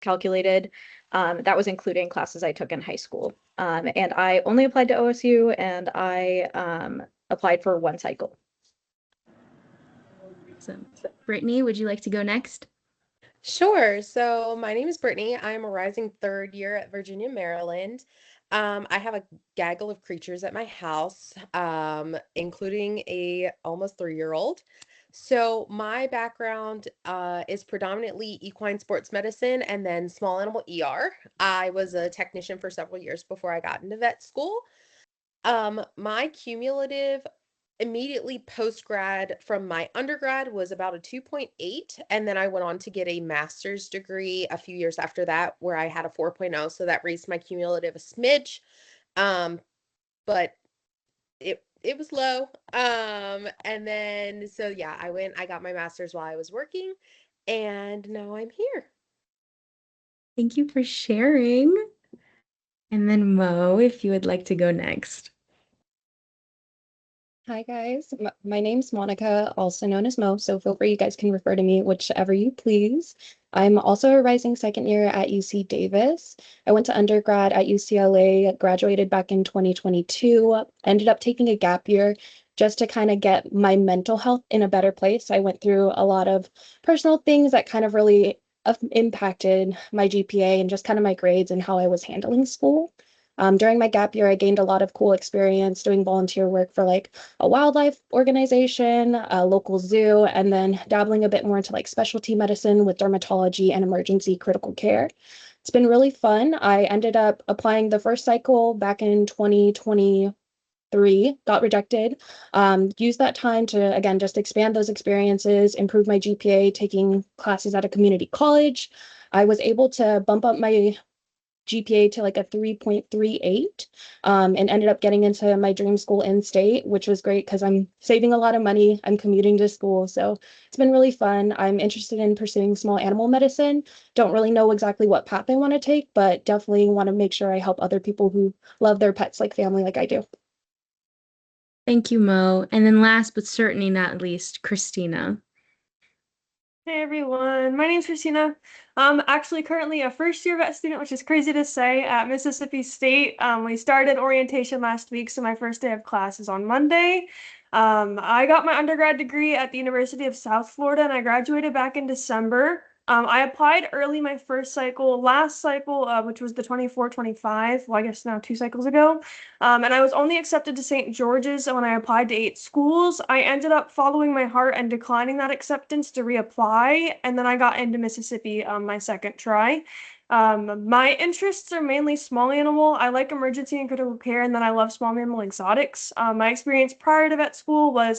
calculated. That was including classes I took in high school. And I only applied to OSU, and I applied for one cycle. Awesome. Brittany, would you like to go next? Sure. So my name is Brittany. I'm a rising third year at Virginia, Maryland. I have a gaggle of creatures at my house, including a almost 3-year-old. So my background is predominantly equine sports medicine and then small animal ER. I was a technician for several years before I got into vet school. My cumulative immediately post grad from my undergrad was about a 2.8, and then I went on to get a master's degree a few years after that where I had a 4.0, so that raised my cumulative a smidge. But it was low. And then so yeah, I got my master's while I was working, and now I'm here. Thank you for sharing. And then Mo, if you would like to go next. Hi guys, my name's Monica, also known as Mo, so feel free, you guys can refer to me whichever you please. I'm also a rising second year at UC Davis. I went to undergrad at UCLA, graduated back in 2022, ended up taking a gap year just to kind of get my mental health in a better place. I went through a lot of personal things that kind of really impacted my GPA and just kind of my grades and how I was handling school. During my gap year, I gained a lot of cool experience doing volunteer work for like a wildlife organization, a local zoo, and then dabbling a bit more into like specialty medicine with dermatology and emergency critical care. It's been really fun. I ended up applying the first cycle back in 2023, got rejected. Used that time to, again, just expand those experiences, improve my GPA, taking classes at a community college. I was able to bump up my GPA to like a 3.38, and ended up getting into my dream school in state, which was great because I'm saving a lot of money. I'm commuting to school. So it's been really fun. I'm interested in pursuing small animal medicine. Don't really know exactly what path I want to take, but definitely want to make sure I help other people who love their pets like family like I do. Thank you, Mo. And then last but certainly not least, Christina. Hey everyone, my name's Christina. I'm actually currently a first year vet student, which is crazy to say, at Mississippi State. We started orientation last week, so my first day of class is on Monday. I got my undergrad degree at the University of South Florida, and I graduated back in December. I applied early my first cycle, last cycle, which was the 24-25, well, I guess now 2 cycles ago. And I was only accepted to St. George's when I applied to 8 schools. I ended up following my heart and declining that acceptance to reapply, and then I got into Mississippi my second try. My interests are mainly small animal. I like emergency and critical care, and then I love small animal exotics. My experience prior to vet school was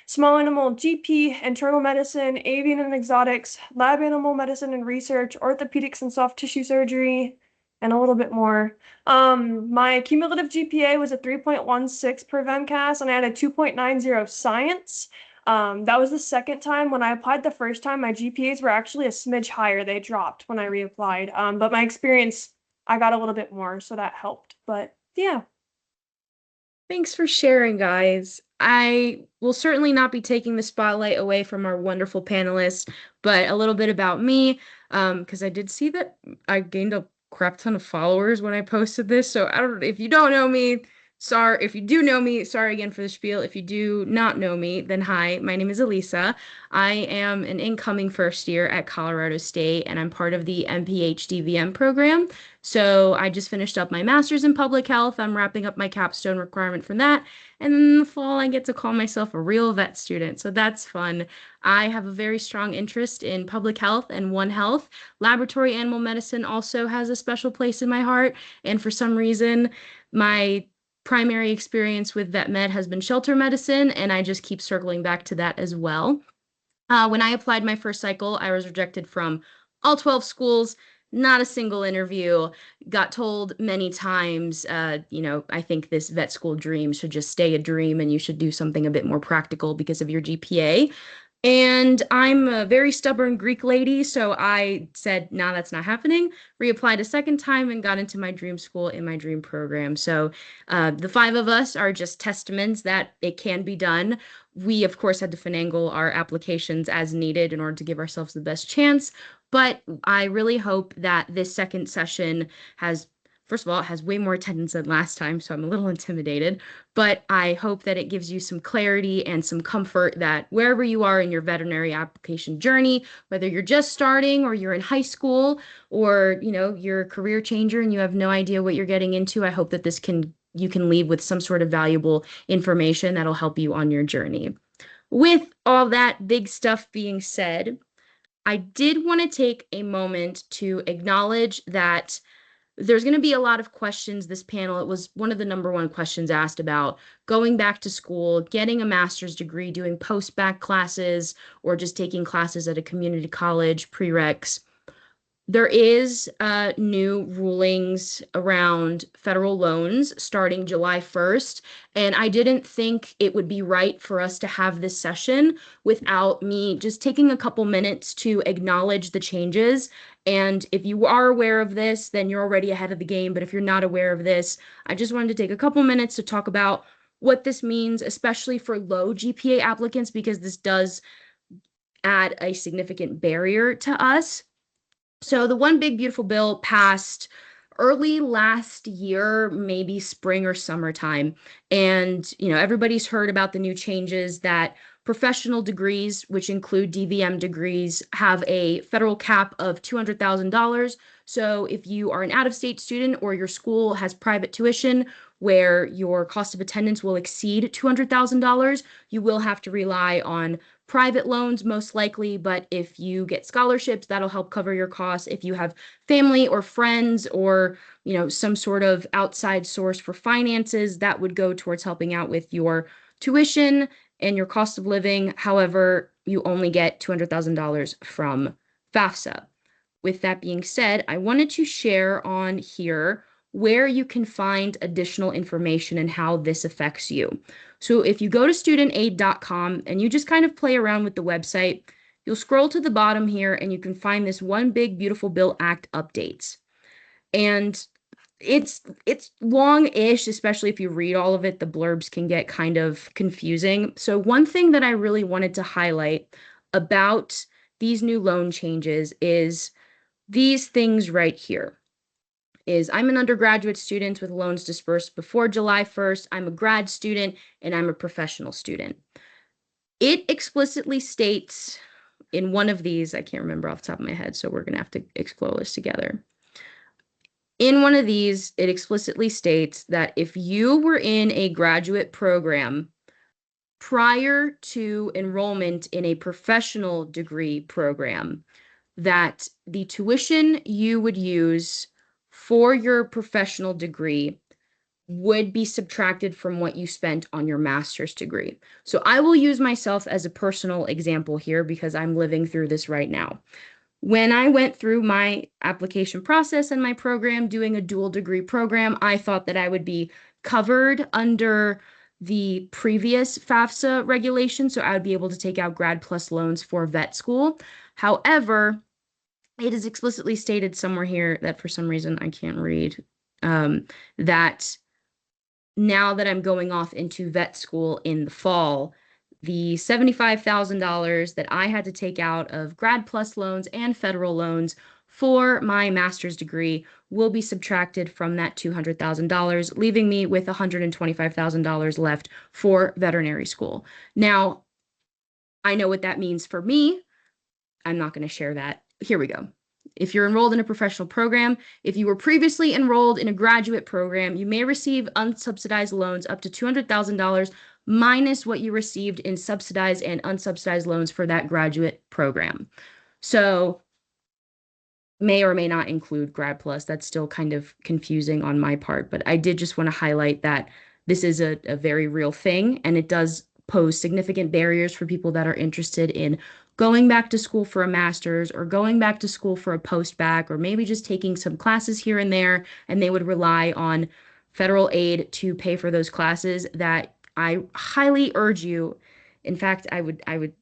small animal GP, internal medicine, avian and exotics, lab animal medicine and research, orthopedics and soft tissue surgery, and a little bit more. My cumulative GPA was a 3.16 per VenCast, and I had a 2.90 science. That was the second time. When I applied the first time, my GPAs were actually a smidge higher. They dropped when I reapplied. But my experience, I got a little bit more, so that helped. But yeah. Thanks for sharing, guys. I will certainly not be taking the spotlight away from our wonderful panelists, but a little bit about me, because I did see that I gained a crap ton of followers when I posted this. So I don't, if you don't know me, sorry. If you do know me, sorry again for the spiel. If you do not know me, then hi, my name is Elisa. I am an incoming first year at Colorado State, and I'm part of the MPH DVM program. So I just finished up my master's in public health. I'm wrapping up my capstone requirement for that. And then in the fall, I get to call myself a real vet student. So that's fun. I have a very strong interest in public health and One Health. Laboratory animal medicine also has a special place in my heart. And for some reason, my primary experience with vet med has been shelter medicine, and I just keep circling back to that as well. When I applied my first cycle, I was rejected from all 12 schools, not a single interview. Got told many times, I think this vet school dream should just stay a dream and you should do something a bit more practical because of your GPA. And I'm a very stubborn Greek lady, so I said, nah, that's not happening. Reapplied a second time and got into my dream school in my dream program. So the five of us are just testaments that it can be done. We, of course, had to finagle our applications as needed in order to give ourselves the best chance. But I really hope that this second session has, first of all, it has way more attendance than last time, so I'm a little intimidated. But I hope that it gives you some clarity and some comfort that wherever you are in your veterinary application journey, whether you're just starting or you're in high school or, you're a career changer and you have no idea what you're getting into, I hope that you can leave with some sort of valuable information that'll help you on your journey. With all that big stuff being said, I did want to take a moment to acknowledge that there's going to be a lot of questions this panel. It was one of the number one questions asked about going back to school, getting a master's degree, doing post-bac classes, or just taking classes at a community college, prereqs. There is new rulings around federal loans starting July 1st, and I didn't think it would be right for us to have this session without me just taking a couple minutes to acknowledge the changes. And if you are aware of this, then you're already ahead of the game. But if you're not aware of this, I just wanted to take a couple minutes to talk about what this means, especially for low GPA applicants, because this does add a significant barrier to us. So the One Big Beautiful Bill passed early last year, maybe spring or summertime. And, everybody's heard about the new changes that professional degrees, which include DVM degrees, have a federal cap of $200,000. So if you are an out-of-state student or your school has private tuition where your cost of attendance will exceed $200,000, you will have to rely on private loans most likely, but if you get scholarships, that'll help cover your costs. If you have family or friends or, some sort of outside source for finances, that would go towards helping out with your tuition and your cost of living. However, you only get $200,000 from FAFSA. With that being said, I wanted to share on here where you can find additional information and how this affects you. So if you go to studentaid.com and you just kind of play around with the website, you'll scroll to the bottom here and you can find this One Big Beautiful Bill Act updates. And it's long-ish, especially if you read all of it, the blurbs can get kind of confusing. So one thing that I really wanted to highlight about these new loan changes is these things right here. I'm an undergraduate student with loans dispersed before July 1st. I'm a grad student and I'm a professional student. It explicitly states in one of these, I can't remember off the top of my head, so we're going to have to explore this together. In one of these, it explicitly states that if you were in a graduate program prior to enrollment in a professional degree program, that the tuition you would use for your professional degree would be subtracted from what you spent on your master's degree. So I will use myself as a personal example here because I'm living through this right now. When I went through my application process and my program, doing a dual degree program, I thought that I would be covered under the previous FAFSA regulation, so I would be able to take out Grad Plus loans for vet school. However, it is explicitly stated somewhere here that for some reason I can't read, that now that I'm going off into vet school in the fall, the $75,000 that I had to take out of Grad Plus loans and federal loans for my master's degree will be subtracted from that $200,000, leaving me with $125,000 left for veterinary school. Now, I know what that means for me. I'm not going to share that. Here we go. If you're enrolled in a professional program, if you were previously enrolled in a graduate program, you may receive unsubsidized loans up to $200,000 minus what you received in subsidized and unsubsidized loans for that graduate program. So may or may not include Grad Plus. That's still kind of confusing on my part, but I did just want to highlight that this is a very real thing, and it does pose significant barriers for people that are interested in going back to school for a master's or going back to school for a post-bac or maybe just taking some classes here and there, and they would rely on federal aid to pay for those classes. That I highly urge you. In fact, I would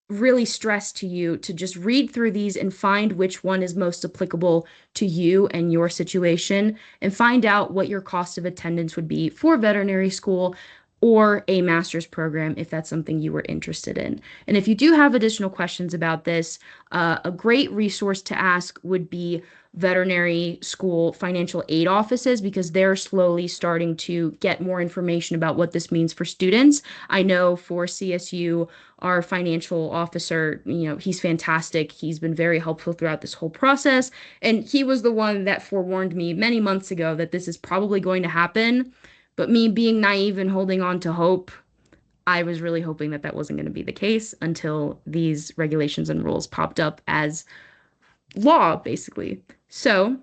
really stress to you to just read through these and find which one is most applicable to you and your situation, and find out what your cost of attendance would be for veterinary school or a master's program if that's something you were interested in. And if you do have additional questions about this, a great resource to ask would be veterinary school financial aid offices, because they're slowly starting to get more information about what this means for students. I know for CSU, our financial officer, he's fantastic. He's been very helpful throughout this whole process. And he was the one that forewarned me many months ago that this is probably going to happen. But me being naive and holding on to hope, I was really hoping that that wasn't going to be the case until these regulations and rules popped up as law, basically. So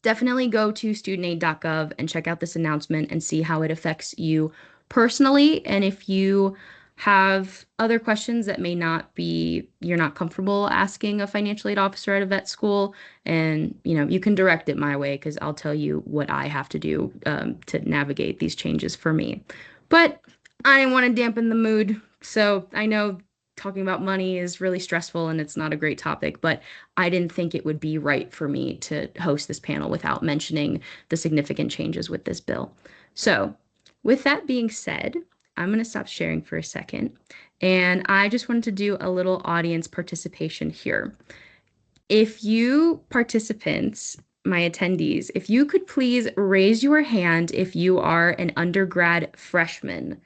definitely go to studentaid.gov and check out this announcement and see how it affects you personally. And if you have other questions that you're not comfortable asking a financial aid officer at a vet school, and you can direct it my way, because I'll tell you what I have to do to navigate these changes for me. But I didn't want to dampen the mood, so I know talking about money is really stressful and it's not a great topic, but I didn't think it would be right for me to host this panel without mentioning the significant changes with this bill. So, with that being said, I'm going to stop sharing for a second, and I just wanted to do a little audience participation here. If you participants, my attendees, if you could please raise your hand if you are an undergrad freshman.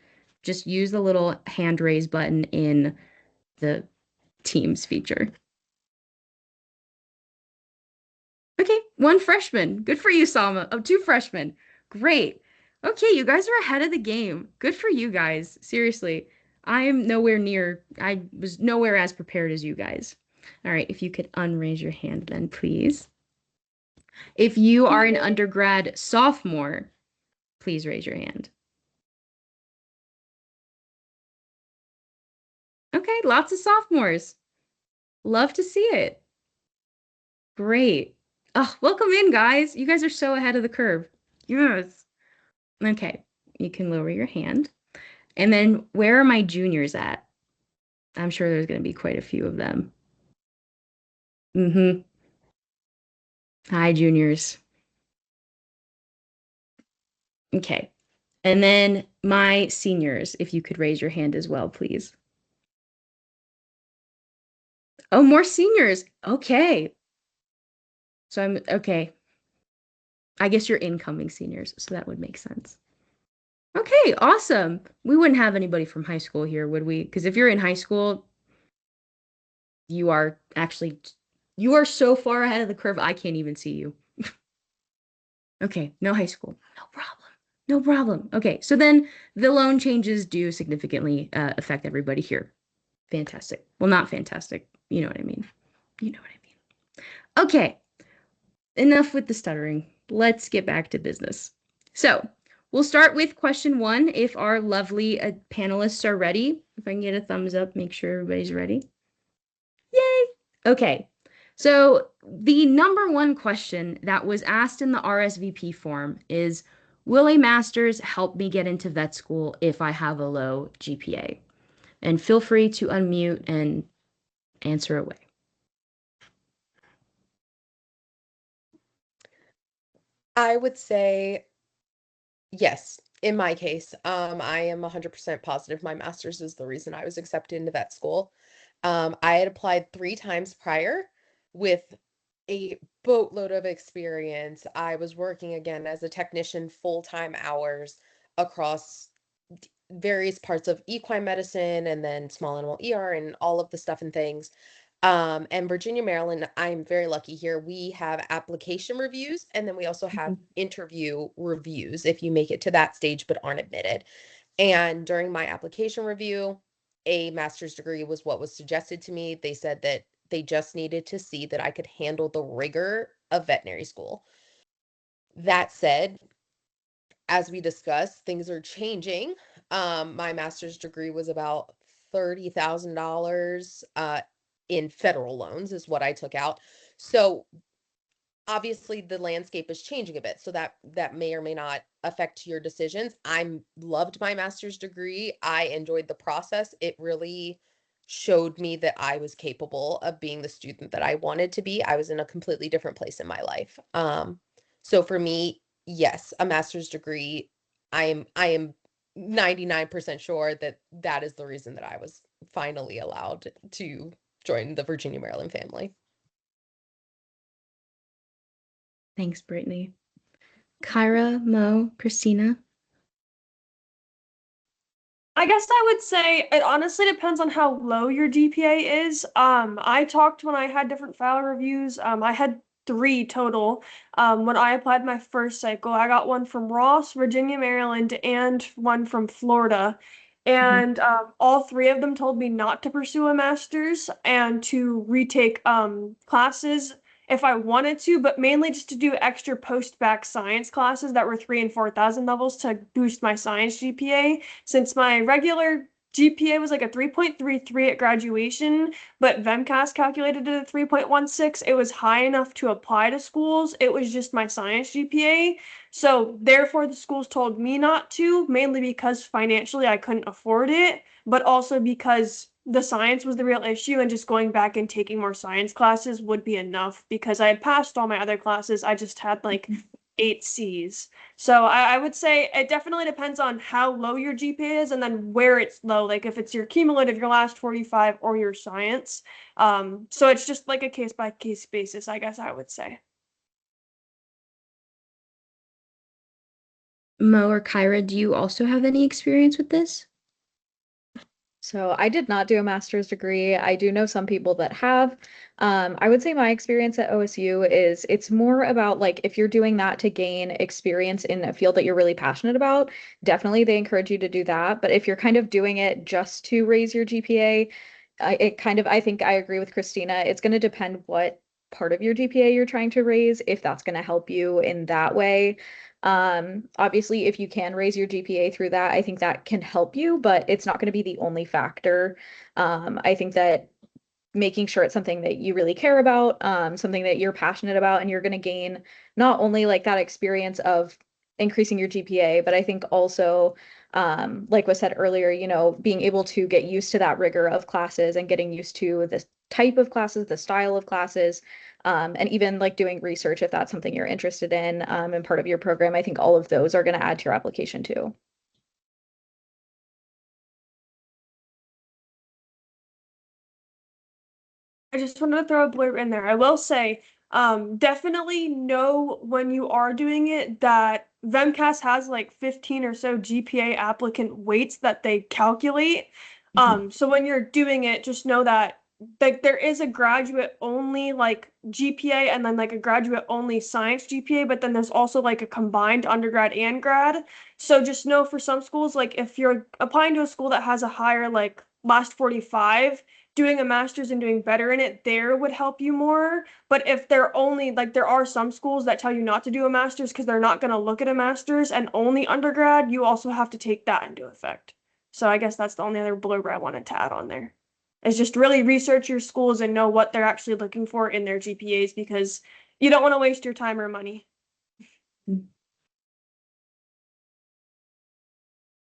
Just use the little hand raise button in the Teams feature. Okay, one freshman. Good for you, Salma. Oh, two freshmen. Great. Okay, you guys are ahead of the game. Good for you guys. Seriously, I was nowhere as prepared as you guys. All right, if you could unraise your hand then, please. If you are an undergrad sophomore, please raise your hand. Okay, lots of sophomores. Love to see it. Great. Oh, welcome in, guys. You guys are so ahead of the curve. Yes. Okay, you can lower your hand. And then where are my juniors at? I'm sure there's going to be quite a few of them. Mm-hmm. Hi, juniors. Okay. And then my seniors, if you could raise your hand as well, please. Oh, more seniors. Okay. So okay. I guess you're incoming seniors, so that would make sense. Okay, awesome. We wouldn't have anybody from high school here, would we? Because if you're in high school, you are so far ahead of the curve, I can't even see you. Okay, no high school. No problem. No problem. Okay, so then the loan changes do significantly affect everybody here. Fantastic. Well, not fantastic. You know what I mean. You know what I mean. Okay, enough with the stuttering. Let's get back to business. So we'll start with question 1. If our lovely panelists are ready, if I can get a thumbs up, make sure everybody's ready. Yay! Okay, so the number 1 question that was asked in the RSVP form is, will a master's help me get into vet school if I have a low GPA? And feel free to unmute and answer away. I would say yes. In my case, I am 100% positive my master's is the reason I was accepted into vet school. I had applied 3 times prior with a boatload of experience. I was working again as a technician full-time hours across various parts of equine medicine and then small animal ER and all of the stuff and things. And Virginia, Maryland, I'm very lucky here. We have application reviews and then we also have interview reviews if you make it to that stage but aren't admitted. And during my application review, a master's degree was what was suggested to me. They said that they just needed to see that I could handle the rigor of veterinary school. That said, as we discussed, things are changing. My master's degree was about $30,000 in federal loans is what I took out. So obviously the landscape is changing a bit. So that may or may not affect your decisions. I loved my master's degree. I enjoyed the process. It really showed me that I was capable of being the student that I wanted to be. I was in a completely different place in my life. So for me, yes, a master's degree, I am 99% sure that that is the reason that I was finally allowed to join the Virginia Maryland family. Thanks, Brittany. Kyra, Mo, Christina. I guess I would say it honestly depends on how low your GPA is. I talked when I had different file reviews. I had three total. When I applied my first cycle, I got one from Ross, Virginia, Maryland, and one from Florida. And all three of them told me not to pursue a master's and to retake classes if I wanted to, but mainly just to do extra post-bac science classes that were 3 and 4,000 levels to boost my science GPA since my regular GPA was like a 3.33 at graduation, but VEMCAS calculated it at 3.16. It was high enough to apply to schools. It was just my science GPA. So therefore the schools told me not to, mainly because financially I couldn't afford it, but also because the science was the real issue and just going back and taking more science classes would be enough because I had passed all my other classes. I just had like 8 C's. So I would say it definitely depends on how low your GPA is and then where it's low, like if it's your cumulative, your last 45, or your science. So it's just like a case by case basis, I guess I would say. Mo or Kyra, do you also have any experience with this? So I did not do a master's degree. I do know some people that have. I would say my experience at OSU is it's more about like if you're doing that to gain experience in a field that you're really passionate about, definitely they encourage you to do that. But if you're kind of doing it just to raise your GPA, I think I agree with Christina. It's going to depend what part of your GPA you're trying to raise, if that's going to help you in that way. Obviously, if you can raise your GPA through that, I think that can help you, but it's not going to be the only factor. I think that making sure it's something that you really care about, something that you're passionate about, and you're going to gain not only like that experience of increasing your GPA, but I think also, like was said earlier, being able to get used to that rigor of classes and getting used to the type of classes, the style of classes, and even like doing research if that's something you're interested in, and part of your program. I think all of those are going to add to your application too. I just wanted to throw a blurb in there. I will say, definitely know when you are doing it that VEMCAS has like 15 or so GPA applicant weights that they calculate. So when you're doing it, just know that like there is a graduate only like GPA and then like a graduate only science GPA, but then there's also like a combined undergrad and grad. So just know for some schools, like if you're applying to a school that has a higher like last 45, doing a master's and doing better in it there would help you more. But if they're only like there are some schools that tell you not to do a master's because they're not going to look at a master's and only undergrad, you also have to take that into effect. So I guess that's the only other blurb I wanted to add on there. Is just really research your schools and know what they're actually looking for in their GPAs because you don't want to waste your time or money.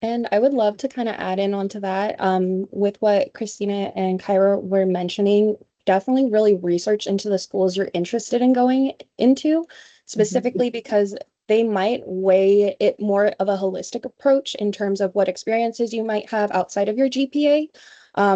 And I would love to kind of add in onto that with what Christina and Kyra were mentioning. Definitely really research into the schools you're interested in going into, specifically because they might weigh it more of a holistic approach in terms of what experiences you might have outside of your GPA.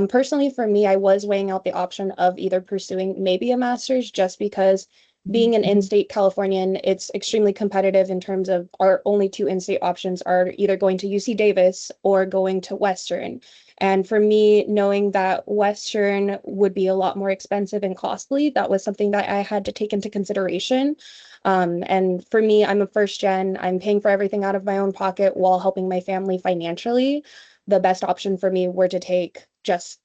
Personally, for me, I was weighing out the option of either pursuing maybe a master's just because being an in-state Californian, it's extremely competitive in terms of our only two in-state options are either going to UC Davis or going to Western. And for me, knowing that Western would be a lot more expensive and costly, that was something that I had to take into consideration. And for me, I'm a first gen, I'm paying for everything out of my own pocket while helping my family financially. The best option for me were to take just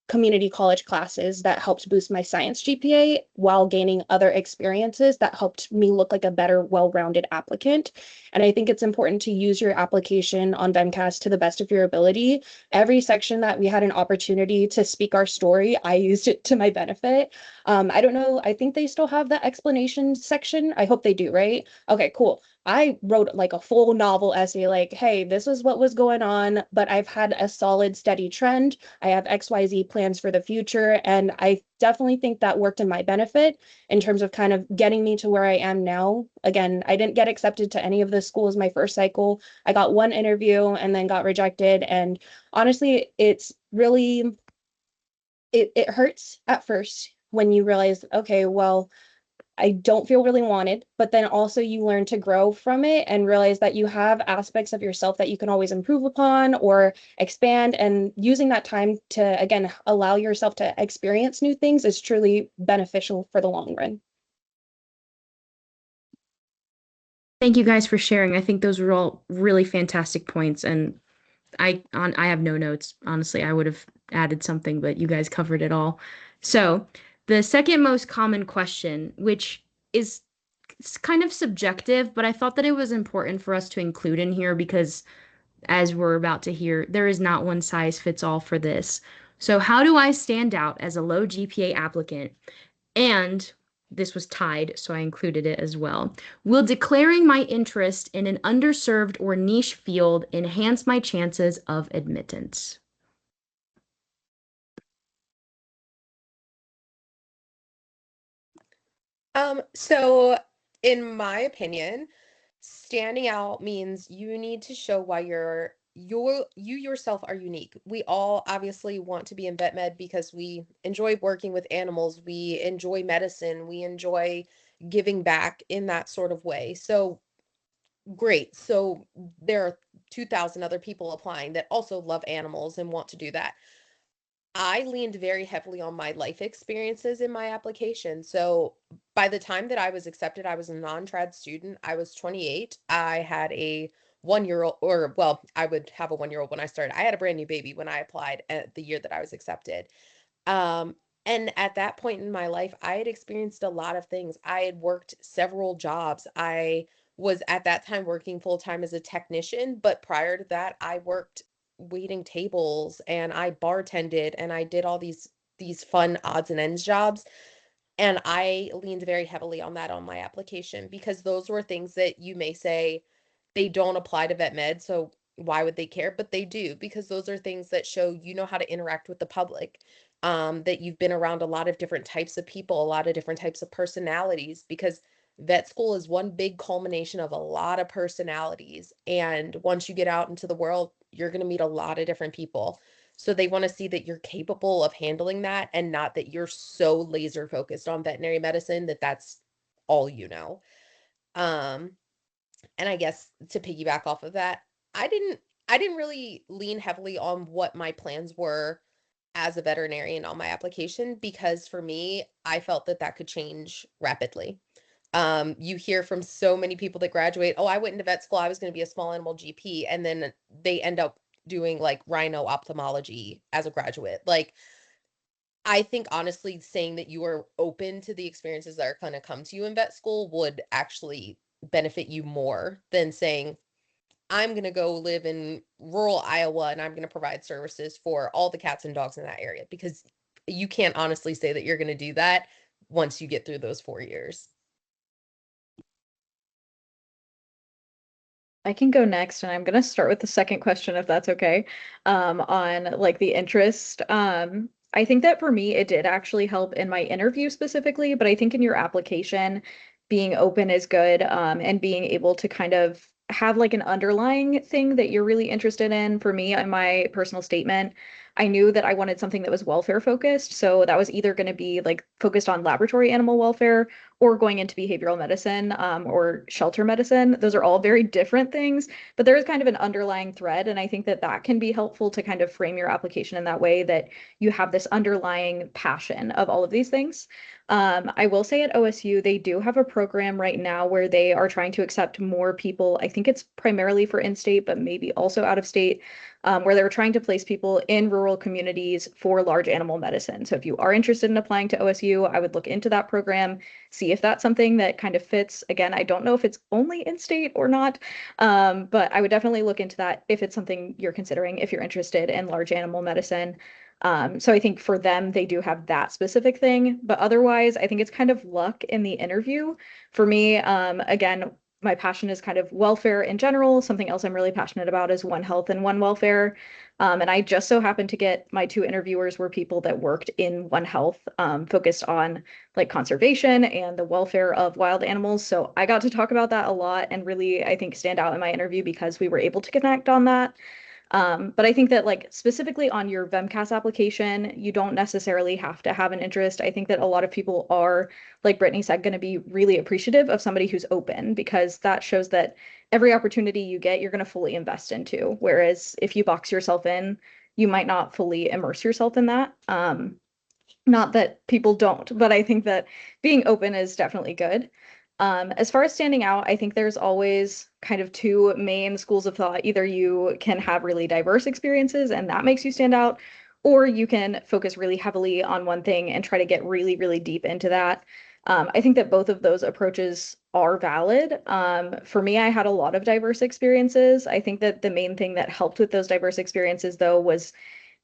community college classes that helped boost my science GPA while gaining other experiences that helped me look like a better, well-rounded applicant. And I think it's important to use your application on VEMCAS to the best of your ability. Every section that we had an opportunity to speak our story, I used it to my benefit. I don't know, I think they still have the explanation section. I hope they do, right? Okay, cool. I wrote like a full novel essay, like, hey, this is what was going on, but I've had a solid, steady trend. I have XYZ plans for the future. And I definitely think that worked in my benefit in terms of kind of getting me to where I am now. Again, I didn't get accepted to any of the schools my first cycle. I got one interview and then got rejected. And honestly, it's really, it hurts at first when you realize, okay, well, I don't feel really wanted, but then also you learn to grow from it and realize that you have aspects of yourself that you can always improve upon or expand. And using that time to, again, allow yourself to experience new things is truly beneficial for the long run. Thank you guys for sharing. I think those were all really fantastic points, and I have no notes. Honestly, I would have added something, but you guys covered it all. So, the second most common question, which is kind of subjective, but I thought that it was important for us to include in here because, as we're about to hear, there is not one size fits all for this. So, how do I stand out as a low GPA applicant? And this was tied, so I included it as well. Will declaring my interest in an underserved or niche field enhance my chances of admittance? So in my opinion, standing out means you need to show why you yourself are unique. We all obviously want to be in vet med because we enjoy working with animals, we enjoy medicine, we enjoy giving back in that sort of way. So great. So there are 2,000 other people applying that also love animals and want to do that. I leaned very heavily on my life experiences in my application. So by the time that I was accepted, I was a non-trad student. I was 28. I had a 1 year old, or well, I would have a 1 year old when I started. I had a brand new baby when I applied at the year that I was accepted. Um, and at that point in my life, I had experienced a lot of things. I had worked several jobs. I was at that time working full time as a technician, but prior to that, I worked waiting tables and I bartended and I did all these fun odds and ends jobs. And I leaned very heavily on that on my application because those were things that you may say they don't apply to vet med, so why would they care? But they do because those are things that show you know how to interact with the public, that you've been around a lot of different types of people, a lot of different types of personalities, because vet school is one big culmination of a lot of personalities. And once you get out into the world, you're going to meet a lot of different people. So they want to see that you're capable of handling that and not that you're so laser focused on veterinary medicine that that's all you know. Um, and I guess to piggyback off of that, I didn't I didn't really lean heavily on what my plans were as a veterinarian on my application because for me, I felt that that could change rapidly. You hear from so many people that graduate, oh, I went into vet school, I was going to be a small animal GP, and then they end up doing like rhino ophthalmology as a graduate. Like, I think honestly saying that you are open to the experiences that are going to come to you in vet school would actually benefit you more than saying, I'm going to go live in rural Iowa and I'm going to provide services for all the cats and dogs in that area because you can't honestly say that you're going to do that once you get through those 4 years. I can go next, and I'm gonna start with the second question if that's okay. On like the interest. I think that for me, it did actually help in my interview specifically, but I think in your application, being open is good, and being able to kind of have like an underlying thing that you're really interested in. For me, in my personal statement, I knew that I wanted something that was welfare focused. So that was either going to be like focused on laboratory animal welfare or going into behavioral medicine, or shelter medicine. Those are all very different things, but there is kind of an underlying thread. And I think that that can be helpful to kind of frame your application in that way that you have this underlying passion of all of these things. I will say at OSU, they do have a program right now where they are trying to accept more people. I think it's primarily for in-state, but maybe also out of state, where they're trying to place people in rural communities for large animal medicine. So if you are interested in applying to OSU, I would look into that program, see if that's something that kind of fits. Again, I don't know if it's only in state or not, but I would definitely look into that if it's something you're considering, if you're interested in large animal medicine. So I think for them, they do have that specific thing, but otherwise, I think it's kind of luck in the interview. For me, again, my passion is kind of welfare in general. Something else I'm really passionate about is One Health and One Welfare. And I just so happened to get my two interviewers were people that worked in One Health, focused on like conservation and the welfare of wild animals. So I got to talk about that a lot and really, I think, stand out in my interview because we were able to connect on that. But I think that like specifically on your VEMCAS application, you don't necessarily have to have an interest. I think that a lot of people are, like Brittany said, going to be really appreciative of somebody who's open because that shows that every opportunity you get, you're going to fully invest into. Whereas if you box yourself in, you might not fully immerse yourself in that. Not that people don't, but I think that being open is definitely good. As far as standing out, I think there's always kind of two main schools of thought. Either you can have really diverse experiences and that makes you stand out, or you can focus really heavily on one thing and try to get really, really deep into that. I think that both of those approaches are valid. For me, I had a lot of diverse experiences. I think that the main thing that helped with those diverse experiences, though, was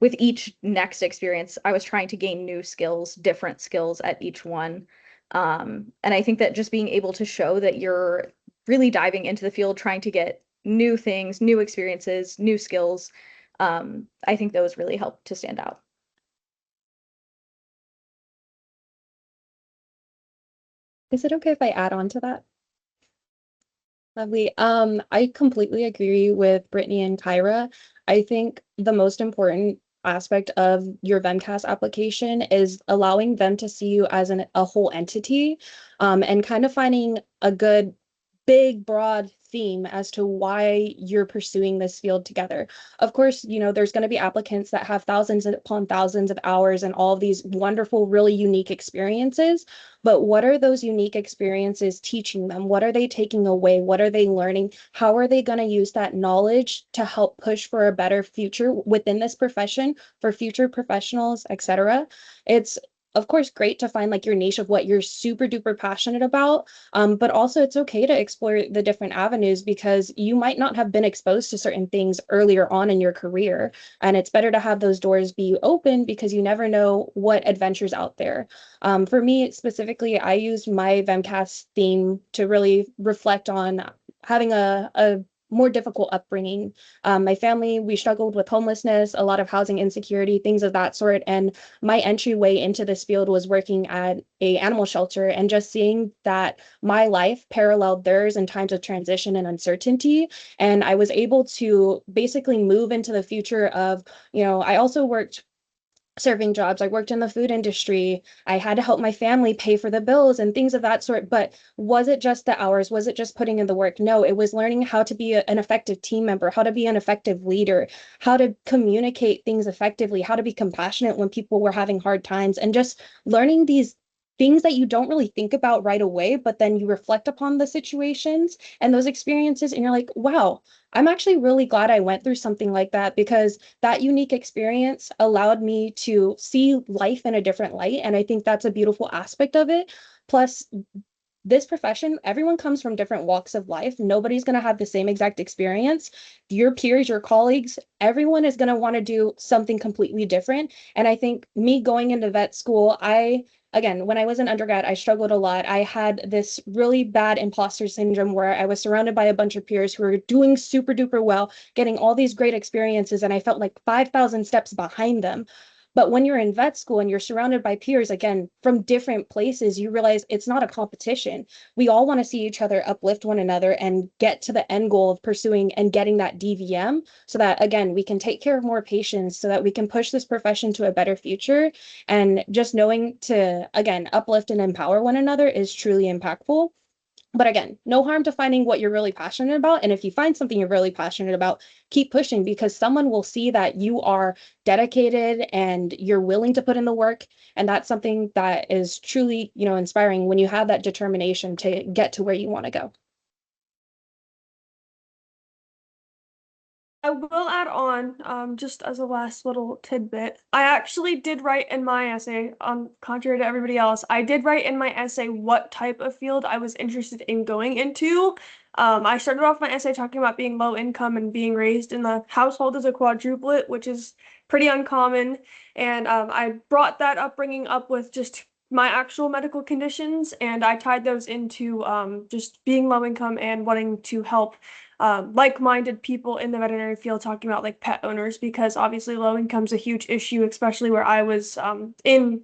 with each next experience, I was trying to gain new skills, different skills at each one. And I think that just being able to show that you're really diving into the field, trying to get new things, new experiences, new skills, I think those really help to stand out. Is it okay if I add on to that? Lovely. I completely agree with Brittany and Kyra. I think the most important aspect of your VEMCAS application is allowing them to see you as a whole entity, and kind of finding a good, big, broad theme as to why you're pursuing this field together. Of course, there's going to be applicants that have thousands upon thousands of hours and all of these wonderful, really unique experiences. But what are those unique experiences teaching them? What are they taking away? What are they learning? How are they going to use that knowledge to help push for a better future within this profession for future professionals, etc.? It's of course great to find like your niche of what you're super duper passionate about, but also it's okay to explore the different avenues because you might not have been exposed to certain things earlier on in your career, and it's better to have those doors be open because you never know what adventures out there. For me specifically, I used my VEMCAS theme to really reflect on having a more difficult upbringing. My family, we struggled with homelessness, a lot of housing insecurity, things of that sort. And my entryway into this field was working at a animal shelter and just seeing that my life paralleled theirs in times of transition and uncertainty. And I was able to basically move into the future of, I also worked serving jobs. I worked in the food industry. I had to help my family pay for the bills and things of that sort. But was it just the hours? Was it just putting in the work? No, it was learning how to be an effective team member, how to be an effective leader, how to communicate things effectively, how to be compassionate when people were having hard times, and just learning these things that you don't really think about right away, but then you reflect upon the situations and those experiences, and you're like, wow, I'm actually really glad I went through something like that because that unique experience allowed me to see life in a different light. And I think that's a beautiful aspect of it. Plus, this profession, everyone comes from different walks of life. Nobody's going to have the same exact experience. Your peers, your colleagues, everyone is going to want to do something completely different. And I think me going into vet school, again, when I was an undergrad, I struggled a lot. I had this really bad imposter syndrome where I was surrounded by a bunch of peers who were doing super duper well, getting all these great experiences, and I felt like 5,000 steps behind them. But when you're in vet school and you're surrounded by peers, again, from different places, you realize it's not a competition. We all want to see each other uplift one another and get to the end goal of pursuing and getting that DVM so that, again, we can take care of more patients so that we can push this profession to a better future. And just knowing to, again, uplift and empower one another is truly impactful. But again, no harm to finding what you're really passionate about. And if you find something you're really passionate about, keep pushing because someone will see that you are dedicated and you're willing to put in the work. And that's something that is truly, inspiring when you have that determination to get to where you want to go. I will add on, just as a last little tidbit, I actually did write in my essay, contrary to everybody else, I did write in my essay what type of field I was interested in going into. I started off my essay talking about being low income and being raised in the household as a quadruplet, which is pretty uncommon. And I brought that upbringing up with just my actual medical conditions, and I tied those into just being low income and wanting to help like-minded people in the veterinary field, talking about like pet owners, because obviously low income is a huge issue, especially where I was in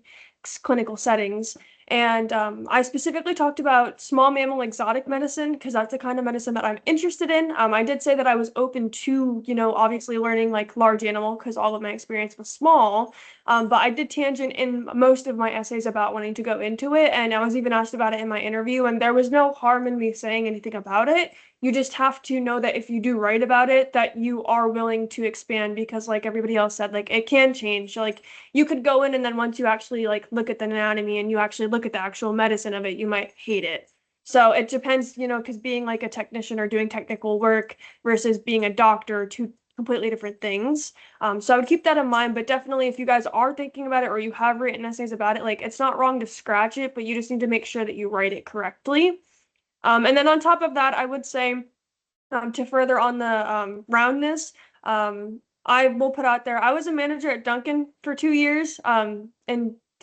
clinical settings. And I specifically talked about small mammal exotic medicine because that's the kind of medicine that I'm interested in. I did say that I was open to, obviously learning like large animal because all of my experience was small. But I did tangent in most of my essays about wanting to go into it. And I was even asked about it in my interview, and there was no harm in me saying anything about it. You just have to know that if you do write about it, that you are willing to expand because, like everybody else said, like it can change. Like you could go in and then once you actually like look at the anatomy and you actually look at the actual medicine of it, you might hate it. So it depends, because being like a technician or doing technical work versus being a doctor, two completely different things. So I would keep that in mind, but definitely if you guys are thinking about it or you have written essays about it, like it's not wrong to scratch it, but you just need to make sure that you write it correctly. And then on top of that, I would say to further on the roundness, I will put out there, I was a manager at Dunkin' for 2 years and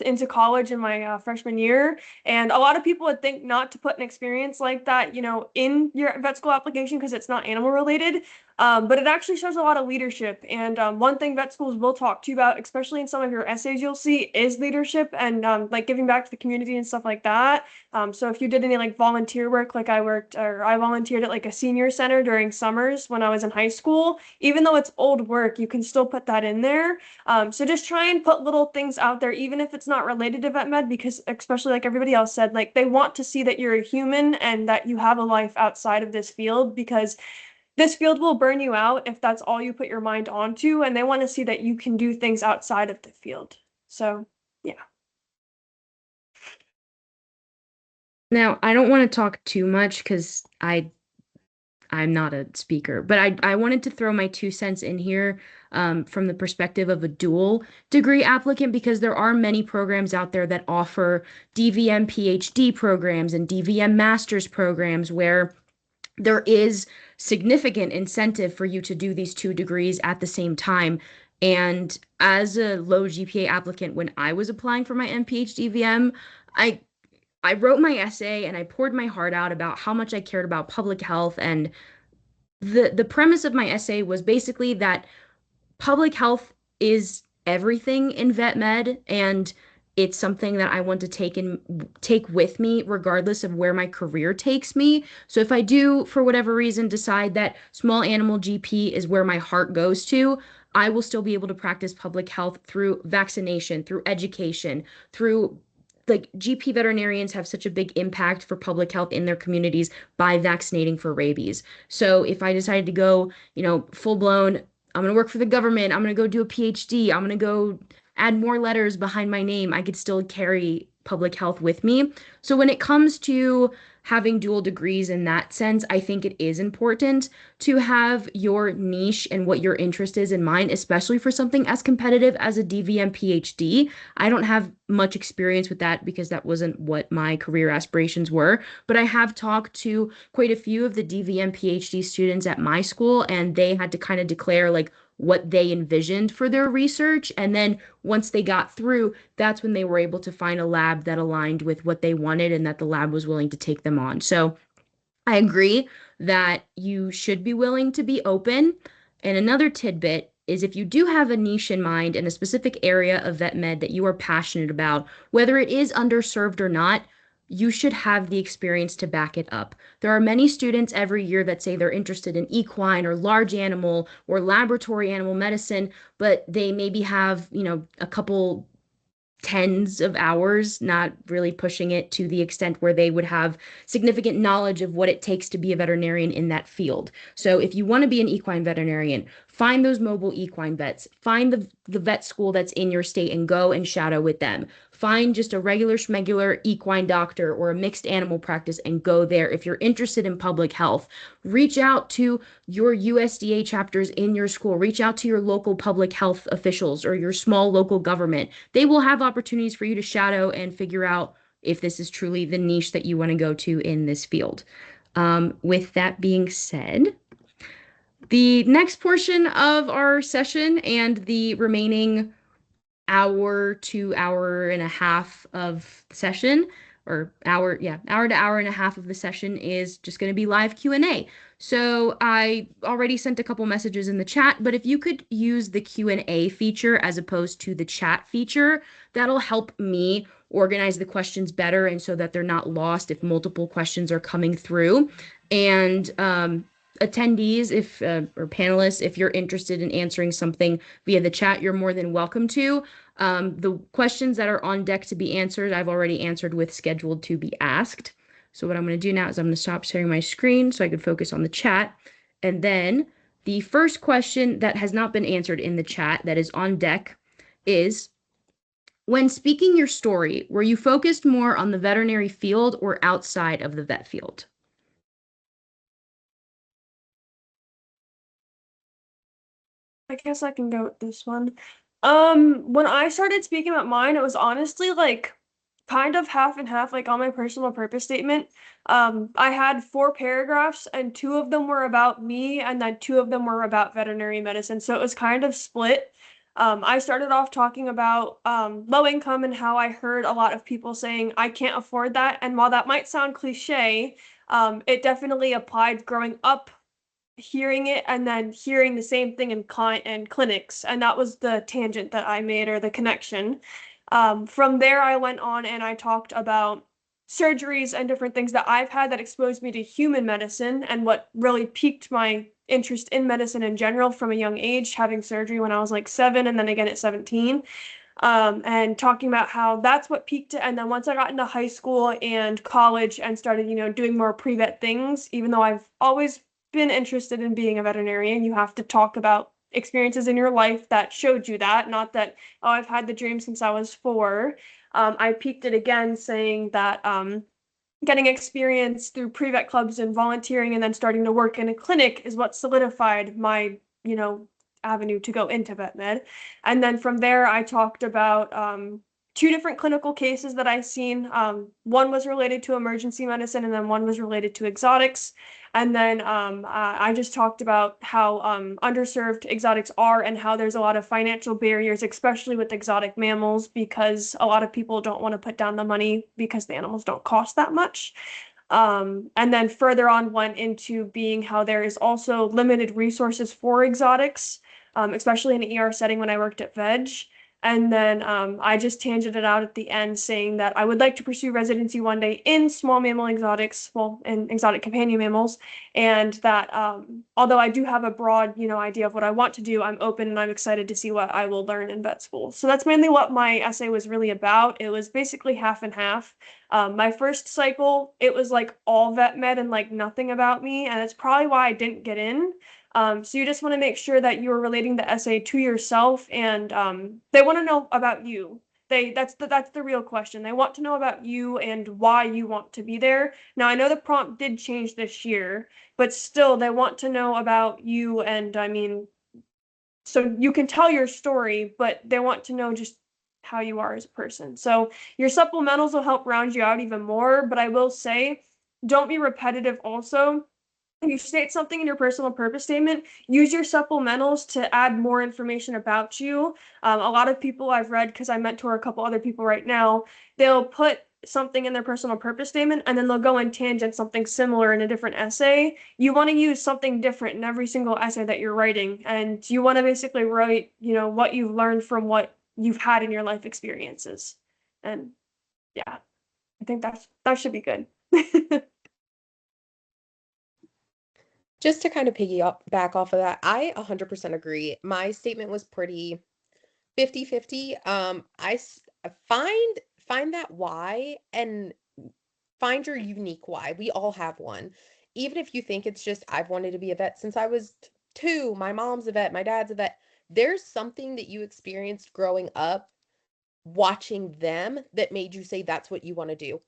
into college in my freshman year. And a lot of people would think not to put an experience like that, in your vet school application because it's not animal related. But it actually shows a lot of leadership. And one thing vet schools will talk to you about, especially in some of your essays you'll see, is leadership and like giving back to the community and stuff like that. So if you did any like volunteer work, like I volunteered at like a senior center during summers when I was in high school, even though it's old work, you can still put that in there. So just try and put little things out there, even if it's not related to vet med, because especially like everybody else said, like they want to see that you're a human and that you have a life outside of this field, because this field will burn you out if that's all you put your mind onto, and they want to see that you can do things outside of the field. So, yeah. Now, I don't want to talk too much because I'm not a speaker, but I wanted to throw my 2 cents in here from the perspective of a dual degree applicant, because there are many programs out there that offer DVM PhD programs and DVM master's programs where there is significant incentive for you to do these 2 degrees at the same time. And as a low GPA applicant, when I was applying for my MPH DVM, I I wrote my essay and I poured my heart out about how much I cared about public health. And the premise of my essay was basically that public health is everything in vet med, and it's something that I want to take with me regardless of where my career takes me. So if I do, for whatever reason, decide that small animal GP is where my heart goes to, I will still be able to practice public health through vaccination, through education, through like GP veterinarians have such a big impact for public health in their communities by vaccinating for rabies. So if I decided to go, full blown, I'm going to work for the government, I'm going to go do a PhD, I'm going to go add more letters behind my name, I could still carry public health with me. So when it comes to having dual degrees in that sense, I think it is important to have your niche and what your interest is in mind, especially for something as competitive as a DVM PhD. I don't have much experience with that because that wasn't what my career aspirations were, but I have talked to quite a few of the DVM PhD students at my school, and they had to kind of declare like what they envisioned for their research. And then once they got through, that's when they were able to find a lab that aligned with what they wanted and that the lab was willing to take them on. So I agree that you should be willing to be open. And another tidbit is if you do have a niche in mind in a specific area of vet med that you are passionate about, whether it is underserved or not, you should have the experience to back it up. There are many students every year that say they're interested in equine or large animal or laboratory animal medicine, but they maybe have, a couple tens of hours, not really pushing it to the extent where they would have significant knowledge of what it takes to be a veterinarian in that field. So if you want to be an equine veterinarian, find those mobile equine vets, find the vet school that's in your state and go and shadow with them. Find just a regular schmegular equine doctor or a mixed animal practice and go there. If you're interested in public health, reach out to your USDA chapters in your school, reach out to your local public health officials or your small local government. They will have opportunities for you to shadow and figure out if this is truly the niche that you want to go to in this field. With that being said, the next portion of our session and the remaining hour to hour and a half of session, or hour to hour and a half of the session is just going to be live Q&A. So I already sent a couple messages in the chat, but if you could use the Q&A feature as opposed to the chat feature, that'll help me organize the questions better and so that they're not lost if multiple questions are coming through. And attendees, if or panelists, if you're interested in answering something via the chat, you're more than welcome to. The questions that are on deck to be answered, I've already answered with scheduled to be asked. So what I'm going to do now is I'm going to stop sharing my screen so I can focus on the chat. And then the first question that has not been answered in the chat that is on deck is, when speaking your story, were you focused more on the veterinary field or outside of the vet field? I guess I can go with this one. When I started speaking about mine, it was honestly like kind of half and half, like on my personal purpose statement. I had 4 paragraphs, and 2 of them were about me, and then 2 of them were about veterinary medicine. So it was kind of split. I started off talking about low income and how I heard a lot of people saying I can't afford that. And while that might sound cliche, it definitely applied growing up hearing it and then hearing the same thing in clinics, and that was the tangent that I made, or the connection. From there, I went on and I talked about surgeries and different things that I've had that exposed me to human medicine, and what really piqued my interest in medicine in general from a young age, having surgery when I was like 7 and then again at 17. And talking about how that's what piqued it. And then once I got into high school and college and started, doing more pre-vet things, even though I've always been interested in being a veterinarian, you have to talk about experiences in your life that showed you that, not that, oh, I've had the dream since I was 4. I piqued it again, saying that getting experience through pre-vet clubs and volunteering and then starting to work in a clinic is what solidified my, avenue to go into vet med. And then from there, I talked about 2 different clinical cases that I've seen. One was related to emergency medicine, and then one was related to exotics. And then I just talked about how underserved exotics are, and how there's a lot of financial barriers, especially with exotic mammals, because a lot of people don't want to put down the money because the animals don't cost that much. And then further on went into being how there is also limited resources for exotics, especially in an ER setting when I worked at Veg. And then I just tangented out at the end, saying that I would like to pursue residency one day in small mammal exotics, well, in exotic companion mammals, and that although I do have a broad, idea of what I want to do, I'm open and I'm excited to see what I will learn in vet school. So that's mainly what my essay was really about. It was basically half and half. My first cycle, it was like all vet med and like nothing about me, and that's probably why I didn't get in. So you just want to make sure that you are relating the essay to yourself, and they want to know about you. That's the real question. They want to know about you and why you want to be there. Now I know the prompt did change this year, but still they want to know about you, and I mean, so you can tell your story, but they want to know just how you are as a person. So your supplementals will help round you out even more, but I will say, don't be repetitive also. If you state something in your personal purpose statement, use your supplementals to add more information about you. A lot of people I've read, because I mentor a couple other people right now, they'll put something in their personal purpose statement and then they'll go and tangent something similar in a different essay. You want to use something different in every single essay that you're writing, and you want to basically write, what you've learned from what you've had in your life experiences. And yeah, I think that should be good. Just to kind of back off of that, I 100% agree. My statement was pretty 50-50. Find that why and find your unique why. We all have one. Even if you think it's just I've wanted to be a vet since I was 2, my mom's a vet, my dad's a vet. There's something that you experienced growing up watching them that made you say that's what you want to do.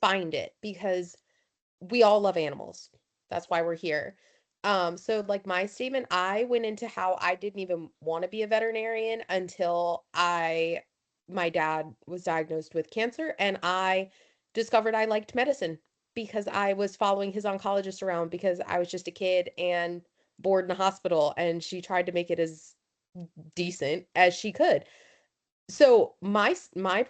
Find it, because we all love animals. That's why we're here. So like my statement, I went into how I didn't even want to be a veterinarian until my dad was diagnosed with cancer, and I discovered I liked medicine because I was following his oncologist around because I was just a kid and bored in a hospital, and she tried to make it as decent as she could. So my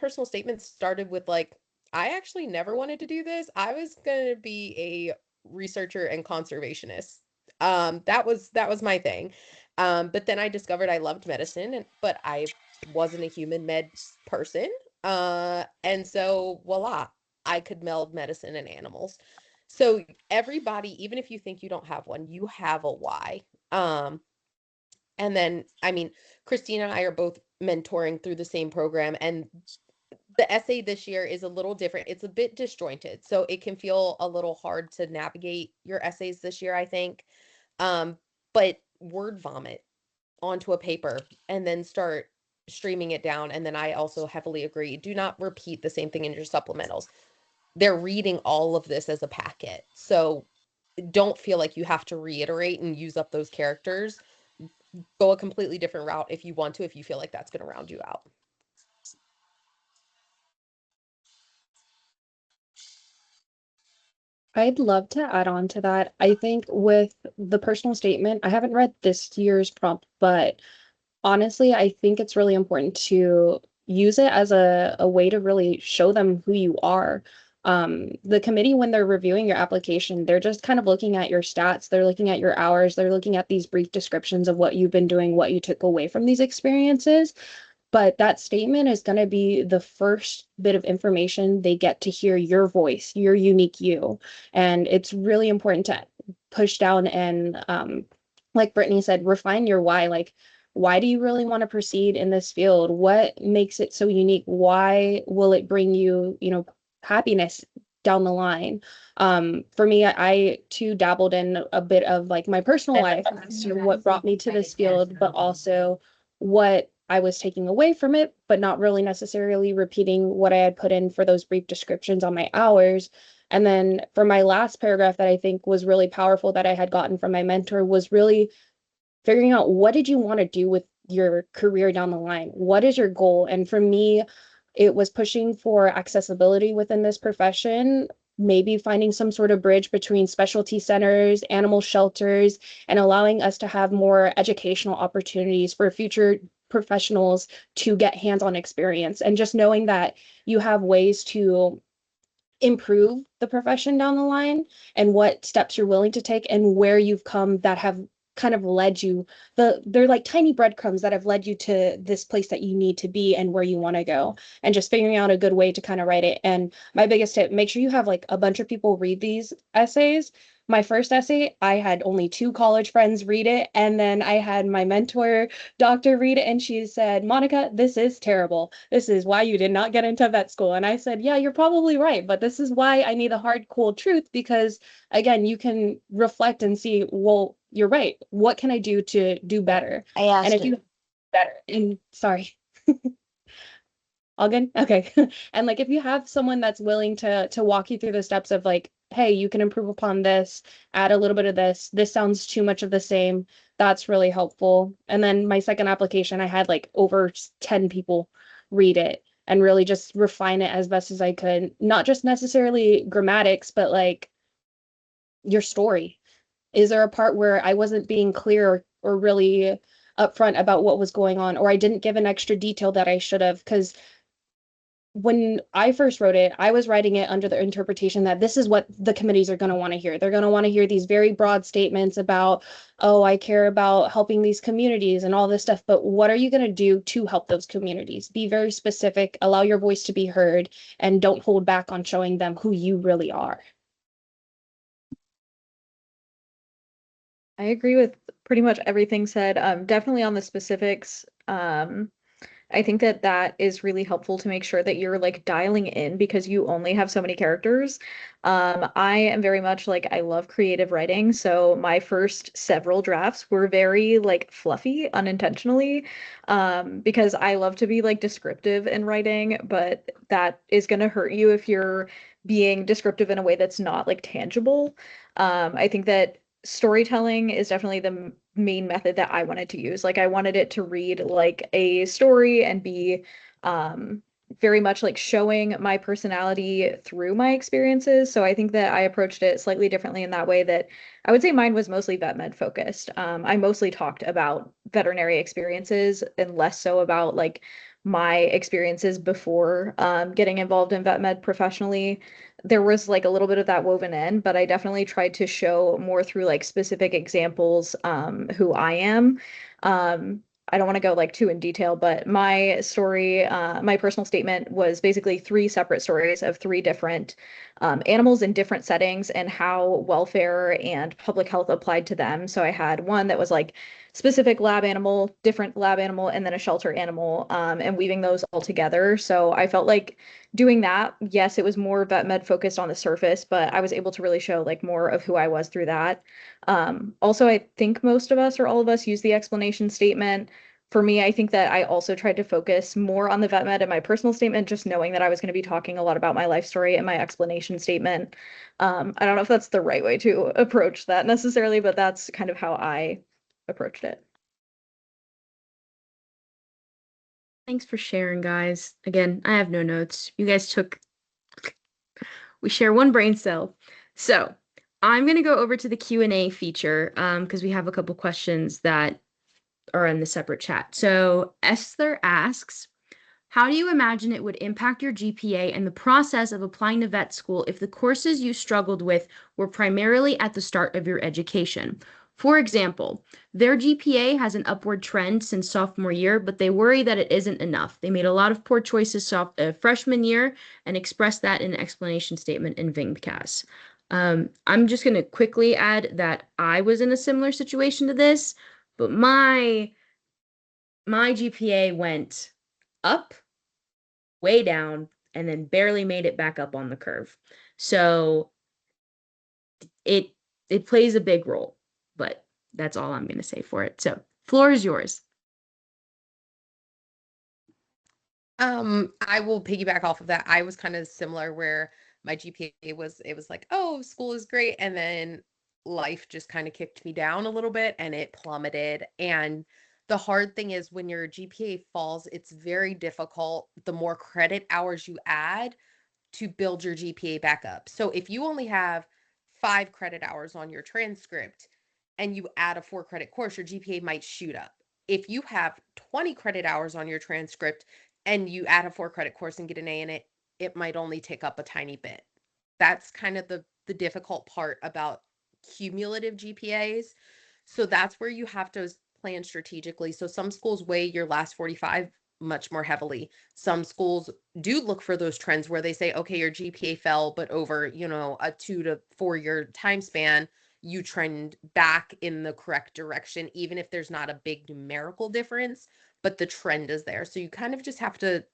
personal statement started with like, I actually never wanted to do this. I was going to be a researcher and conservationist. That was my thing. But then I discovered I loved medicine, but I wasn't a human meds person. And so voila, I could meld medicine and animals. So everybody, even if you think you don't have one, you have a why. Um, and then, I mean, Christina and I are both mentoring through the same program, and the essay this year is a little different. It's a bit disjointed, so it can feel a little hard to navigate your essays this year, I think. Um, but word vomit onto a paper and then start streaming it down. And then I also heavily agree, do not repeat the same thing in your supplementals. They're reading all of this as a packet. So don't feel like you have to reiterate and use up those characters. Go a completely different route if you want to, if you feel like that's going to round you out. I'd love to add on to that. I think with the personal statement, I haven't read this year's prompt, but honestly, I think it's really important to use it as a way to really show them who you are. The committee, when they're reviewing your application, they're just kind of looking at your stats, they're looking at your hours, they're looking at these brief descriptions of what you've been doing, what you took away from these experiences. But that statement is going to be the first bit of information they get to hear your voice, your unique you. And it's really important to push down and, like Brittany said, refine your why. Like, why do you really want to proceed in this field? What makes it so unique? Why will it bring you, happiness down the line? For me, I too dabbled in a bit of like my personal life as to what brought me to this field, but also what I was taking away from it, but not really necessarily repeating what I had put in for those brief descriptions on my hours. And then for my last paragraph that I think was really powerful that I had gotten from my mentor was really figuring out what did you want to do with your career down the line? What is your goal? And for me, it was pushing for accessibility within this profession, maybe finding some sort of bridge between specialty centers, animal shelters, and allowing us to have more educational opportunities for future professionals to get hands-on experience. And just knowing that you have ways to improve the profession down the line and what steps you're willing to take and where you've come that have kind of led you they're like tiny breadcrumbs that have led you to this place that you need to be and where you want to go, and just figuring out a good way to kind of write it. And my biggest tip, make sure you have like a bunch of people read these essays. My first essay, I had only two college friends read it, and then I had my mentor doctor read it, and she said, Monica, this is terrible. This is why you did not get into vet school. And I said, yeah, you're probably right, but this is why I need the hard, cold truth, because again, you can reflect and see, well, you're right. What can I do to do better? I And asked if it. you better, and sorry, all good? Okay. And like if you have someone that's willing to walk you through the steps of like, hey, you can improve upon this, add a little bit of this. This sounds too much of the same. That's really helpful. And then my second application, I had like over 10 people read it and really just refine it as best as I could. Not just necessarily grammatics, but like your story. Is there a part where I wasn't being clear or really upfront about what was going on, or I didn't give an extra detail that I should have? Because when I first wrote it, I was writing it under the interpretation that this is what the committees are going to want to hear. They're going to want to hear these very broad statements about, oh, I care about helping these communities and all this stuff. But what are you going to do to help those communities? Be very specific, allow your voice to be heard, and don't hold back on showing them who you really are. I agree with pretty much everything said. Definitely on the specifics. I think that that is really helpful to make sure that you're like dialing in because you only have so many characters. I am very much like I love creative writing, so my first several drafts were very like fluffy unintentionally, because I love to be like descriptive in writing, but that is going to hurt you if you're being descriptive in a way that's not like tangible. I think that storytelling is definitely the main method that I wanted to use. Like I wanted it to read like a story and be um very much like showing my personality through my experiences. So I think that I approached it slightly differently in that way that I would say mine was mostly vet med focused. I mostly talked about veterinary experiences and less so about like my experiences before getting involved in vet med professionally, there was like a little bit of that woven in, but I definitely tried to show more through like specific examples who I am. I don't want to go like too in detail, but my story, my personal statement was basically three separate stories of three different animals in different settings and how welfare and public health applied to them. So I had one that was like specific lab animal, different lab animal, and then a shelter animal, and weaving those all together. So I felt like doing that, yes, it was more vet med focused on the surface, but I was able to really show like more of who I was through that. Also, I think most of us or all of us use the explanation statement. For me, I think that I also tried to focus more on the vet med in my personal statement, just knowing that I was going to be talking a lot about my life story in my explanation statement. I don't know if that's the right way to approach that necessarily, but that's kind of how I approached it. Thanks for sharing, guys. Again, I have no notes. You guys we share one brain cell. So I'm going to go over to the Q&A feature because we have a couple questions that are in the separate chat. So Esther asks, how do you imagine it would impact your GPA and the process of applying to vet school if the courses you struggled with were primarily at the start of your education? For example, their GPA has an upward trend since sophomore year, but they worry that it isn't enough. They made a lot of poor choices freshman year and expressed that in an explanation statement in VingCast. I'm just going to quickly add that I was in a similar situation to this, but my GPA went up, way down, and then barely made it back up on the curve. So it plays a big role, but that's all I'm going to say for it. So floor is yours. I will piggyback off of that. I was kind of similar where my GPA was, it was like, oh, school is great. And then life just kind of kicked me down a little bit and it plummeted. And the hard thing is when your GPA falls, it's very difficult. The more credit hours you add to build your GPA back up. So if you only have 5 credit hours on your transcript and you add a 4 credit course, your GPA might shoot up. If you have 20 credit hours on your transcript and you add a 4 credit course and get an A in it, it might only tick up a tiny bit. That's kind of the difficult part about cumulative GPAs. So that's where you have to plan strategically. So some schools weigh your last 45 much more heavily. Some schools do look for those trends where they say, okay, your GPA fell, but over, a 2 to 4 year time span, you trend back in the correct direction, even if there's not a big numerical difference, but the trend is there. So you kind of just have to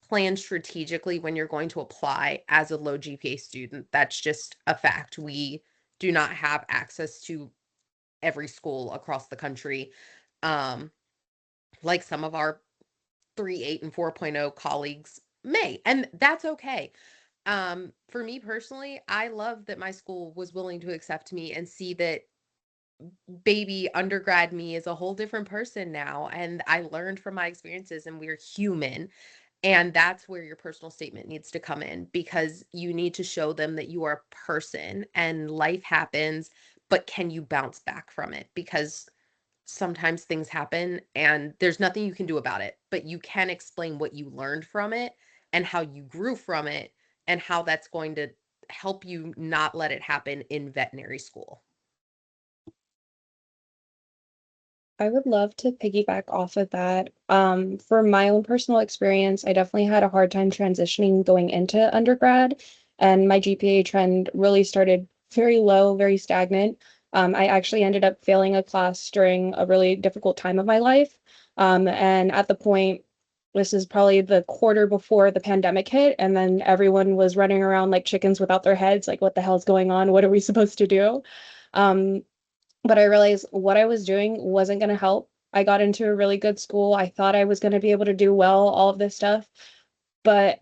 plan strategically when you're going to apply as a low GPA student. That's just a fact. We do not have access to every school across the country, like some of our 3.8 and 4.0 colleagues may, and that's okay. For me personally, I love that my school was willing to accept me and see that baby undergrad me is a whole different person now, and I learned from my experiences, and we're human. And that's where your personal statement needs to come in, because you need to show them that you are a person and life happens, but can you bounce back from it? Because sometimes things happen and there's nothing you can do about it, but you can explain what you learned from it and how you grew from it and how that's going to help you not let it happen in veterinary school. I would love to piggyback off of that. For my own personal experience, I definitely had a hard time transitioning going into undergrad, and my GPA trend really started very low, very stagnant. I actually ended up failing a class during a really difficult time of my life. And at the point, this is probably the quarter before the pandemic hit, and then everyone was running around like chickens without their heads, like, what the hell's going on? What are we supposed to do? But I realized what I was doing wasn't going to help. I got into a really good school. I thought I was going to be able to do well, all of this stuff. But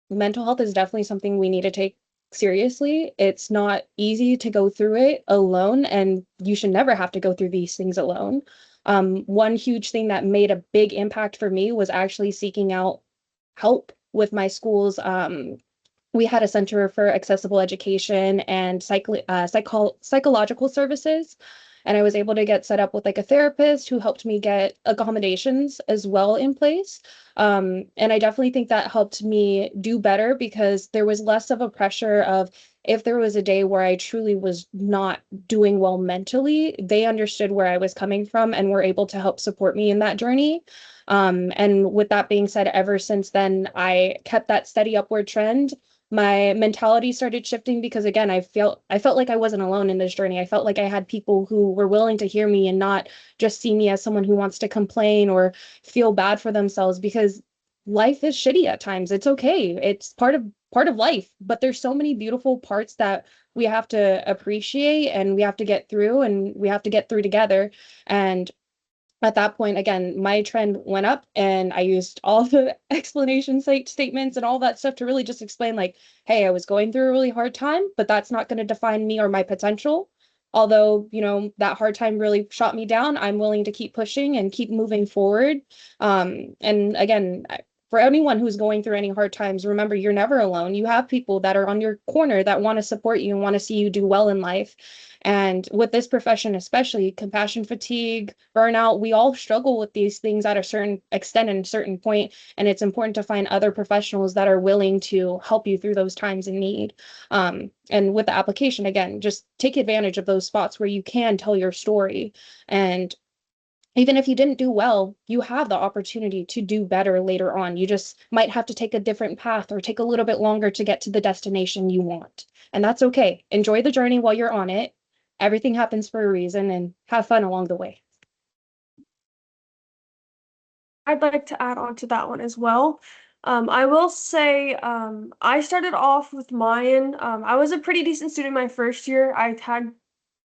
mental health is definitely something we need to take seriously. It's not easy to go through it alone, and you should never have to go through these things alone. One huge thing that made a big impact for me was actually seeking out help with my schools. We had a center for accessible education and psychological services. And I was able to get set up with like a therapist who helped me get accommodations as well in place. And I definitely think that helped me do better because there was less of a pressure of if there was a day where I truly was not doing well mentally, they understood where I was coming from and were able to help support me in that journey. And with that being said, ever since then, I kept that steady upward trend. My mentality started shifting because again, I felt like I wasn't alone in this journey. I felt like I had people who were willing to hear me and not just see me as someone who wants to complain or feel bad for themselves because life is shitty at times. It's okay. It's part of life, but there's so many beautiful parts that we have to appreciate and we have to get through and we have to get through together. And at that point, again, my trend went up and I used all the explanation statements and all that stuff to really just explain, like, hey, I was going through a really hard time, but that's not going to define me or my potential. Although, that hard time really shot me down, I'm willing to keep pushing and keep moving forward. And again, for anyone who's going through any hard times, remember you're never alone. You have people that are on your corner that want to support you and want to see you do well in life. And with this profession, especially compassion fatigue, burnout, we all struggle with these things at a certain extent and a certain point. And it's important to find other professionals that are willing to help you through those times in need. And with the application, again, just take advantage of those spots where you can tell your story. And even if you didn't do well, you have the opportunity to do better later on. You just might have to take a different path or take a little bit longer to get to the destination you want. And that's okay. Enjoy the journey while you're on it. Everything happens for a reason and have fun along the way. I'd like to add on to that one as well. I will say, I started off with mine. I was a pretty decent student my first year. I had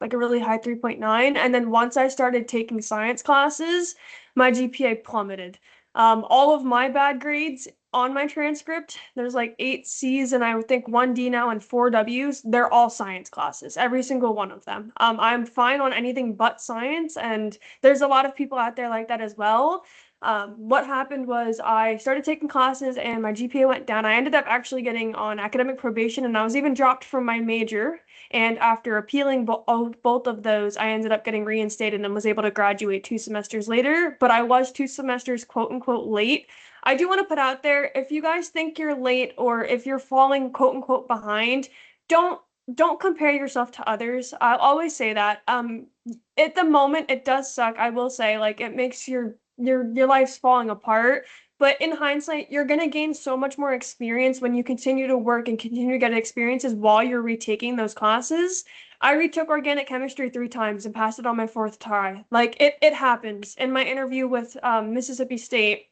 like a really high 3.9. And then once I started taking science classes, my GPA plummeted. All of my bad grades on my transcript, there's like 8 C's and I would think 1 D now and 4 W's. They're all science classes, every single one of them. I'm fine on anything but science, and there's a lot of people out there like that as well. What happened was I started taking classes and my GPA went down. I ended up actually getting on academic probation and I was even dropped from my major. And after appealing both of those, I ended up getting reinstated and was able to graduate 2 semesters later. But I was 2 semesters, quote unquote, late. I do want to put out there, if you guys think you're late or if you're falling, quote unquote, behind, don't don't compare yourself to others. I'll always say that. At the moment, it does suck. I will say, like, it makes your life's falling apart. But in hindsight, you're gonna gain so much more experience when you continue to work and continue to get experiences while you're retaking those classes. I retook organic chemistry 3 times and passed it on my fourth try. Like it happens. In my interview with Mississippi State,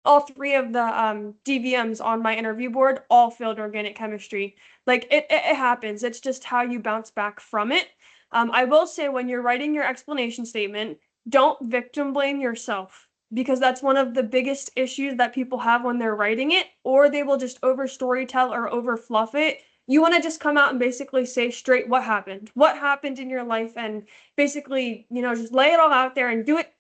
all 3 of the DVMs on my interview board all failed organic chemistry. Like it happens. It's just how you bounce back from it. I will say when you're writing your explanation statement, don't victim blame yourself because that's one of the biggest issues that people have when they're writing it, or they will just over storytell or over fluff it. You want to just come out and basically say straight what happened in your life, and basically, just lay it all out there and do it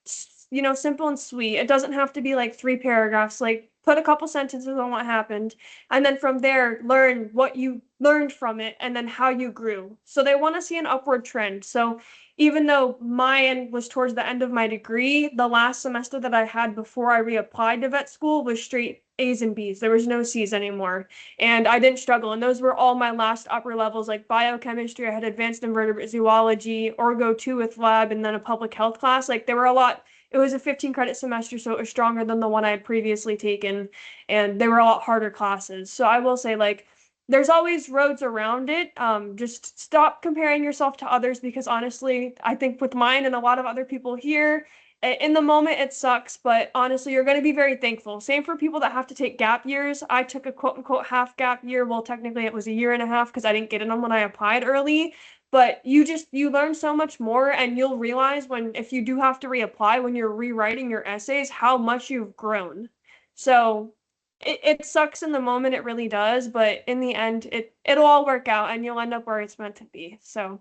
simple and sweet. It doesn't have to be like 3 paragraphs. Like put a couple sentences on what happened, and then from there, learn what you learned from it and then how you grew. So they want to see an upward trend. So even though mine was towards the end of my degree, the last semester that I had before I reapplied to vet school was straight A's and B's. There was no C's anymore. And I didn't struggle. And those were all my last upper levels, like biochemistry. I had advanced invertebrate zoology, Orgo 2 with lab, and then a public health class. Like there were a lot. It was a 15 credit semester, so it was stronger than the one I had previously taken. And they were a lot harder classes. So I will say, like, there's always roads around it. Just stop comparing yourself to others because honestly, I think with mine and a lot of other people here, in the moment it sucks, but honestly, you're going to be very thankful. Same for people that have to take gap years. I took a quote unquote half gap year. Well, technically it was a year and a half because I didn't get it on when I applied early. But you learn so much more, and you'll realize if you do have to reapply, when you're rewriting your essays, how much you've grown. So it sucks in the moment, it really does, but in the end, it'll all work out and you'll end up where it's meant to be. So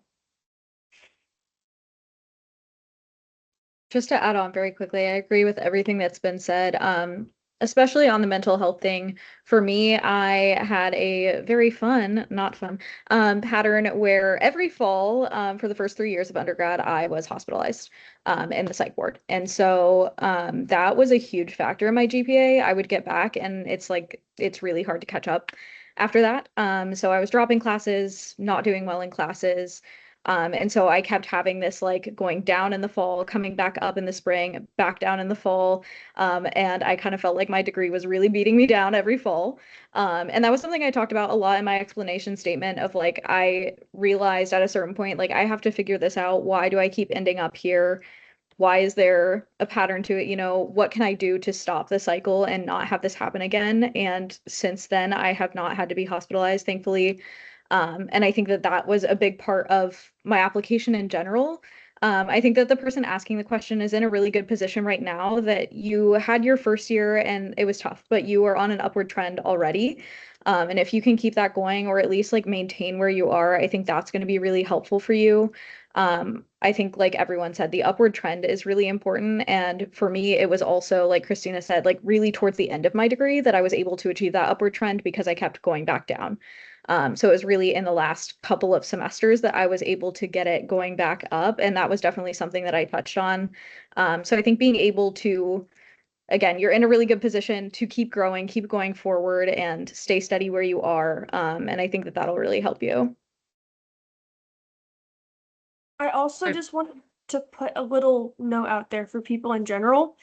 Just to add on very quickly, I agree with everything that's been said. especially on the mental health thing. For me, I had a very fun, not fun, pattern where every fall, for the first 3 years of undergrad, I was hospitalized, in the psych ward. And so, that was a huge factor in my GPA. I would get back and it's like, it's really hard to catch up after that. So I was dropping classes, not doing well in classes. And so I kept having this like going down in the fall, coming back up in the spring, back down in the fall. And I kind of felt like my degree was really beating me down every fall. And that was something I talked about a lot in my explanation statement of like, I realized at a certain point, like, I have to figure this out. Why do I keep ending up here? Why is there a pattern to it? You know, what can I do to stop the cycle and not have this happen again? And since then, I have not had to be hospitalized, thankfully. And I think that that was a big part of my application in general. I think that the person asking the question is in a really good position right now that you had your first year and it was tough, but you are on an upward trend already. And if you can keep that going or at least like maintain where you are, I think that's going to be really helpful for you. I think, like everyone said, the upward trend is really important. And for me, it was also, like Christina said, like really towards the end of my degree that I was able to achieve that upward trend because I kept going back down. So it was really in the last couple of semesters that I was able to get it going back up. And that was definitely something that I touched on. So I think being able to, again, you're in a really good position to keep growing, keep going forward, and stay steady where you are. And I think that that'll really help you. I also I- just wanted to put a little note out there for people in general.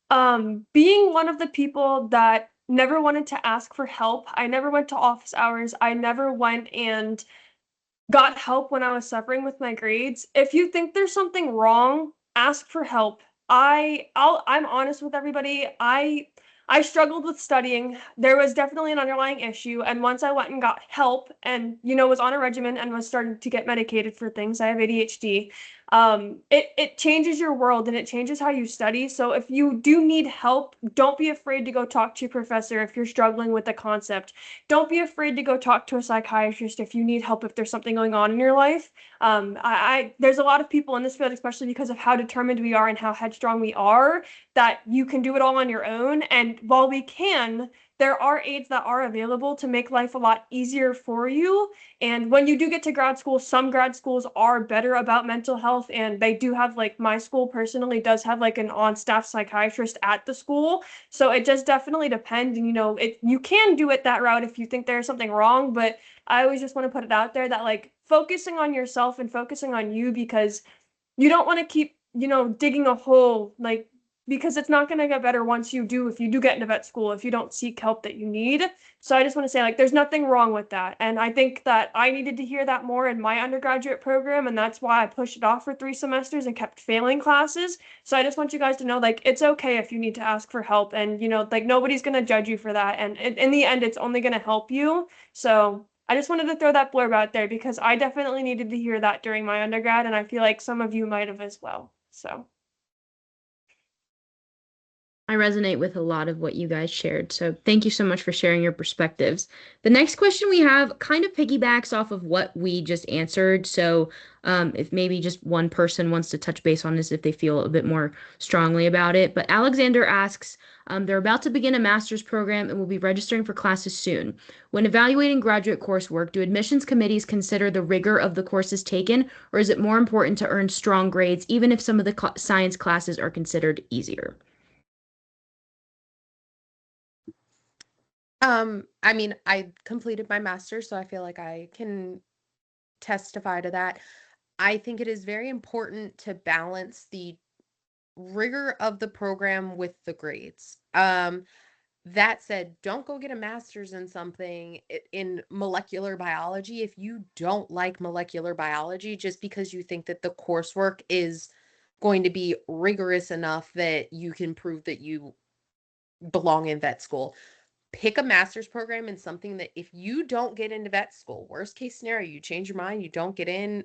Being one of the people that never wanted to ask for help, I never went to office hours, I never went and got help when I was suffering with my grades. If you think there's something wrong, ask for help. I'm honest with everybody. I struggled with studying. There was definitely an underlying issue, and once I went and got help and was on a regimen and was starting to get medicated for things, I have ADHD. It changes your world and it changes how you study. So if you do need help, don't be afraid to go talk to your professor if you're struggling with the concept. Don't be afraid to go talk to a psychiatrist if you need help, if there's something going on in your life. There's a lot of people in this field, especially because of how determined we are and how headstrong we are, that you can do it all on your own. And while we can, there are aids that are available to make life a lot easier for you. And when you do get to grad school, some grad schools are better about mental health, and they do have, like, my school personally does have like an on-staff psychiatrist at the school. So it just definitely depends. And you can do it that route if you think there's something wrong, but I always just want to put it out there that, like, focusing on yourself and focusing on you, because you don't want to keep, digging a hole, like, because it's not going to get better if you do get into vet school, if you don't seek help that you need. So I just want to say, like, there's nothing wrong with that. And I think that I needed to hear that more in my undergraduate program. And that's why I pushed it off for 3 semesters and kept failing classes. So I just want you guys to know, like, it's okay if you need to ask for help. And, like, nobody's going to judge you for that. And in the end, it's only going to help you. So I just wanted to throw that blurb out there because I definitely needed to hear that during my undergrad, and I feel like some of you might have as well. So. I resonate with a lot of what you guys shared. So thank you so much for sharing your perspectives. The next question we have kind of piggybacks off of what we just answered. So if maybe just one person wants to touch base on this if they feel a bit more strongly about it. But Alexander asks, they're about to begin a master's program and will be registering for classes soon. When evaluating graduate coursework, do admissions committees consider the rigor of the courses taken, or is it more important to earn strong grades even if some of the science classes are considered easier? I mean, I completed my master's, so I feel like I can testify to that. I think it is very important to balance the rigor of the program with the grades. That said, don't go get a master's in something in molecular biology if you don't like molecular biology, just because you think that the coursework is going to be rigorous enough that you can prove that you belong in vet school. Pick a master's program in something that if you don't get into vet school, worst case scenario, you change your mind, you don't get in,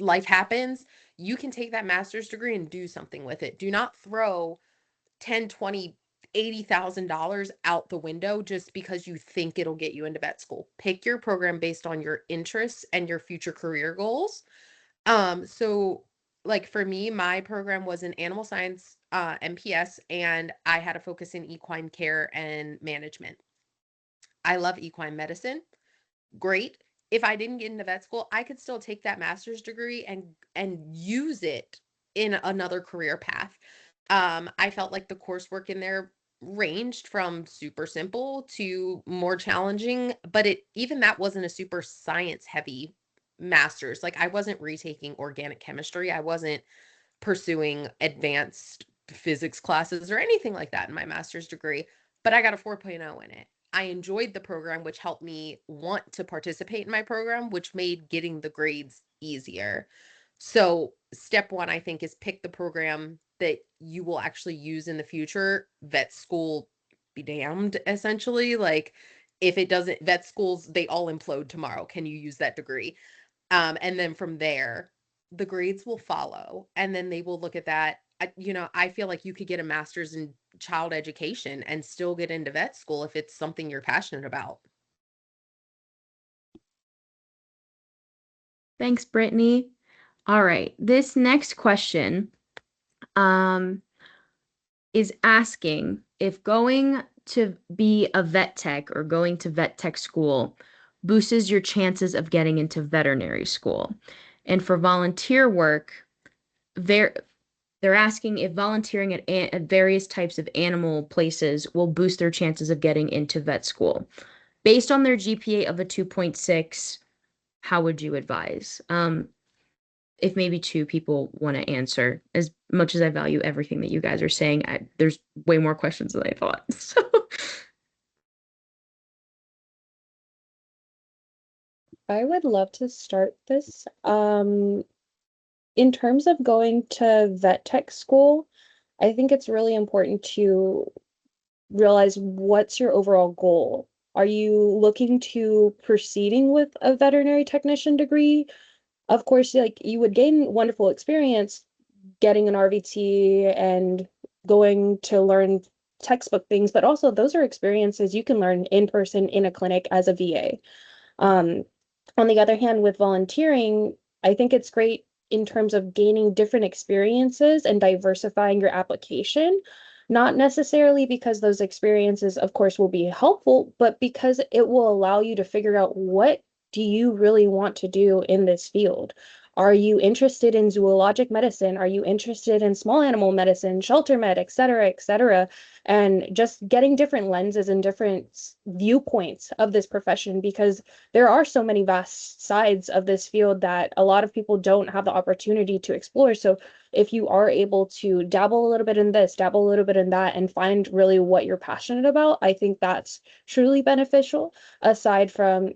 life happens, you can take that master's degree and do something with it. Do not throw 10, 20, $80,000 out the window just because you think it'll get you into vet school. Pick your program based on your interests and your future career goals. So like for me, my program was in animal science, MPS, and I had a focus in equine care and management. I love equine medicine. Great. If I didn't get into vet school, I could still take that master's degree and use it in another career path. I felt like the coursework in there ranged from super simple to more challenging, but it even that wasn't a super science heavy master's. Like I wasn't retaking organic chemistry. I wasn't pursuing advanced physics classes or anything like that in my master's degree, but I got a 4.0 in it. I enjoyed the program, which helped me want to participate in my program, which made getting the grades easier. So, step one, I think, is pick the program that you will actually use in the future. Vet school, be damned, essentially. Like, if it doesn't, vet schools, they all implode tomorrow. Can you use that degree? And then from there, the grades will follow. And then they will look at that. I feel like you could get a master's in child education and still get into vet school if it's something you're passionate about. Thanks, Brittany. All right, this next question is asking if going to be a vet tech or going to vet tech school boosts your chances of getting into veterinary school. And for volunteer work, they're asking if volunteering at various types of animal places will boost their chances of getting into vet school. Based on their GPA of a 2.6, how would you advise? If maybe two people want to answer, as much as I value everything that you guys are saying, there's way more questions than I thought. So, I would love to start this. In terms of going to vet tech school, I think it's really important to realize what's your overall goal. Are you looking to proceeding with a veterinary technician degree? Of course, like you would gain wonderful experience getting an RVT and going to learn textbook things, but also those are experiences you can learn in person in a clinic as a VA. Um, on the other hand, with volunteering, I think it's great in terms of gaining different experiences and diversifying your application. Not necessarily because those experiences, of course, will be helpful, but because it will allow you to figure out what do you really want to do in this field. Are you interested in zoologic medicine? Are you interested in small animal medicine, shelter med, et cetera, et cetera? And just getting different lenses and different viewpoints of this profession, because there are so many vast sides of this field that a lot of people don't have the opportunity to explore. So if you are able to dabble a little bit in this, dabble a little bit in that, and find really what you're passionate about, I think that's truly beneficial. Aside from,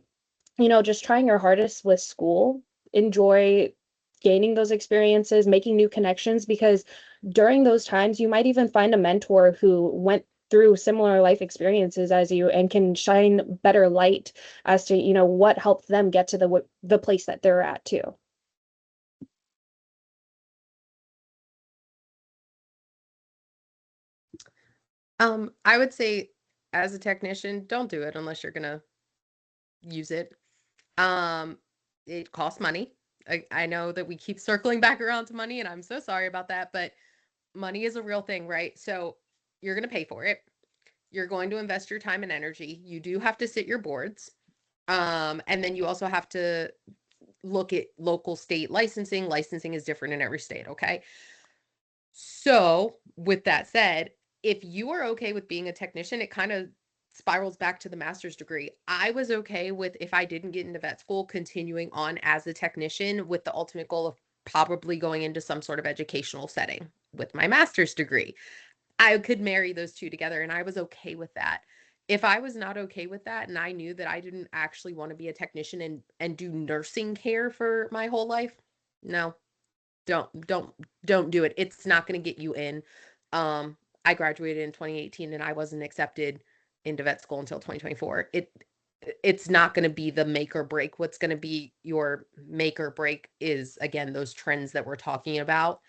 just trying your hardest with school, enjoy gaining those experiences, making new connections, because during those times, you might even find a mentor who went through similar life experiences as you and can shine better light as to, what helped them get to the place that they're at too. I would say as a technician, don't do it unless you're gonna use it. Um, it costs money. I know that we keep circling back around to money, and I'm so sorry about that, but money is a real thing, right? So you're gonna pay for it. You're going to invest your time and energy. You do have to sit your boards. And then you also have to look at local state licensing. Licensing is different in every state, okay? So, with that said, if you are okay with being a technician, it kind of spirals back to the master's degree. I was okay with, if I didn't get into vet school, continuing on as a technician with the ultimate goal of probably going into some sort of educational setting with my master's degree. I could marry those two together, and I was okay with that. If I was not okay with that and I knew that I didn't actually want to be a technician and do nursing care for my whole life, no, don't do it. It's not going to get you in. I graduated in 2018 and I wasn't accepted into vet school until 2024. It's not going to be the make or break. What's going to be your make or break is, again, those trends that we're talking about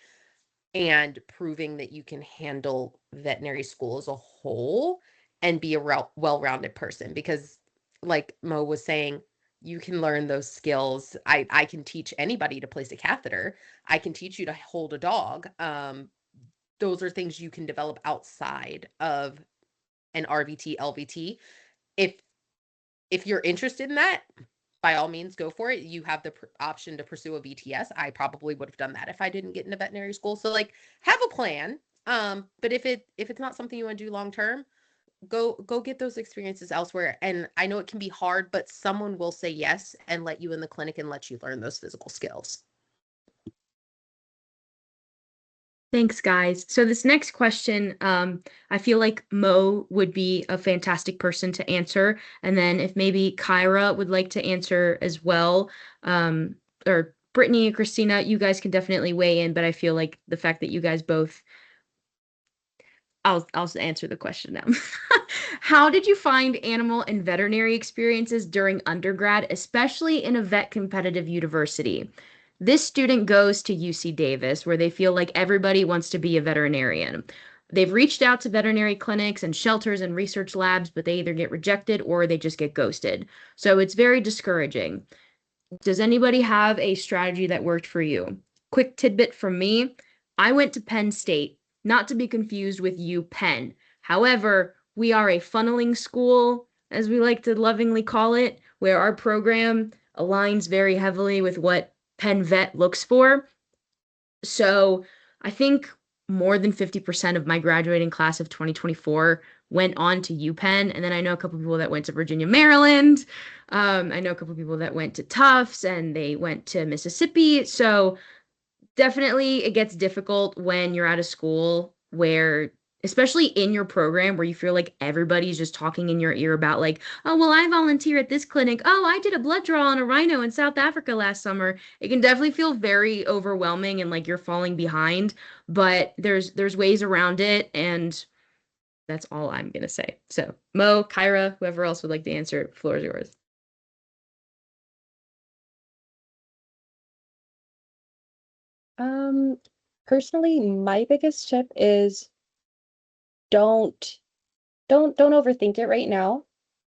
and proving that you can handle veterinary school as a whole and be a well-rounded person. Because like Mo was saying, you can learn those skills. I can teach anybody to place a catheter. I can teach you to hold a dog. Those are things you can develop outside of an RVT, LVT. If you're interested in that, by all means, go for it. You have the option to pursue a VTS. I probably would have done that if I didn't get into veterinary school. So like, have a plan. But if it's not something you want to do long term, go get those experiences elsewhere. And I know it can be hard, but someone will say yes and let you in the clinic and let you learn those physical skills. Thanks, guys. So this next question, I feel like Mo would be a fantastic person to answer. And then if maybe Kyra would like to answer as well, or Brittany and Christina, you guys can definitely weigh in, but I feel like the fact that you guys both, I'll answer the question now. How did you find animal and veterinary experiences during undergrad, especially in a vet competitive university? This student goes to UC Davis, where they feel like everybody wants to be a veterinarian. They've reached out to veterinary clinics and shelters and research labs, but they either get rejected or they just get ghosted. So it's very discouraging. Does anybody have a strategy that worked for you? Quick tidbit from me. I went to Penn State, not to be confused with UPenn. However, we are a funneling school, as we like to lovingly call it, where our program aligns very heavily with what Penn Vet looks for. So I think more than 50% of my graduating class of 2024 went on to UPenn. And then I know a couple people that went to Virginia, Maryland. I know a couple people that went to Tufts and they went to Mississippi. So definitely it gets difficult when you're at a school where, especially in your program, where you feel like everybody's just talking in your ear about like, oh, well, I volunteer at this clinic. Oh, I did a blood draw on a rhino in South Africa last summer. It can definitely feel very overwhelming and like you're falling behind, but there's ways around it, and that's all I'm gonna say. So Mo, Kyra, whoever else would like to answer, floor is yours. Personally, my biggest tip is don't don't overthink it right now.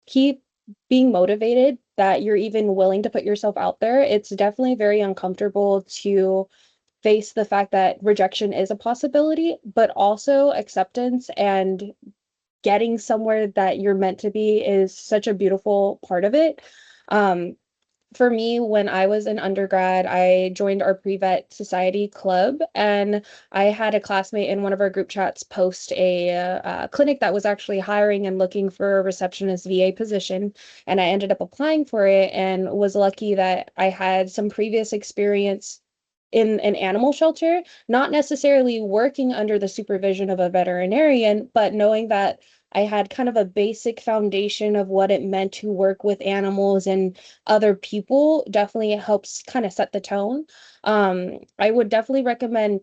Keep being motivated that you're even willing to put yourself out there. It's definitely very uncomfortable to face the fact that rejection is a possibility, but also acceptance and getting somewhere that you're meant to be is such a beautiful part of it. Um, for me, when I was in undergrad, I joined our pre-vet society club, and I had a classmate in one of our group chats post a clinic that was actually hiring and looking for a receptionist VA position. And I ended up applying for it and was lucky that I had some previous experience in an animal shelter, not necessarily working under the supervision of a veterinarian, but knowing that I had kind of a basic foundation of what it meant to work with animals and other people definitely helps kind of set the tone. I would definitely recommend,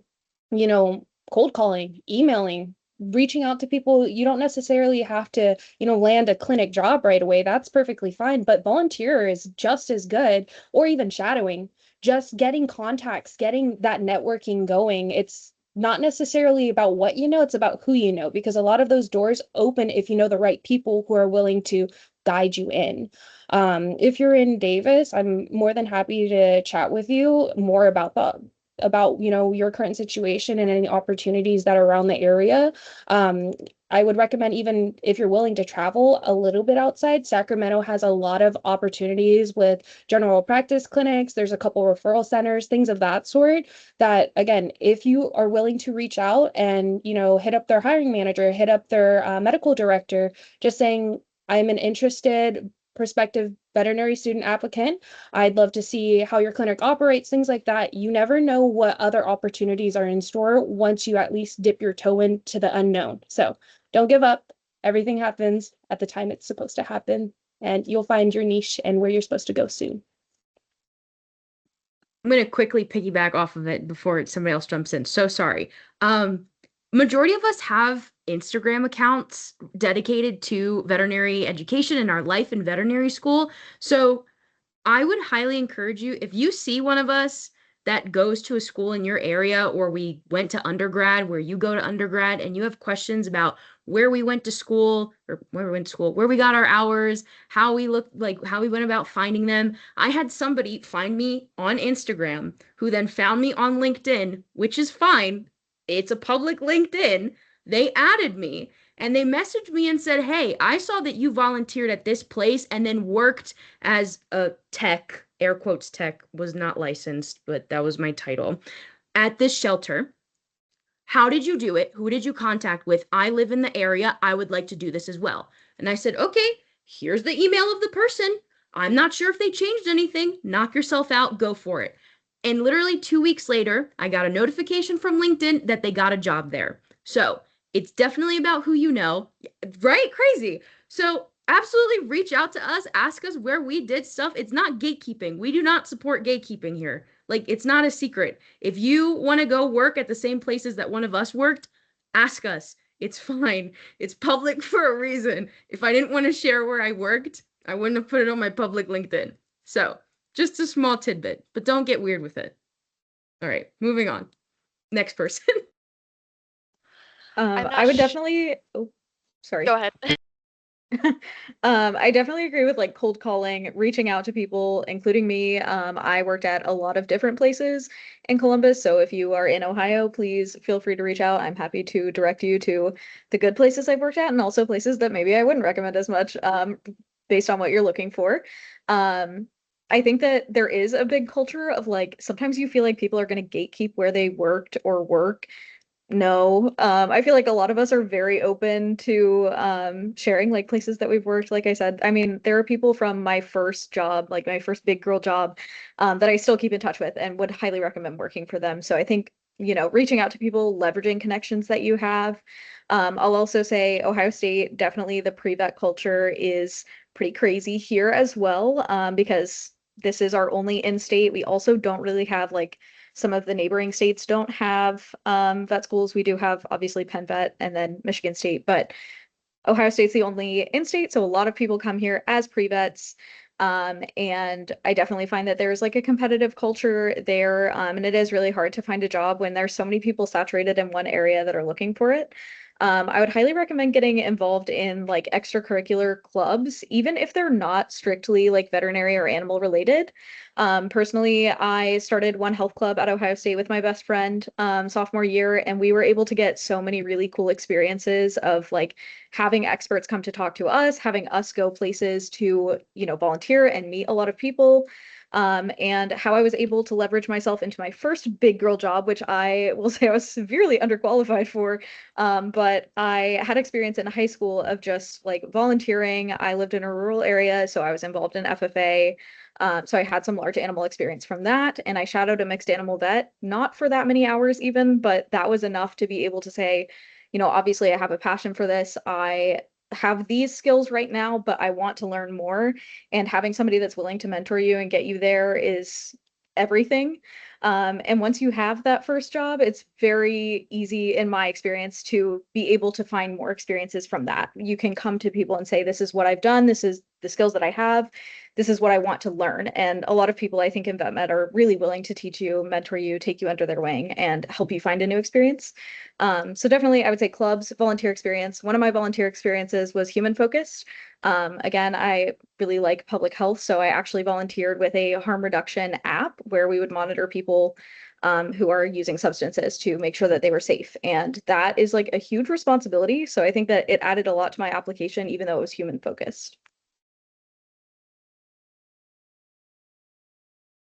cold calling, emailing, reaching out to people. You don't necessarily have to, land a clinic job right away. That's perfectly fine, but volunteer is just as good, or even shadowing, just getting contacts, getting that networking going. It's not necessarily about what you know, it's about who you know, because a lot of those doors open if you know the right people who are willing to guide you in. If you're in Davis, I'm more than happy to chat with you more about your current situation and any opportunities that are around the area. I would recommend, even if you're willing to travel a little bit outside, Sacramento has a lot of opportunities with general practice clinics. There's a couple referral centers, things of that sort, that again, if you are willing to reach out and, hit up their hiring manager, hit up their medical director, just saying, I'm an interested prospective veterinary student applicant. I'd love to see how your clinic operates, things like that. You never know what other opportunities are in store once you at least dip your toe into the unknown. So don't give up. Everything happens at the time it's supposed to happen, and you'll find your niche and where you're supposed to go soon. I'm going to quickly piggyback off of it before somebody else jumps in. So sorry. Majority of us have Instagram accounts dedicated to veterinary education and our life in veterinary school. So I would highly encourage you, if you see one of us that goes to a school in your area, or we went to undergrad where you go to undergrad, and you have questions about where we went to school, or where we went to school, where we got our hours, how we looked, like how we went about finding them. I had somebody find me on Instagram who then found me on LinkedIn, which is fine. It's a public LinkedIn. They added me and they messaged me and said, "Hey, I saw that you volunteered at this place and then worked as a tech, air quotes tech, was not licensed, but that was my title, at this shelter. How did you do it? Who did you contact with? I live in the area. I would like to do this as well." And I said, "Okay, here's the email of the person. I'm not sure if they changed anything. Knock yourself out. Go for it." And literally 2 weeks later, I got a notification from LinkedIn that they got a job there. So it's definitely about who you know, right? Crazy. So absolutely reach out to us, ask us where we did stuff. It's not gatekeeping. We do not support gatekeeping here. Like, it's not a secret. If you want to go work at the same places that one of us worked, ask us. It's fine. It's public for a reason. If I didn't want to share where I worked, I wouldn't have put it on my public LinkedIn. So just a small tidbit, but don't get weird with it. All right, moving on. Next person. I'm not I would sh- definitely, oh, sorry. Go ahead. I definitely agree with like cold calling, reaching out to people, including me. I worked at a lot of different places in Columbus. So if you are in Ohio, please feel free to reach out. I'm happy to direct you to the good places I've worked at and also places that maybe I wouldn't recommend as much, based on what you're looking for. I think that there is a big culture of like sometimes you feel like people are going to gatekeep where they worked or work. No, I feel like a lot of us are very open to sharing like places that we've worked. Like I said, I mean, there are people from my first job, like my first big girl job, that I still keep in touch with and would highly recommend working for them. So I think, reaching out to people, leveraging connections that you have. I'll also say Ohio State, definitely the pre-vet culture is pretty crazy here as well, because this is our only in-state. We also don't really have like some of the neighboring states don't have vet schools. We do have obviously Penn Vet and then Michigan State, but Ohio State's the only in-state, so a lot of people come here as pre-vets. And I definitely find that there's like a competitive culture there, and it is really hard to find a job when there's so many people saturated in one area that are looking for it. I would highly recommend getting involved in like extracurricular clubs, even if they're not strictly like veterinary or animal related. Personally, I started one health club at Ohio State with my best friend sophomore year, and we were able to get so many really cool experiences of like having experts come to talk to us, having us go places to, volunteer and meet a lot of people. And how I was able to leverage myself into my first big girl job, which I will say I was severely underqualified for. But I had experience in high school of just like volunteering. I lived in a rural area, so I was involved in FFA. So I had some large animal experience from that, and I shadowed a mixed animal vet, not for that many hours even, but that was enough to be able to say, obviously I have a passion for this. I have these skills right now, but I want to learn more. And having somebody that's willing to mentor you and get you there is everything. And once you have that first job, it's very easy, in my experience, to be able to find more experiences from that. You can come to people and say, "This is what I've done. This is the skills that I have. This is what I want to learn." And a lot of people, I think, in vet med are really willing to teach you, mentor you, take you under their wing, and help you find a new experience. So definitely, I would say clubs, volunteer experience. One of my volunteer experiences was human focused. Again, I really like public health, so I actually volunteered with a harm reduction app where we would monitor people who are using substances to make sure that they were safe. And that is like a huge responsibility. So I think that it added a lot to my application, even though it was human focused.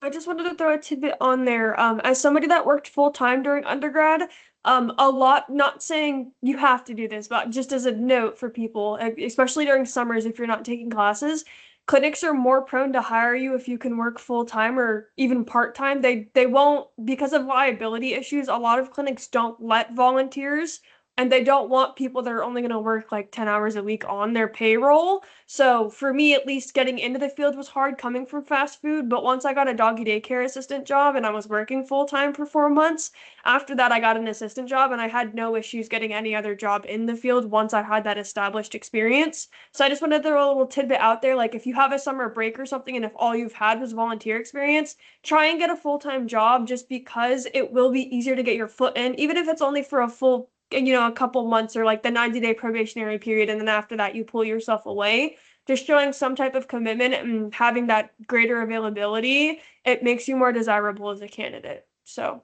I just wanted to throw a tidbit on there. As somebody that worked full time during undergrad, a lot, not saying you have to do this, but just as a note for people, especially during summers, if you're not taking classes, clinics are more prone to hire you if you can work full time or even part time. They won't, because of liability issues, a lot of clinics don't let volunteers and they don't want people that are only going to work like 10 hours a week on their payroll. So for me, at least getting into the field was hard coming from fast food. But once I got a doggy daycare assistant job and I was working full time for 4 months, after that, I got an assistant job and I had no issues getting any other job in the field once I had that established experience. So I just wanted to throw a little tidbit out there. Like if you have a summer break or something, and if all you've had was volunteer experience, try and get a full-time job just because it will be easier to get your foot in, even if it's only for a full a couple months or like the 90-day probationary period, and then after that you pull yourself away. Just showing some type of commitment and having that greater availability, it makes you more desirable as a candidate. So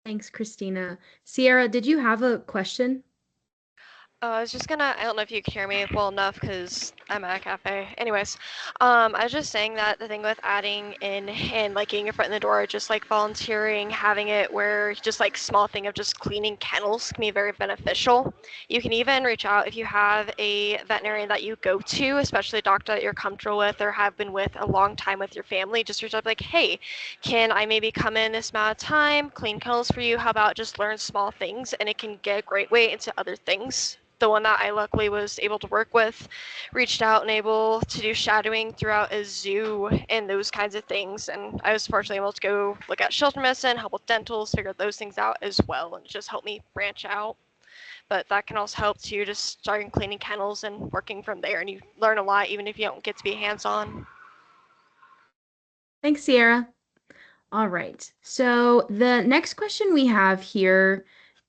Thanks, Christina. Sierra, did you have a question? I was just gonna, I don't know if you can hear me well enough because I'm at a cafe. Anyways, I was just saying that the thing with adding in and like getting your foot in the door, just like volunteering, having it where just like small thing of just cleaning kennels can be very beneficial. You can even reach out if you have a veterinarian that you go to, especially a doctor that you're comfortable with or have been with a long time with your family. Just reach out like, hey, can I maybe come in this amount of time, clean kennels for you? How about just learn small things? And it can get a great way into other things. The one that I luckily was able to work with reached out and able to do shadowing throughout a zoo and those kinds of things. And I was fortunately able to go look at shelter medicine, help with dentals, figure those things out as well. And it just helped me branch out. But that can also help too, just starting cleaning kennels and working from there. And you learn a lot even if you don't get to be hands-on. Thanks, Sierra. All right. So the next question we have here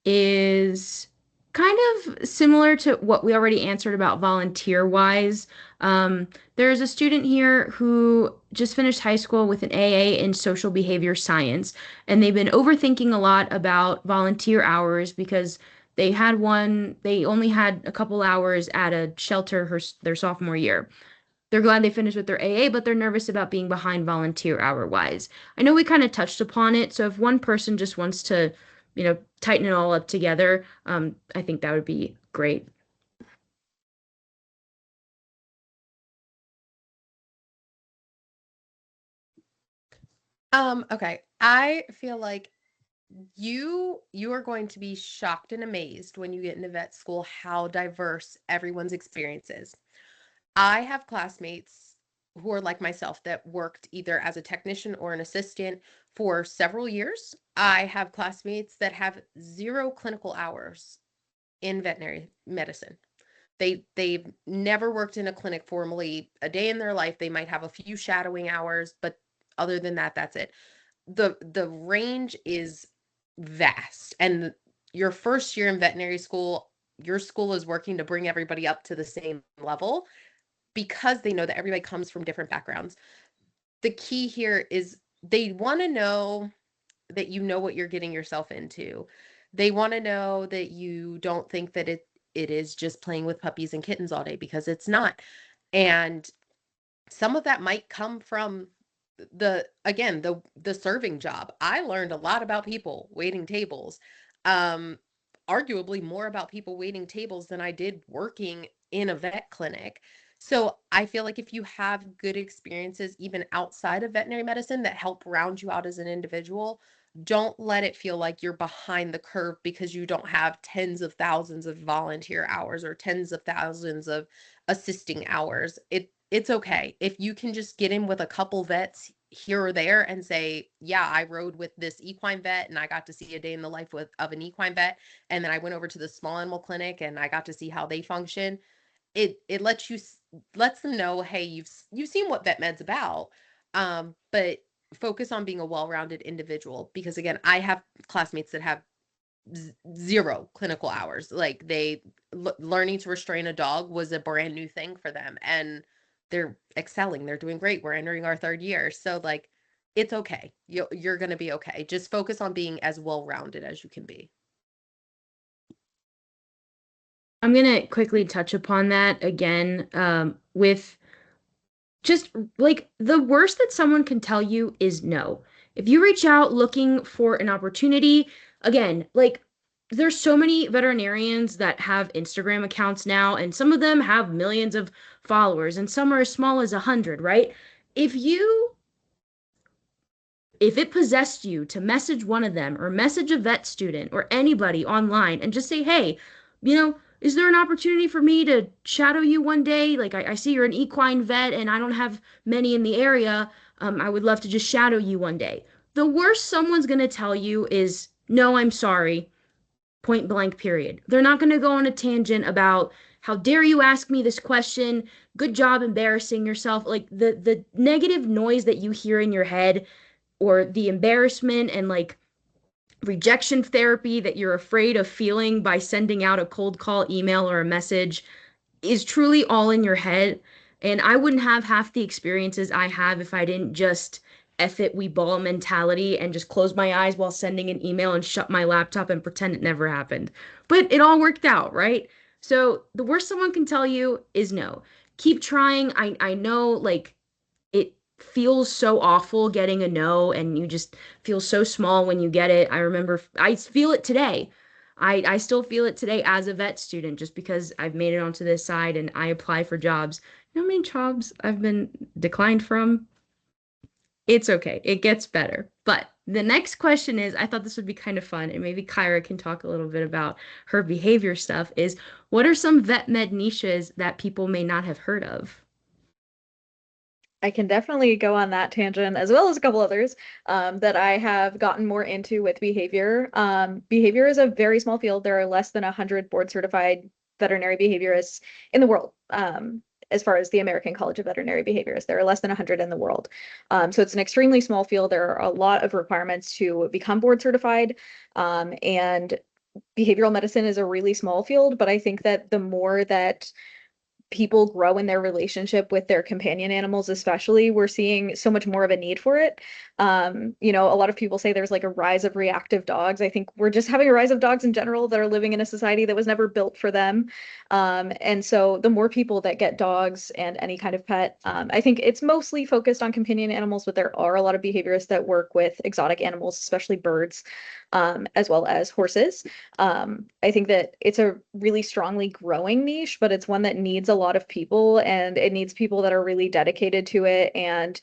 is kind of similar to what we already answered about volunteer-wise. There's a student here who just finished high school with an AA in social behavior science, and they've been overthinking a lot about volunteer hours because they only had a couple hours at a shelter their sophomore year. They're glad they finished with their AA, but they're nervous about being behind volunteer hour wise. I know we kind of touched upon it, so if one person just wants to, tighten it all up together, I think that would be great. Okay. I feel like you are going to be shocked and amazed when you get into vet school how diverse everyone's experience is. I have classmates who are like myself that worked either as a technician or an assistant for several years. I have classmates that have 0 clinical hours in veterinary medicine. They've never worked in a clinic formally a day in their life. They might have a few shadowing hours, but other than that, that's it. The range is vast. And your first year in veterinary school, your school is working to bring everybody up to the same level because they know that everybody comes from different backgrounds. The key here is they want to know that you know what you're getting yourself into. They want to know that you don't think that it is just playing with puppies and kittens all day, because it's not. And some of that might come from the serving job. I learned a lot about people waiting tables. Um Arguably more about people waiting tables than I did working in a vet clinic. So I feel like if you have good experiences even outside of veterinary medicine that help round you out as an individual, don't let it feel like you're behind the curve because you don't have tens of thousands of volunteer hours or tens of thousands of assisting hours. It's okay. If you can just get in with a couple vets here or there and say, yeah, I rode with this equine vet and I got to see a day in the life of an equine vet. And then I went over to the small animal clinic and I got to see how they function. It lets them know, hey, you've seen what vet med's about. But focus on being a well-rounded individual, because again, I have classmates that have 0 clinical hours. Like learning to restrain a dog was a brand new thing for them, and they're excelling. They're doing great. We're entering our 3rd year. So like, it's okay. You're going to be okay. Just focus on being as well-rounded as you can be. I'm going to quickly touch upon that again, with just like the worst that someone can tell you is no. If you reach out looking for an opportunity, again, like there's so many veterinarians that have Instagram accounts now, and some of them have millions of followers, and some are as small as 100, right? If you if it possessed you to message one of them or message a vet student or anybody online and just say, hey, is there an opportunity for me to shadow you one day? Like, I see you're an equine vet and I don't have many in the area. I would love to just shadow you one day. The worst someone's going to tell you is, no, I'm sorry, point blank, period. They're not going to go on a tangent about, how dare you ask me this question? Good job embarrassing yourself. Like the negative noise that you hear in your head, or the embarrassment and like rejection therapy that you're afraid of feeling by sending out a cold call email or a message, is truly all in your head. And I wouldn't have half the experiences I have if I didn't just F it, we ball mentality and just close my eyes while sending an email and shut my laptop and pretend it never happened. But it all worked out, right? So the worst someone can tell you is no. Keep trying. I know, like, it feels so awful getting a no, and you just feel so small when you get it. I remember I feel it today. I still feel it today as a vet student, just because I've made it onto this side and I apply for jobs. You know how many jobs I've been declined from? It's okay. It gets better. But the next question is, I thought this would be kind of fun, and maybe Kyra can talk a little bit about her behavior stuff, is what are some vet med niches that people may not have heard of? I can definitely go on that tangent as well as a couple others that I have gotten more into with behavior. Behavior is a very small field. There are less than 100 board certified veterinary behaviorists in the world. As far as the American College of Veterinary Behaviorists, there are less than 100 in the world. So it's an extremely small field. There are a lot of requirements to become board certified. And behavioral medicine is a really small field, but I think that the more that people grow in their relationship with their companion animals, especially, we're seeing so much more of a need for it. A lot of people say there's like a rise of reactive dogs. I think we're just having a rise of dogs in general that are living in a society that was never built for them. And so the more people that get dogs and any kind of pet, I think it's mostly focused on companion animals, but there are a lot of behaviorists that work with exotic animals, especially birds, as well as horses. I think that it's a really strongly growing niche, but it's one that needs a lot of people, and it needs people that are really dedicated to it. And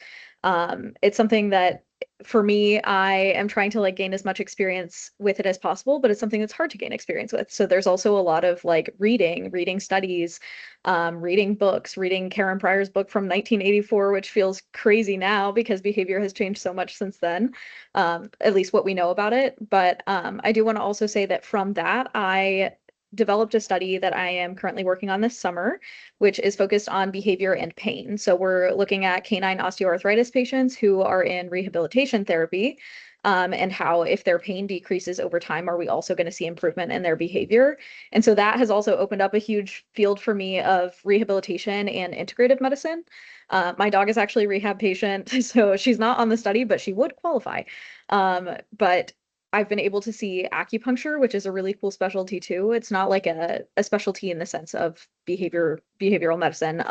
it's something that, for me, I am trying to like gain as much experience with it as possible, but it's something that's hard to gain experience with. So there's also a lot of like reading studies, reading books, reading Karen Pryor's book from 1984, which feels crazy now because behavior has changed so much since then, at least what we know about it. But I do want to also say that from that, I developed a study that I am currently working on this summer, which is focused on behavior and pain. So we're looking at canine osteoarthritis patients who are in rehabilitation therapy. And how, if their pain decreases over time, are we also going to see improvement in their behavior? And so that has also opened up a huge field for me of rehabilitation and integrative medicine. My dog is actually a rehab patient, so she's not on the study, but she would qualify. But I've been able to see acupuncture, which is a really cool specialty too. It's not like a specialty in the sense of behavioral medicine,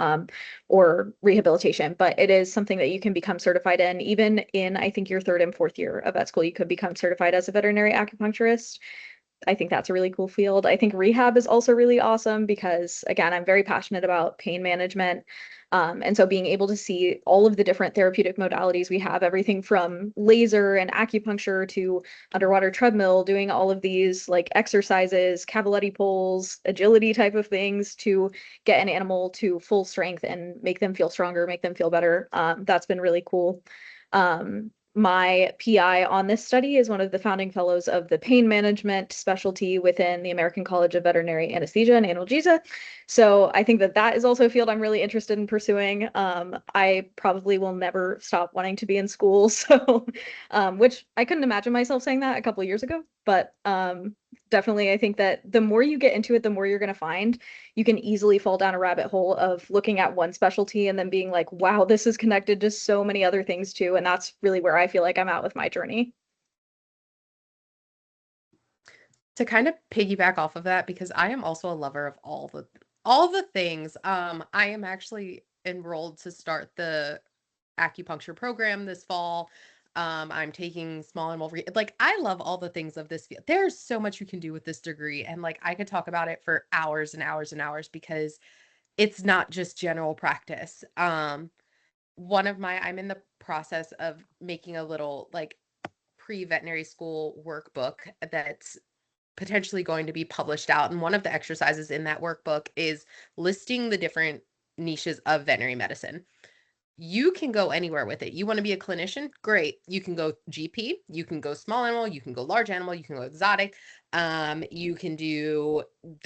or rehabilitation, but it is something that you can become certified in. Even in, I think, your third and fourth year of vet school, you could become certified as a veterinary acupuncturist. I think that's a really cool field. I think rehab is also really awesome because, again, I'm very passionate about pain management. And so being able to see all of the different therapeutic modalities we have, everything from laser and acupuncture to underwater treadmill, doing all of these like exercises, cavaletti pulls, agility type of things to get an animal to full strength and make them feel stronger, make them feel better. That's been really cool. My PI on this study is one of the founding fellows of the pain management specialty within the American College of Veterinary Anesthesia and Analgesia. So I think that that is also a field I'm really interested in pursuing. I probably will never stop wanting to be in school. So, which I couldn't imagine myself saying that a couple of years ago, but definitely I think that the more you get into it, the more you're going to find. You can easily fall down a rabbit hole of looking at one specialty and then being like, wow, this is connected to so many other things too. And that's really where I feel like I'm at with my journey. To kind of piggyback off of that, because I am also a lover of all the things. I am actually enrolled to start the acupuncture program this fall. I'm taking small animal like, I love all the things of this field. There's so much you can do with this degree, and like I could talk about it for hours and hours and hours because it's not just general practice. I'm in the process of making a little like pre-veterinary school workbook that's potentially going to be published out. And one of the exercises in that workbook is listing the different niches of veterinary medicine. You can go anywhere with it. You want to be a clinician? Great. You can go GP, you can go small animal, you can go large animal, you can go exotic. You can do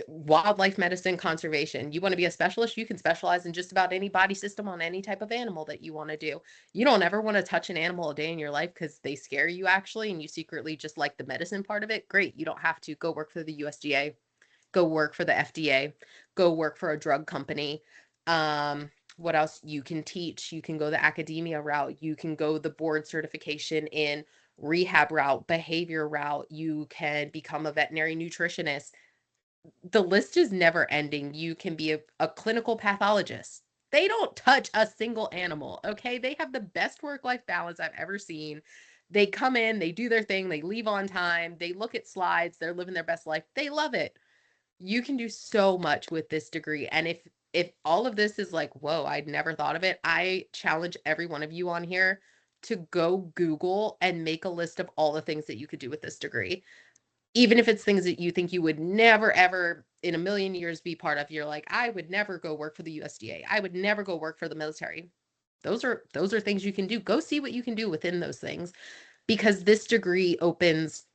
wildlife medicine, conservation. You want to be a specialist? You can specialize in just about any body system on any type of animal that you want to do. You don't ever want to touch an animal a day in your life because they scare you actually, and you secretly just like the medicine part of it. Great. You don't have to go work for the USDA, go work for the FDA, go work for a drug company. What else? You can teach, you can go the academia route, you can go the board certification in rehab route, behavior route, you can become a veterinary nutritionist. The list is never ending. You can be a clinical pathologist. They don't touch a single animal, okay? They have the best work-life balance I've ever seen. They come in, they do their thing, they leave on time, they look at slides, they're living their best life. They love it. You can do so much with this degree. And if all of this is like, whoa, I'd never thought of it, I challenge every one of you on here to go Google and make a list of all the things that you could do with this degree. Even if it's things that you think you would never, ever in a million years be part of. You're like, I would never go work for the USDA. I would never go work for the military. Those are things you can do. Go see what you can do within those things, because this degree opens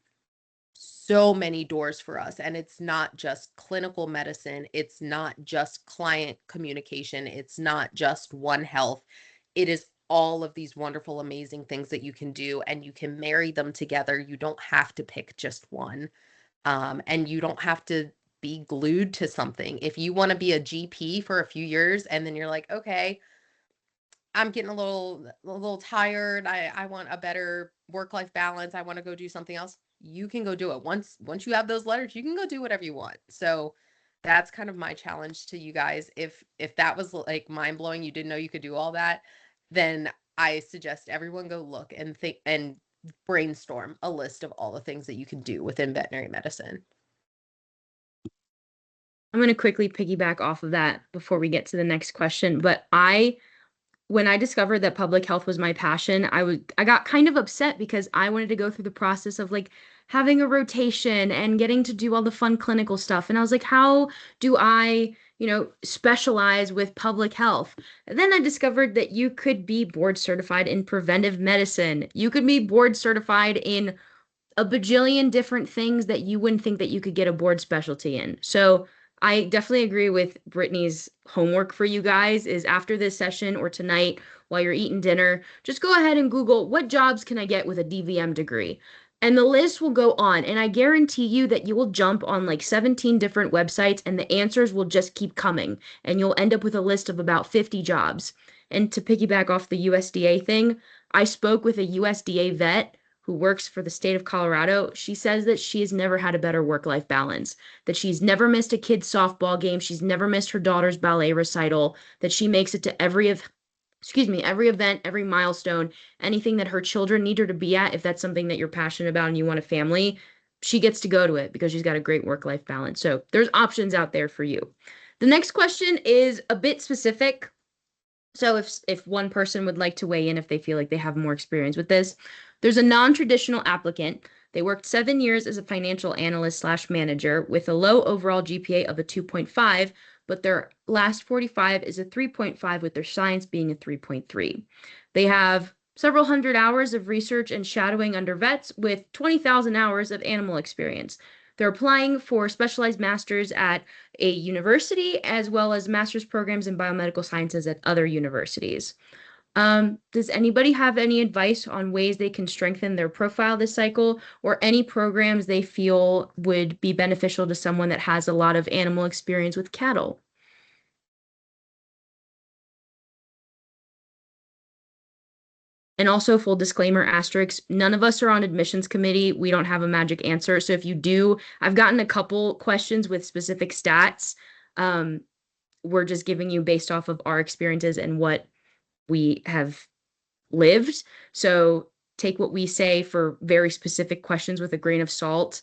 so many doors for us. And it's not just clinical medicine. It's not just client communication. It's not just One Health. It is all of these wonderful, amazing things that you can do, and you can marry them together. You don't have to pick just one. And you don't have to be glued to something. If you want to be a GP for a few years and then you're like, okay, I'm getting a little tired. I want a better work-life balance. I want to go do something else. You can go do it. Once you have those letters, you can go do whatever you want. So that's kind of my challenge to you guys. If that was like mind-blowing, you didn't know you could do all that, then I suggest everyone go look and think and brainstorm a list of all the things that you can do within veterinary medicine. I'm going to quickly piggyback off of that before we get to the next question. But when I discovered that public health was my passion, I got kind of upset because I wanted to go through the process of like having a rotation and getting to do all the fun clinical stuff. And I was like, how do I, specialize with public health? And then I discovered that you could be board certified in preventive medicine. You could be board certified in a bajillion different things that you wouldn't think that you could get a board specialty in. So I definitely agree with Brittany's homework for you guys is after this session or tonight while you're eating dinner, just go ahead and Google what jobs can I get with a DVM degree? And the list will go on. And I guarantee you that you will jump on like 17 different websites and the answers will just keep coming. And you'll end up with a list of about 50 jobs. And to piggyback off the USDA thing, I spoke with a USDA vet who works for the state of Colorado. She says that she has never had a better work-life balance, that she's never missed a kid's softball game, she's never missed her daughter's ballet recital, that she makes it to every event, every milestone, anything that her children need her to be at. If that's something that you're passionate about and you want a family, she gets to go to it because she's got a great work-life balance. So there's options out there for you. The next question is a bit specific. So if one person would like to weigh in if they feel like they have more experience with this, there's a non-traditional applicant. They worked 7 years as a financial analyst slash manager with a low overall GPA of a 2.5, but their last 45 is a 3.5 with their science being a 3.3. They have several hundred hours of research and shadowing under vets with 20,000 hours of animal experience. They're applying for specialized masters at a university as well as master's programs in biomedical sciences at other universities. Does anybody have any advice on ways they can strengthen their profile this cycle or any programs they feel would be beneficial to someone that has a lot of animal experience with cattle? And also, full disclaimer, asterisk, none of us are on admissions committee. We don't have a magic answer. So if you do, I've gotten a couple questions with specific stats. We're just giving you based off of our experiences and what we have lived. So take what we say for very specific questions with a grain of salt.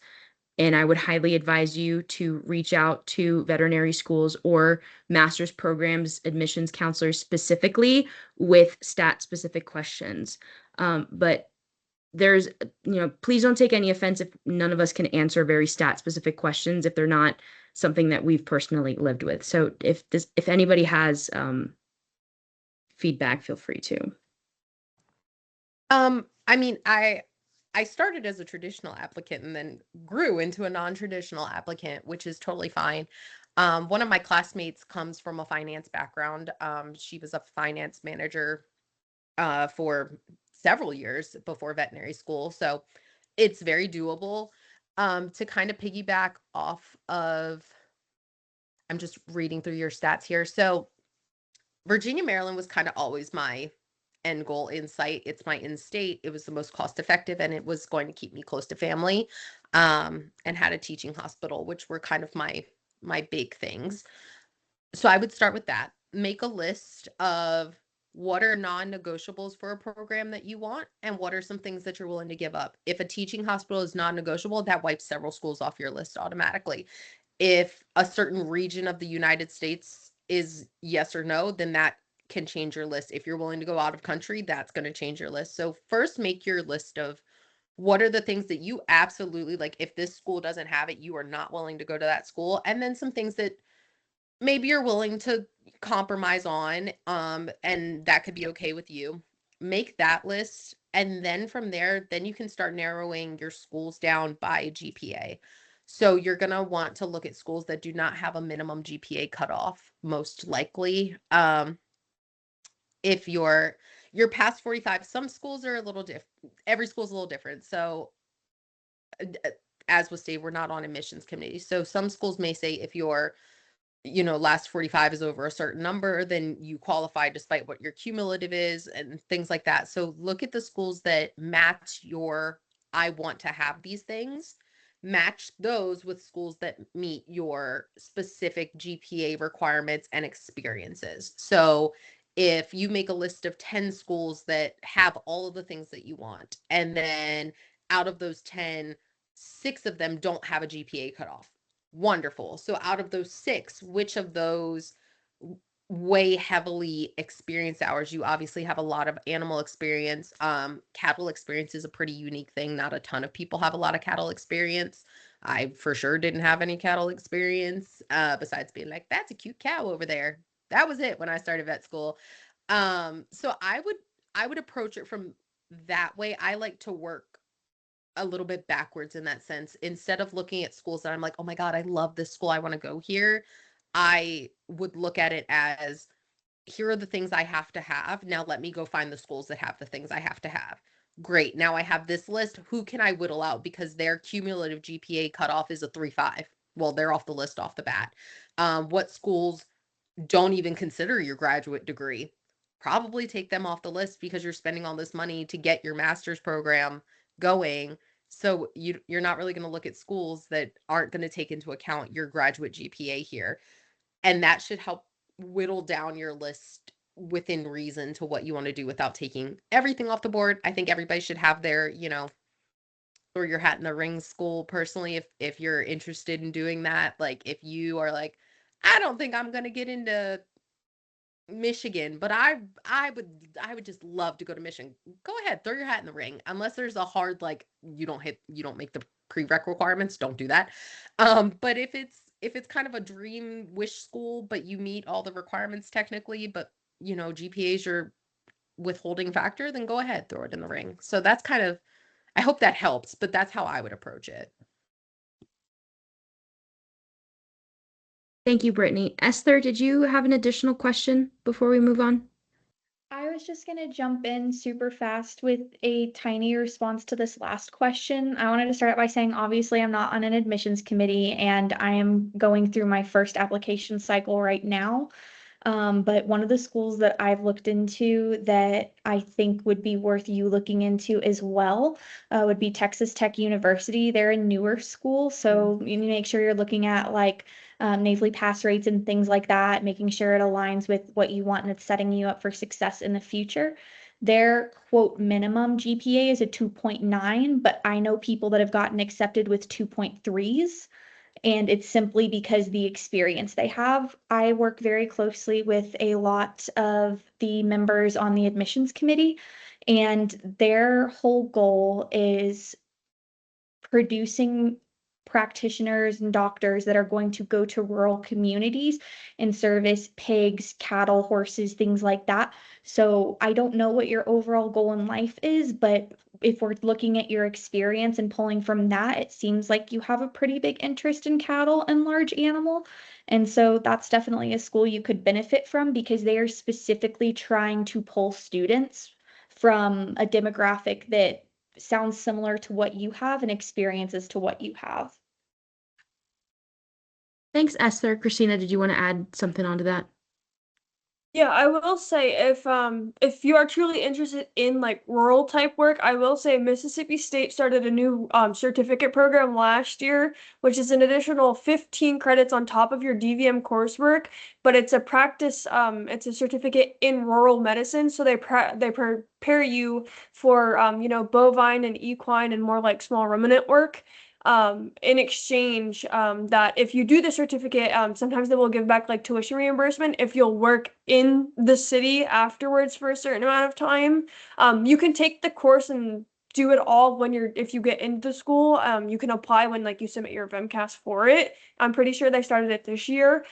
And I would highly advise you to reach out to veterinary schools or master's programs, admissions counselors specifically with stat specific questions. But there's, please don't take any offense if none of us can answer very stat specific questions if they're not something that we've personally lived with. So if anybody has feedback, feel free to. I mean, I started as a traditional applicant and then grew into a non-traditional applicant, which is totally fine. One of my classmates comes from a finance background. She was a finance manager for several years before veterinary school, so it's very doable. To kind of piggyback off of, I'm just reading through your stats here. So Virginia, Maryland was kind of always my end goal in sight. It's my in-state. It was the most cost effective, and it was going to keep me close to family, and had a teaching hospital, which were kind of my big things. So I would start with that. Make a list of what are non-negotiables for a program that you want, and what are some things that you're willing to give up. If a teaching hospital is non-negotiable, that wipes several schools off your list automatically. If a certain region of the United States is yes or no, then that can change your list. If you're willing to go out of country, that's going to change your list. So first make your list of what are the things that you absolutely like. If this school doesn't have it, you are not willing to go to that school. And then some things that maybe you're willing to compromise on, and that could be okay with you. Make that list, and then from there, then you can start narrowing your schools down by GPA. So you're going to want to look at schools that do not have a minimum GPA cutoff, most likely. If you're past 45, some schools are a little different. Every school's a little different. So as was stated, we're not on admissions committee. So some schools may say if you're last 45 is over a certain number, then you qualify despite what your cumulative is and things like that. So look at the schools that match your, I want to have these things, match those with schools that meet your specific GPA requirements and experiences. So if you make a list of 10 schools that have all of the things that you want, and then out of those 10, 6 of them don't have a GPA cutoff. Wonderful. So out of those 6, which of those weigh heavily experience hours? You obviously have a lot of animal experience. Cattle experience is a pretty unique thing. Not a ton of people have a lot of cattle experience. I for sure didn't have any cattle experience, besides being like, that's a cute cow over there. That was it when I started vet school. So I would approach it from that way. I like to work a little bit backwards in that sense. Instead of looking at schools that I'm like, oh my God, I love this school, I want to go here, I would look at it as, here are the things I have to have. Now let me go find the schools that have the things I have to have. Great. Now I have this list. Who can I whittle out because their cumulative GPA cutoff is a 3.5? Well, they're off the list off the bat. What schools don't even consider your graduate degree? Probably take them off the list because you're spending all this money to get your master's program going. So you're not really going to look at schools that aren't going to take into account your graduate GPA here. And that should help whittle down your list within reason to what you want to do without taking everything off the board. I think everybody should have their, throw your hat in the ring school. Personally, if you're interested in doing that, like if you are like, I don't think I'm going to get into Michigan, but I would just love to go to Michigan. Go ahead, throw your hat in the ring. Unless there's a hard, like, you don't make the prereq requirements, don't do that. But if it's kind of a dream wish school, but you meet all the requirements technically, but GPA is your withholding factor, then go ahead, throw it in the ring. So that's kind of, I hope that helps, but that's how I would approach it. Thank you, Brittany. Esther, did you have an additional question before we move on? I was just going to jump in super fast with a tiny response to this last question. I wanted to start out by saying, obviously, I'm not on an admissions committee and I am going through my first application cycle right now. But one of the schools that I've looked into that I think would be worth you looking into as well would be Texas Tech University. They're a newer school, so you need to make sure you're looking at like nasally pass rates and things like that, making sure it aligns with what you want and it's setting you up for success in the future. their quote minimum GPA is a 2.9, but I know people that have gotten accepted with 2.3s, and it's simply because the experience they have. I work very closely with a lot of the members on the admissions committee, and their whole goal is producing practitioners and doctors that are going to go to rural communities and service pigs, cattle, horses, things like that. So I don't know what your overall goal in life is, but if we're looking at your experience and pulling from that, it seems like you have a pretty big interest in cattle and large animal. And so that's definitely a school you could benefit from because they are specifically trying to pull students from a demographic that sounds similar to what you have and experiences to what you have. Thanks, Esther. Christina, did you want to add something onto that? Yeah, I will say if you are truly interested in like rural type work, I will say Mississippi State started a new certificate program last year, which is an additional 15 credits on top of your DVM coursework, but it's a practice it's a certificate in rural medicine, so they prepare you for bovine and equine and more like small ruminant work. In exchange, that if you do the certificate, sometimes they will give back like tuition reimbursement if you'll work in the city afterwards for a certain amount of time. You can take the course and do it all when if you get into school. You can apply when like you submit your VMCAS for it. I'm pretty sure they started it this year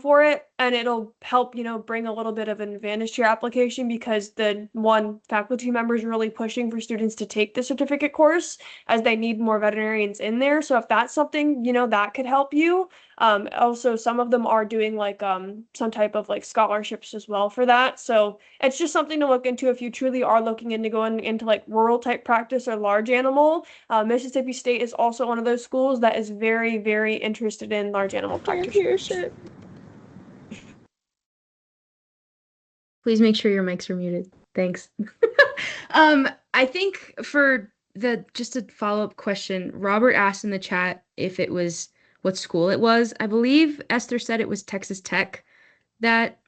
for it, and it'll help, bring a little bit of an advantage to your application because the one faculty member is really pushing for students to take the certificate course as they need more veterinarians in there. So if that's something, that could help you. Also, some of them are doing like some type of like scholarships as well for that. So it's just something to look into if you truly are looking into going into like rural type practice or large animal. Mississippi State is also one of those schools that is very, very interested in large animal practitioners. Please make sure your mics are muted. Thanks. I think for just a follow-up question, Robert asked in the chat if it was what school it was. I believe Esther said it was Texas Tech. That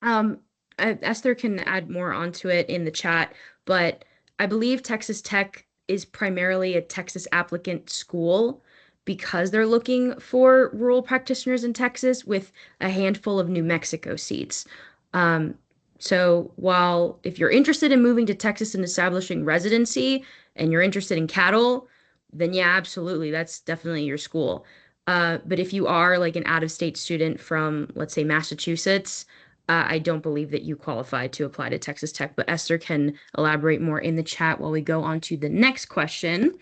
um, Esther can add more onto it in the chat, but I believe Texas Tech is primarily a Texas applicant school because they're looking for rural practitioners in Texas with a handful of New Mexico seats. Um, so while if you're interested in moving to Texas and establishing residency and you're interested in cattle, then yeah, absolutely, that's definitely your school. But if you are like an out-of-state student from, let's say, Massachusetts, I don't believe that you qualify to apply to Texas Tech, but Esther can elaborate more in the chat while we go on to the next question,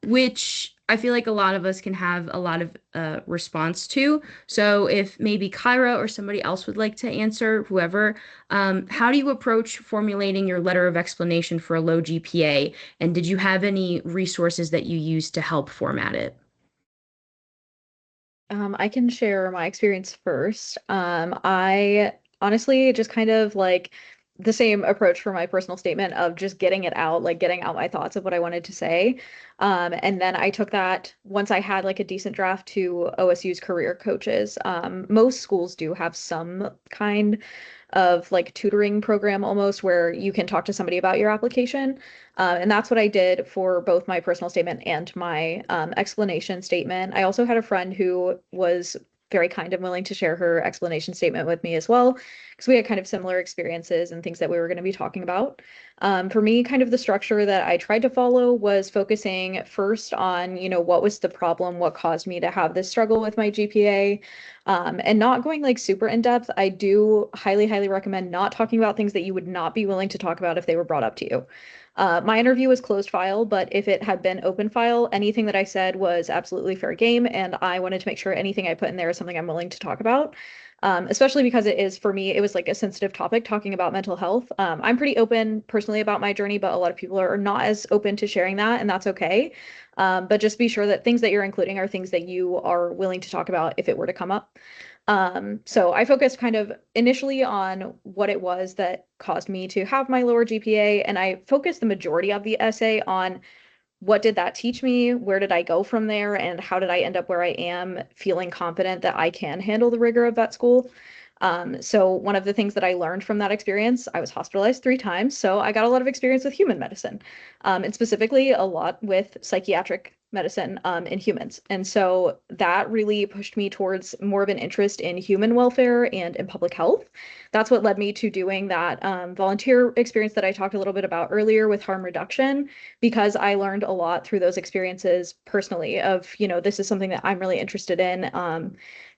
which I feel like a lot of us can have a lot of response to. So if maybe Kyra or somebody else would like to answer, whoever, how do you approach formulating your letter of explanation for a low GPA? And did you have any resources that you used to help format it? I can share my experience first. I honestly just kind of like the same approach for my personal statement of just getting it out, like getting out my thoughts of what I wanted to say. And then I took that once I had like a decent draft to OSU's career coaches. Most schools do have some kind of like tutoring program almost where you can talk to somebody about your application. And that's what I did for both my personal statement and my explanation statement. I also had a friend who was very kind and willing to share her explanation statement with me as well, because we had kind of similar experiences and things that we were going to be talking about. For me, kind of the structure that I tried to follow was focusing first on, what was the problem, what caused me to have this struggle with my GPA, and not going like super in depth. I do highly, highly recommend not talking about things that you would not be willing to talk about if they were brought up to you. My interview was closed file, but if it had been open file, anything that I said was absolutely fair game, and I wanted to make sure anything I put in there is something I'm willing to talk about. Especially because it is, for me, it was like a sensitive topic talking about mental health. I'm pretty open personally about my journey, but a lot of people are not as open to sharing that, and that's okay. But just be sure that things that you're including are things that you are willing to talk about if it were to come up. So I focused kind of initially on what it was that caused me to have my lower GPA, and I focused the majority of the essay on what did that teach me? Where did I go from there? And how did I end up where I am, feeling confident that I can handle the rigor of that school? So one of the things that I learned from that experience, I was hospitalized 3 times, so I got a lot of experience with human medicine, and specifically a lot with psychiatric medicine in humans. And so that really pushed me towards more of an interest in human welfare and in public health. That's what led me to doing that volunteer experience that I talked a little bit about earlier with harm reduction, because I learned a lot through those experiences personally of, this is something that I'm really interested in,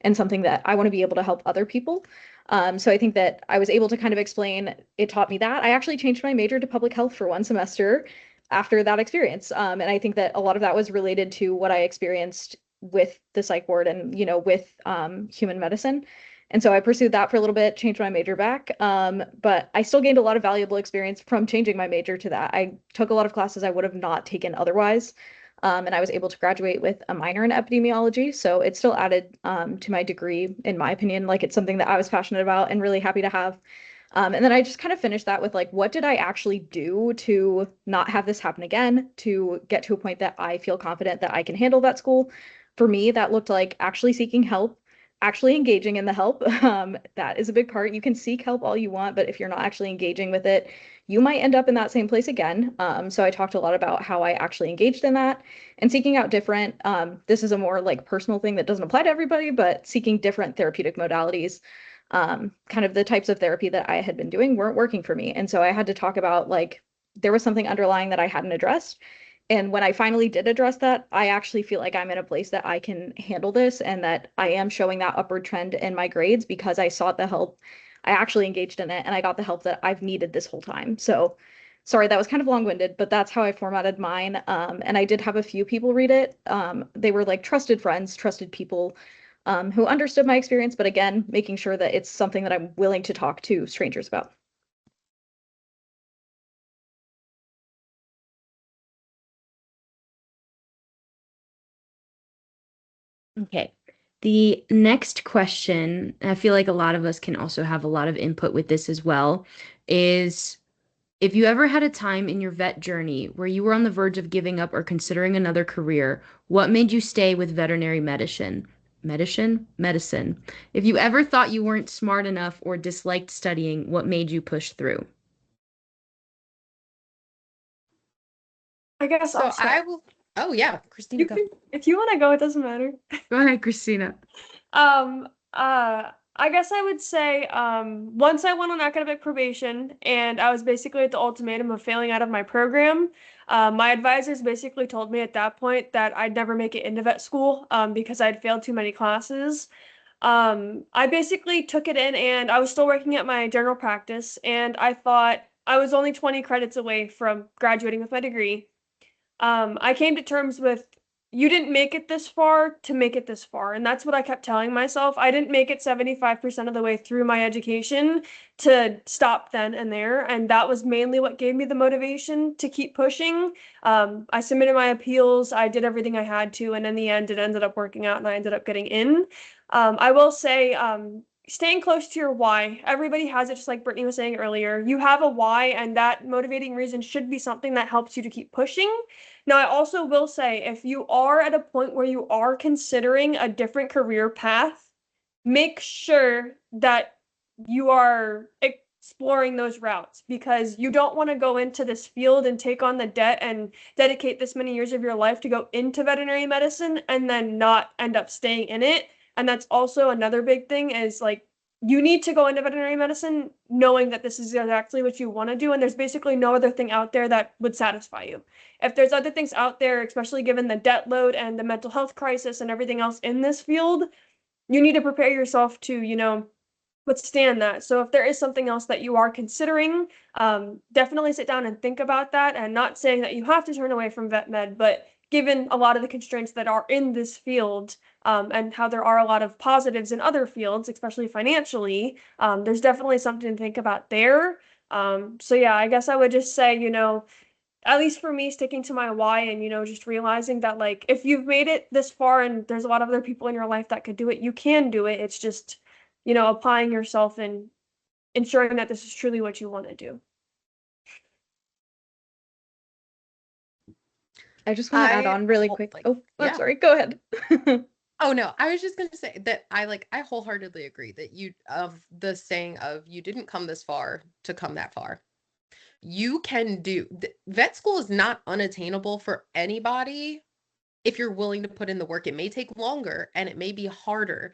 and something that I want to be able to help other people. So I think that I was able to kind of explain, it taught me that. I actually changed my major to public health for one semester after that experience. And I think that a lot of that was related to what I experienced with the psych ward and, with human medicine. And so I pursued that for a little bit, changed my major back. But I still gained a lot of valuable experience from changing my major to that. I took a lot of classes I would have not taken otherwise. And I was able to graduate with a minor in epidemiology. So it still added to my degree, in my opinion. Like, it's something that I was passionate about and really happy to have. And then I just kind of finished that with, like, what did I actually do to not have this happen again, to get to a point that I feel confident that I can handle that school? For me, that looked like actually seeking help, actually engaging in the help. That is a big part. You can seek help all you want, but if you're not actually engaging with it, you might end up in that same place again. So I talked a lot about how I actually engaged in that and seeking out different, this is a more like personal thing that doesn't apply to everybody, but seeking different therapeutic modalities. Kind of the types of therapy that I had been doing weren't working for me. And so I had to talk about, like, there was something underlying that I hadn't addressed. And when I finally did address that, I actually feel like I'm in a place that I can handle this and that I am showing that upward trend in my grades because I sought the help. I actually engaged in it and I got the help that I've needed this whole time. So sorry, that was kind of long-winded, but that's how I formatted mine. And I did have a few people read it. They were like trusted friends, trusted people who understood my experience, but again, making sure that it's something that I'm willing to talk to strangers about. Okay. The next question, I feel like a lot of us can also have a lot of input with this as well, is if you ever had a time in your vet journey where you were on the verge of giving up or considering another career, what made you stay with veterinary medicine? Medicine. If you ever thought you weren't smart enough or disliked studying, what made you push through? I guess So I'll start. I will. Oh yeah, Christina, You go. can, if you want to go, it doesn't matter. Go ahead, Christina. I guess I would say, once I went on academic probation and I was basically at the ultimatum of failing out of my program, my advisors basically told me at that point that I'd never make it into vet school, because I'd failed too many classes. I basically took it in and I was still working at my general practice and I thought I was only 20 credits away from graduating with my degree. I came to terms with you didn't make it this far to make it this far. And that's what I kept telling myself. I didn't make it 75% of the way through my education to stop then and there. And that was mainly what gave me the motivation to keep pushing. I submitted my appeals, I did everything I had to. And in the end, it ended up working out and I ended up getting in. I will say, staying close to your why. Everybody has it, just like Brittany was saying earlier. You have a why, and that motivating reason should be something that helps you to keep pushing. Now, I also will say, if you are at a point where you are considering a different career path, make sure that you are exploring those routes because you don't want to go into this field and take on the debt and dedicate this many years of your life to go into veterinary medicine and then not end up staying in it. And that's also another big thing is like you need to go into veterinary medicine knowing that this is exactly what you want to do and there's basically no other thing out there that would satisfy you. If there's other things out there, especially given the debt load and the mental health crisis and everything else in this field, you need to prepare yourself to, withstand that. So if there is something else that you are considering, definitely sit down and think about that. And not saying that you have to turn away from vet med, but given a lot of the constraints that are in this field, and how there are a lot of positives in other fields, especially financially, there's definitely something to think about there. So yeah, I guess I would just say, at least for me, sticking to my why and, just realizing that, like, if you've made it this far and there's a lot of other people in your life that could do it, you can do it. It's just, applying yourself and ensuring that this is truly what you want to do. I just want to add on really quick. Oh, I'm sorry. Go ahead. Oh no, I was just gonna say that I wholeheartedly agree that you of the saying of you didn't come this far to come that far. You can do vet school is not unattainable for anybody if you're willing to put in the work. It may take longer and it may be harder,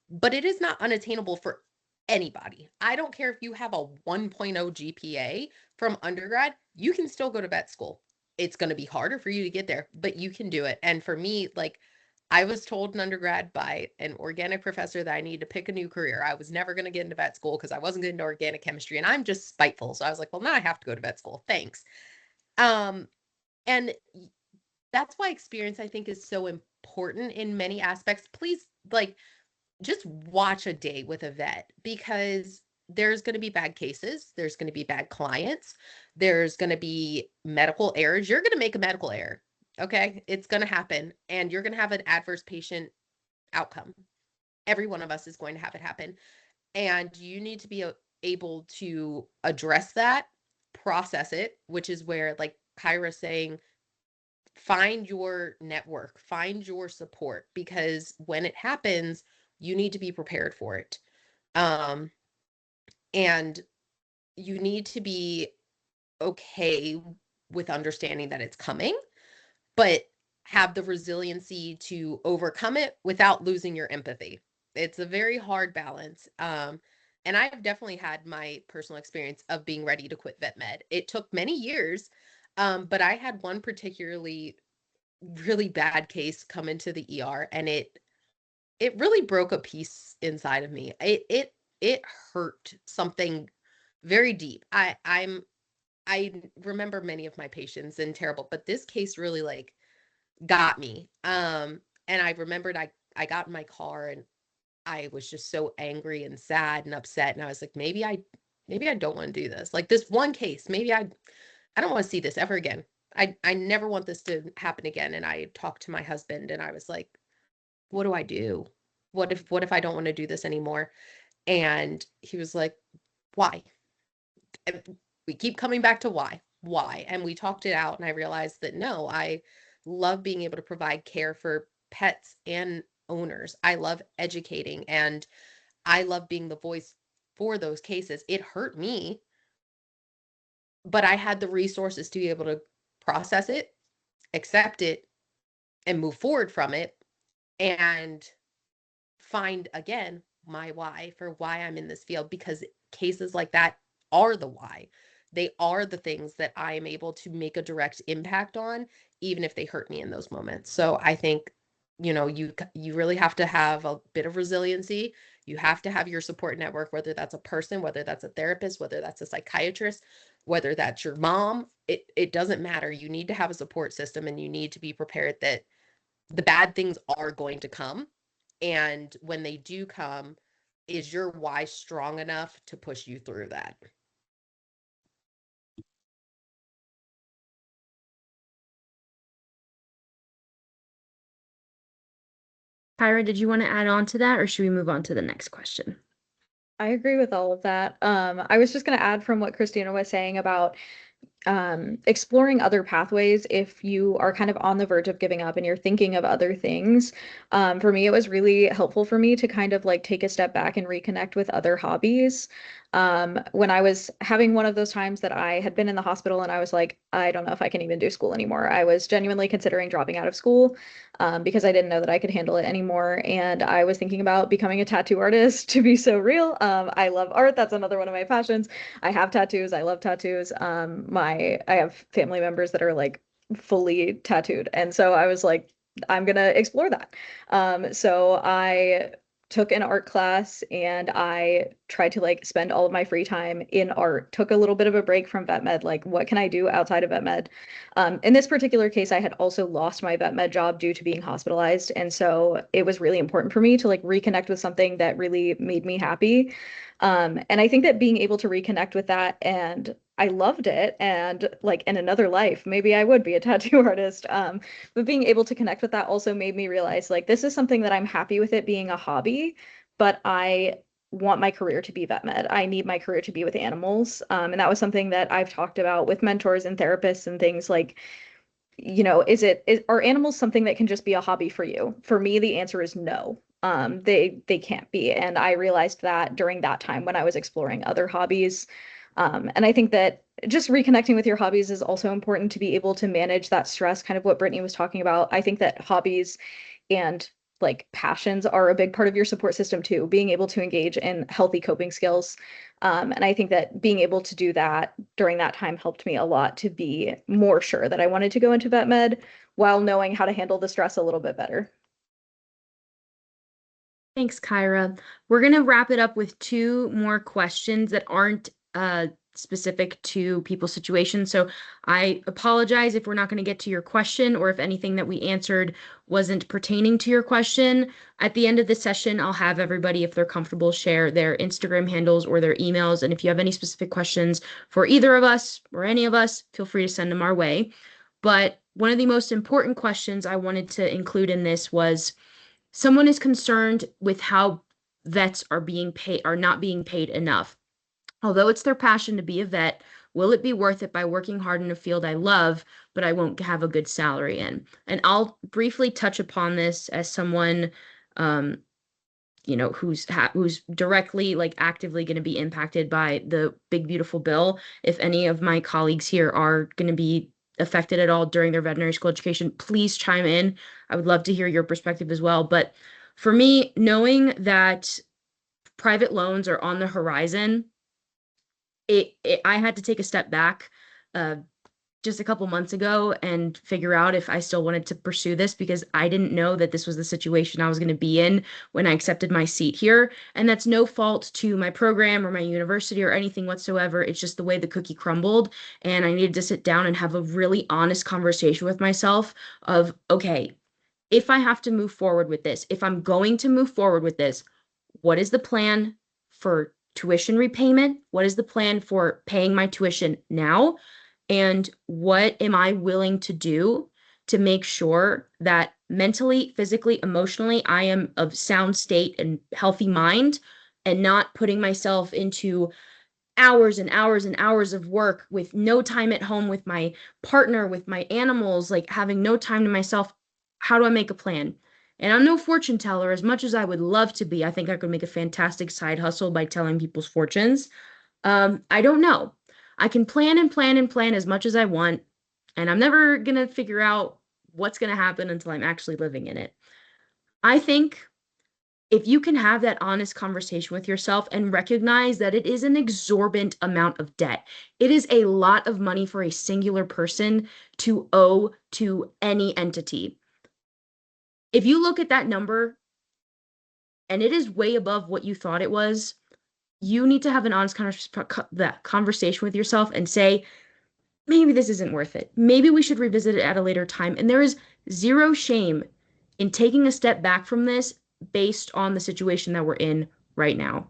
but it is not unattainable for anybody. I don't care if you have a 1.0 GPA from undergrad, you can still go to vet school. It's going to be harder for you to get there, but you can do it. And for me, like I was told in undergrad by an organic professor that I need to pick a new career. I was never going to get into vet school because I wasn't getting into organic chemistry and I'm just spiteful. So I was like, well, now I have to go to vet school. Thanks. Um, and that's why experience I think is so important in many aspects. Please like just watch a day with a vet because there's going to be bad cases, there's going to be bad clients, there's going to be medical errors. You're going to make a medical error. Okay? It's going to happen and you're going to have an adverse patient outcome. Every one of us is going to have it happen. And you need to be able to address that, process it, which is where like Kyra's saying find your network, find your support because when it happens, you need to be prepared for it. Um, and you need to be okay with understanding that it's coming, but have the resiliency to overcome it without losing your empathy. It's a very hard balance. And I've definitely had my personal experience of being ready to quit vet med. It took many years, but I had one particularly really bad case come into the ER and it really broke a piece inside of me. It hurt something very deep. I remember many of my patients and terrible, but this case really like got me. And I remembered I got in my car and I was just so angry and sad and upset and I was like maybe I don't want to do this. Like this one case, maybe I don't want to see this ever again. I never want this to happen again. And I talked to my husband and I was like, what do I do? What if I don't want to do this anymore? And he was like, why? And we keep coming back to why. Why? And we talked it out and I realized that no, I love being able to provide care for pets and owners. I love educating and I love being the voice for those cases. It hurt me, but I had the resources to be able to process it, accept it, and move forward from it and find again my why for why I'm in this field because cases like that are the why. They are the things that I am able to make a direct impact on, even if they hurt me in those moments. So I think, you really have to have a bit of resiliency. You have to have your support network, whether that's a person, whether that's a therapist, whether that's a psychiatrist, whether that's your mom. It doesn't matter. You need to have a support system and you need to be prepared that the bad things are going to come. And when they do come, is your why strong enough to push you through that? Kyra, did you want to add on to that or should we move on to the next question? I agree with all of that. I was just going to add from what Christina was saying about exploring other pathways if you are kind of on the verge of giving up and you're thinking of other things. For me, it was really helpful for me to kind of like take a step back and reconnect with other hobbies. When I was having one of those times that I had been in the hospital and I was like, I don't know if I can even do school anymore. I was genuinely considering dropping out of school because I didn't know that I could handle it anymore. And I was thinking about becoming a tattoo artist to be so real. I love art. That's another one of my passions. I have tattoos. I love tattoos. I have family members that are like fully tattooed. And so I was like, I'm gonna explore that. So I took an art class and I tried to like spend all of my free time in art, took a little bit of a break from vet med, like what can I do outside of vet med? In this particular case, I had also lost my vet med job due to being hospitalized. And so it was really important for me to like reconnect with something that really made me happy. And I think that being able to reconnect with that and I loved it. And like in another life, maybe I would be a tattoo artist. But being able to connect with that also made me realize like this is something that I'm happy with it being a hobby, but I want my career to be vet med. I need my career to be with animals. And that was something that I've talked about with mentors and therapists and things like are animals something that can just be a hobby for you? For me, the answer is no. They can't be. And I realized that during that time when I was exploring other hobbies. And I think that just reconnecting with your hobbies is also important to be able to manage that stress, kind of what Brittany was talking about. I think that hobbies and like passions are a big part of your support system too, being able to engage in healthy coping skills. And I think that being able to do that during that time helped me a lot to be more sure that I wanted to go into vet med while knowing how to handle the stress a little bit better. Thanks, Kyra. We're going to wrap it up with two more questions that aren't specific to people's situations. So I apologize if we're not going to get to your question or if anything that we answered wasn't pertaining to your question. At the end of the session, I'll have everybody, if they're comfortable, share their Instagram handles or their emails. And if you have any specific questions for either of us or any of us, feel free to send them our way. But one of the most important questions I wanted to include in this was, someone is concerned with how vets are not being paid enough. Although it's their passion to be a vet, will it be worth it by working hard in a field I love, but I won't have a good salary in? And I'll briefly touch upon this as someone, um, who's directly, like, actively going to be impacted by the big beautiful bill. If any of my colleagues here are going to be affected at all during their veterinary school education, please chime in. I would love to hear your perspective as well. But for me, knowing that private loans are on the horizon, I had to take a step back uh, just a couple months ago and figure out if I still wanted to pursue this, because I didn't know that this was the situation I was going to be in when I accepted my seat here. And that's no fault to my program or my university or anything whatsoever. It's just the way the cookie crumbled. And I needed to sit down and have a really honest conversation with myself of, okay, if I have to move forward with this, if I'm going to move forward with this, what is the plan for tuition repayment? What is the plan for paying my tuition now? And what am I willing to do to make sure that mentally, physically, emotionally, I am of sound state and healthy mind, and not putting myself into hours and hours and hours of work with no time at home with my partner, with my animals, like having no time to myself. How do I make a plan? And I'm no fortune teller. As much as I would love to be, I think I could make a fantastic side hustle by telling people's fortunes. I don't know. I can plan and plan and plan as much as I want, and I'm never going to figure out what's going to happen until I'm actually living in it. I think if you can have that honest conversation with yourself and recognize that it is an exorbitant amount of debt, it is a lot of money for a singular person to owe to any entity. If you look at that number and it is way above what you thought it was, you need to have an honest conversation with yourself and say, maybe this isn't worth it. Maybe we should revisit it at a later time. And there is zero shame in taking a step back from this based on the situation that we're in right now.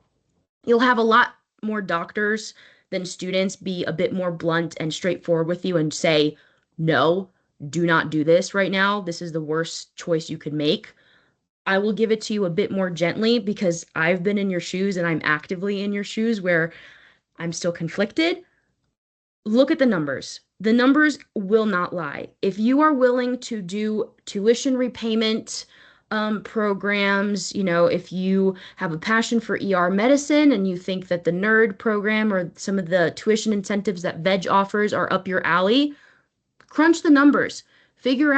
You'll have a lot more doctors than students be a bit more blunt and straightforward with you and say, no, do not do this right now. This is the worst choice you could make. I will give it to you a bit more gently because I've been in your shoes and I'm actively in your shoes where I'm still conflicted. Look at the numbers. The numbers will not lie. If you are willing to do tuition repayment programs, if you have a passion for ER medicine and you think that the NERD program or some of the tuition incentives that VEG offers are up your alley, crunch the numbers. Figure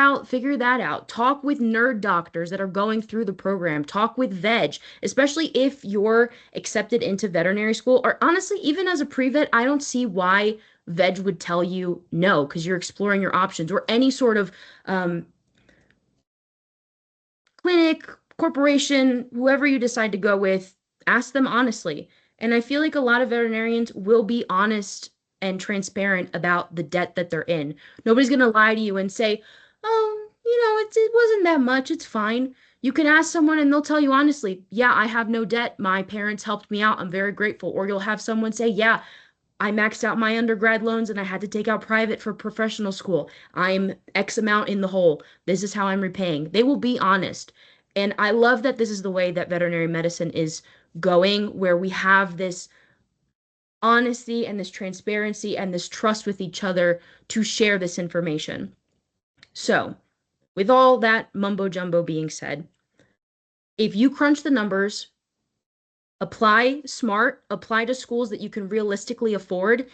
that out. Talk with nerd doctors that are going through the program. Talk with veg, especially if you're accepted into veterinary school, or honestly, even as a pre-vet, I don't see why veg would tell you no, because you're exploring your options, or any sort of clinic, corporation, whoever you decide to go with, ask them honestly. And I feel like a lot of veterinarians will be honest and transparent about the debt that they're in. Nobody's going to lie to you and say, oh, it wasn't that much. It's fine. You can ask someone and they'll tell you honestly, yeah, I have no debt. My parents helped me out. I'm very grateful. Or you'll have someone say, yeah, I maxed out my undergrad loans and I had to take out private for professional school. I'm X amount in the hole. This is how I'm repaying. They will be honest. And I love that this is the way that veterinary medicine is going, where we have this honesty and this transparency and this trust with each other to share this information. So, with all that mumbo jumbo being said, if you crunch the numbers, apply smart, apply to schools that you can realistically afford,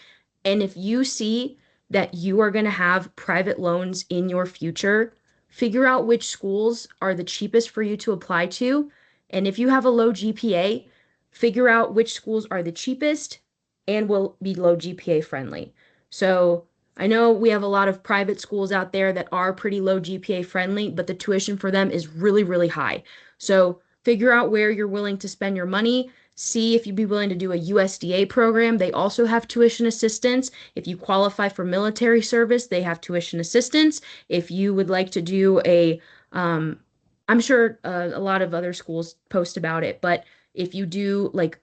and if you see that you are going to have private loans in your future, figure out which schools are the cheapest for you to apply to. And if you have a low GPA, figure out which schools are the cheapest and will be low GPA friendly. So I know we have a lot of private schools out there that are pretty low GPA friendly, but the tuition for them is really, really high. So figure out where you're willing to spend your money. See if you'd be willing to do a USDA program. They also have tuition assistance. If you qualify for military service, they have tuition assistance. If you would like to do I'm sure a lot of other schools post about it, but if you do like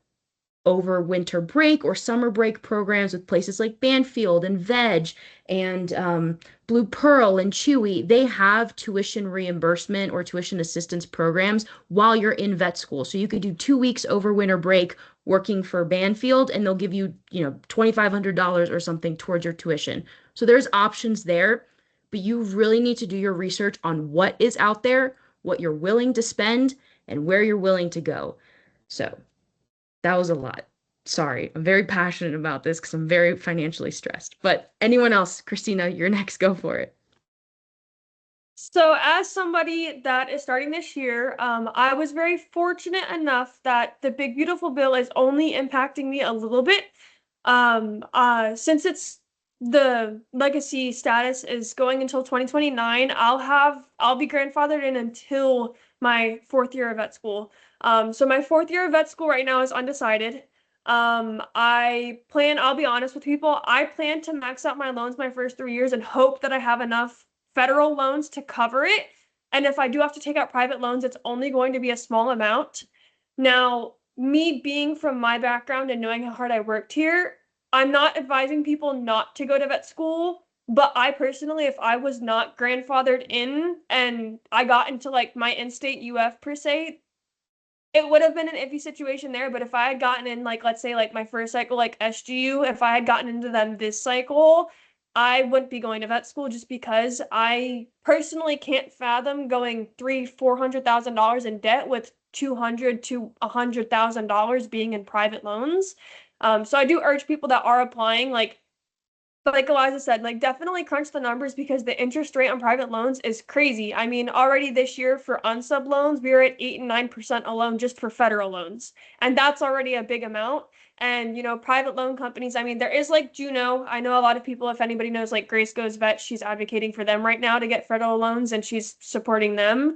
over winter break or summer break programs with places like Banfield and Veg and Blue Pearl and Chewy, they have tuition reimbursement or tuition assistance programs while you're in vet school. So you could do 2 weeks over winter break working for Banfield and they'll give you, $2,500 or something towards your tuition. So there's options there, but you really need to do your research on what is out there, what you're willing to spend, and where you're willing to go. So that was a lot. Sorry, I'm very passionate about this because I'm very financially stressed. But anyone else, Christina, you're next. Go for it. So, as somebody that is starting this year, I was very fortunate enough that the Big Beautiful Bill is only impacting me a little bit. Since it's the legacy status is going until 2029, I'll be grandfathered in until my 4th year of vet school. So my 4th year of vet school right now is undecided. I'll be honest with people, I plan to max out my loans my first 3 years and hope that I have enough federal loans to cover it. And if I do have to take out private loans, it's only going to be a small amount. Now, me being from my background and knowing how hard I worked here, I'm not advising people not to go to vet school. But I personally, if I was not grandfathered in and I got into like my in-state UF per se, it would have been an iffy situation there. But if I had gotten in, like, let's say, like my first cycle, like SGU, if I had gotten into them this cycle, I wouldn't be going to vet school just because I personally can't fathom going $400,000 in debt with $200,000 to $100,000 being in private loans. So I do urge people that are applying, like Eliza said, like definitely crunch the numbers because the interest rate on private loans is crazy. I mean, already this year for unsub loans, we were at 8 and 9% alone just for federal loans. And that's already a big amount. And, private loan companies, I mean, there is like Juno. I know a lot of people, if anybody knows like Grace Goes Vet, she's advocating for them right now to get federal loans and she's supporting them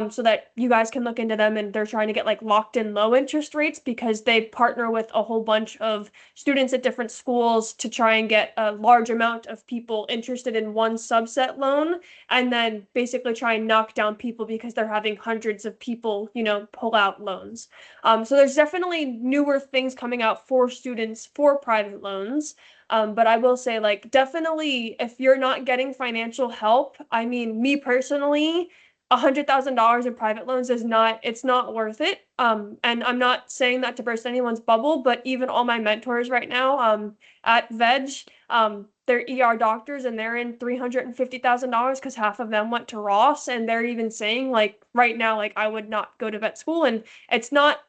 so that you guys can look into them. And they're trying to get like locked in low interest rates because they partner with a whole bunch of students at different schools to try and get a large amount of people interested in one subset loan and then basically try and knock down people because they're having hundreds of people, pull out loans. So there's definitely newer things coming out for students for private loans. But I will say, like, definitely if you're not getting financial help, I mean, me personally, $100,000 in private loans it's not worth it. And I'm not saying that to burst anyone's bubble, but even all my mentors right now, at Veg, they're ER doctors and they're in $350,000 because half of them went to Ross and they're even saying like right now, like I would not go to vet school. And it's not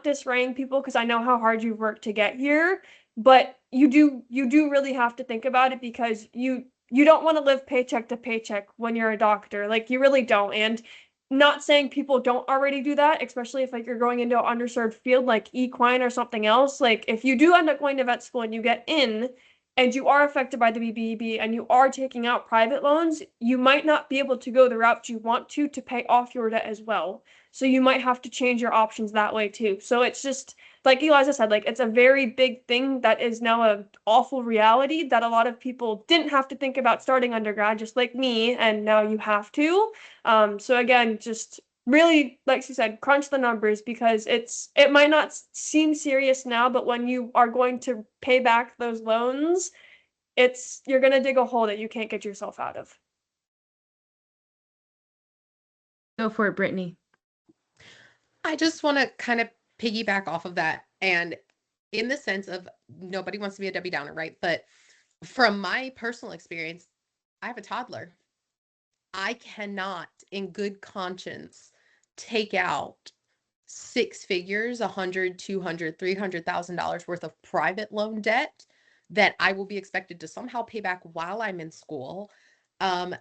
disraying people because I know how hard you've worked to get here, but you do really have to think about it because you don't want to live paycheck to paycheck when you're a doctor. Like you really don't. And not saying people don't already do that, especially if like you're going into an underserved field like equine or something else. Like if you do end up going to vet school and you get in and you are affected by the BBB and you are taking out private loans, you might not be able to go the route you want to pay off your debt as well. So you might have to change your options that way too. So it's just like Eliza said, like it's a very big thing that is now a awful reality that a lot of people didn't have to think about starting undergrad, just like me, and now you have to. So again, just really, like she said, crunch the numbers because it might not seem serious now, but when you are going to pay back those loans, you're gonna dig a hole that you can't get yourself out of. Go for it, Brittany. I just want to kind of piggyback off of that. And in the sense of nobody wants to be a Debbie Downer, right? But from my personal experience, I have a toddler. I cannot, in good conscience, take out six figures, 100, 200, $300,000 worth of private loan debt that I will be expected to somehow pay back while I'm in school, um,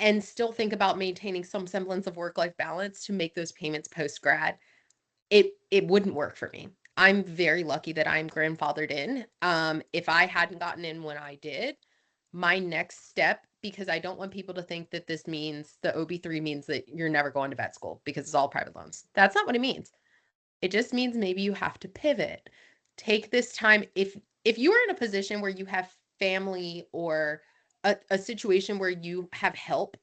and still think about maintaining some semblance of work-life balance to make those payments post-grad. It wouldn't work for me. I'm very lucky that I'm grandfathered in. If I hadn't gotten in when I did, my next step, because I don't want people to think that this means the OB3 means that you're never going to vet school because it's all private loans. That's not what it means. It just means maybe you have to pivot. Take this time. If you are in a position where you have family or a situation where you have help,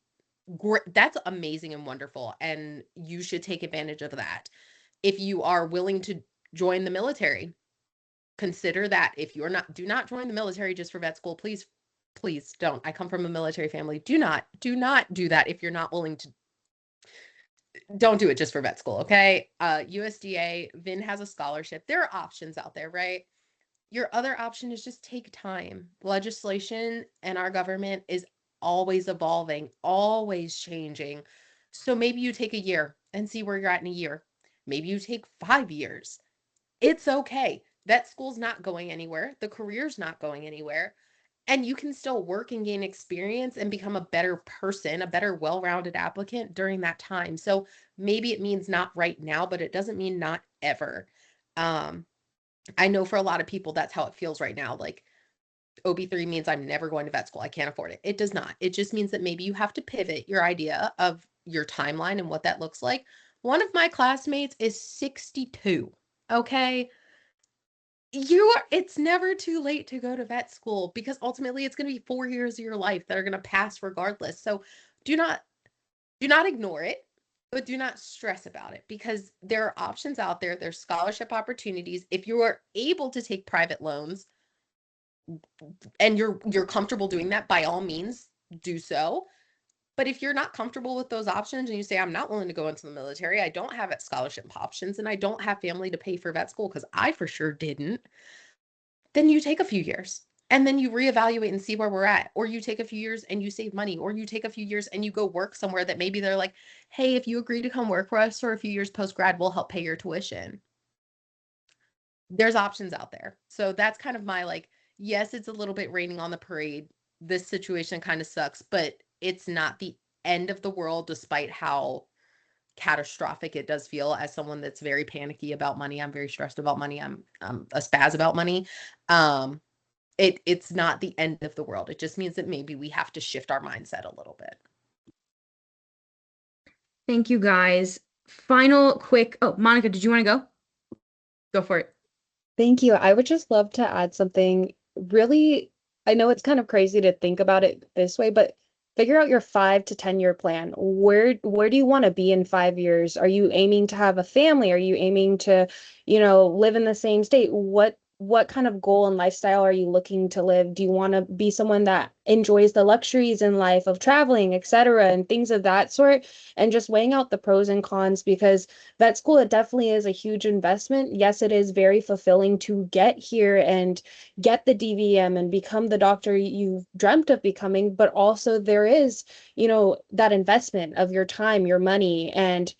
that's amazing and wonderful. And you should take advantage of that. If you are willing to join the military, consider that. If you're not, do not join the military just for vet school. Please, please don't. I come from a military family. Do not do that if you're not willing to. Don't do it just for vet school, okay? USDA, VIN has a scholarship. There are options out there, right? Your other option is just take time. Legislation and our government is always evolving, always changing. So maybe you take a year and see where you're at in a year. Maybe you take 5 years. It's okay. Vet school's not going anywhere. The career's not going anywhere. And you can still work and gain experience and become a better person, a better well-rounded applicant during that time. So maybe it means not right now, but it doesn't mean not ever. I know for a lot of people, that's how it feels right now. Like OB3 means I'm never going to vet school. I can't afford it. It does not. It just means that maybe you have to pivot your idea of your timeline and what that looks like. One of my classmates is 62. Okay. It's never too late to go to vet school because ultimately it's going to be 4 years of your life that are going to pass regardless. So do not ignore it, but do not stress about it because there are options out there. There's scholarship opportunities. If you are able to take private loans and you're comfortable doing that, by all means, do so. But if you're not comfortable with those options and you say, I'm not willing to go into the military, I don't have scholarship options, and I don't have family to pay for vet school because I for sure didn't, then you take a few years and then you reevaluate and see where we're at. Or you take a few years and you save money, or you take a few years and you go work somewhere that maybe they're like, hey, if you agree to come work for us for a few years post-grad, we'll help pay your tuition. There's options out there. So that's kind of my like, yes, it's a little bit raining on the parade. This situation kind of sucks, but it's not the end of the world, despite how catastrophic it does feel. As someone that's very panicky about money, I'm very stressed about money. I'm a spaz about money. It's not the end of the world. It just means that maybe we have to shift our mindset a little bit. Thank you, guys. Final quick. Oh, Monica, did you want to go? Go for it. Thank you. I would just love to add something really, I know it's kind of crazy to think about it this way, but figure out your 5 to 10 year plan. Where do you want to be in 5 years? Are you aiming to have a family? Are you aiming to, live in the same state? What kind of goal and lifestyle are you looking to live? Do you want to be someone that enjoys the luxuries in life of traveling, etc., and things of that sort? And just weighing out the pros and cons, because vet school, it definitely is a huge investment. Yes, it is very fulfilling to get here and get the DVM and become the doctor you've dreamt of becoming, but also there is, that investment of your time, your money, and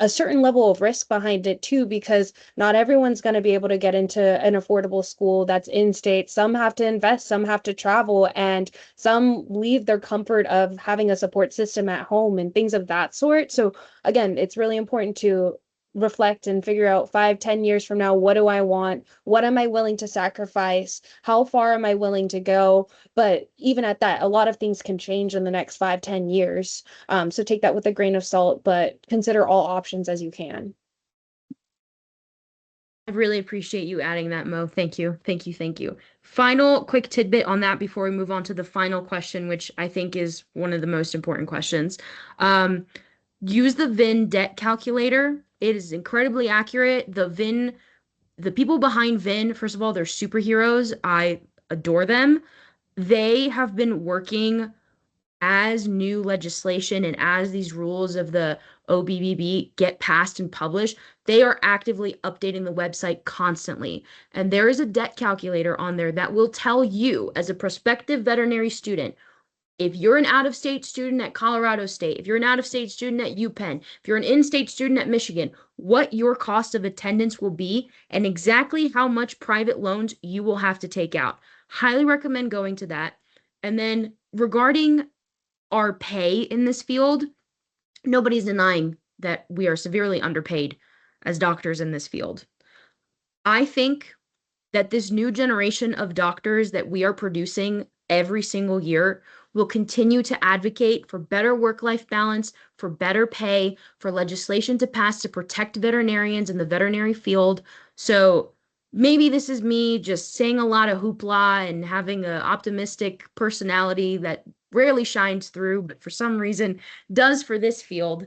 a certain level of risk behind it too, because not everyone's going to be able to get into an affordable school that's in state. Some have to invest, some have to travel, and some leave their comfort of having a support system at home and things of that sort. So again, it's really important to reflect and figure out 5, 10 years from now, what do I want? What am I willing to sacrifice? How far am I willing to go? But even at that, a lot of things can change in the next 5, 10 years. So take that with a grain of salt, but consider all options as you can. I really appreciate you adding that, Mo. Thank you. Thank you. Thank you. Final quick tidbit on that before we move on to the final question, which I think is one of the most important questions. Use the VIN debt calculator. It is incredibly accurate. The people behind VIN, first of all, they're superheroes. I adore them. They have been working as new legislation and as these rules of the OBBB get passed and published, they are actively updating the website constantly. And there is a debt calculator on there that will tell you, as a prospective veterinary student, If you're an out-of-state student at Colorado State, if you're an out-of-state student at UPenn, if you're an in-state student at Michigan, what your cost of attendance will be and exactly how much private loans you will have to take out. Highly recommend going to that. And then regarding our pay in this field, nobody's denying that we are severely underpaid as doctors in this field. I think that this new generation of doctors that we are producing every single year will continue to advocate for better work-life balance, for better pay, for legislation to pass to protect veterinarians in the veterinary field. So maybe this is me just saying a lot of hoopla and having an optimistic personality that rarely shines through, but for some reason does for this field.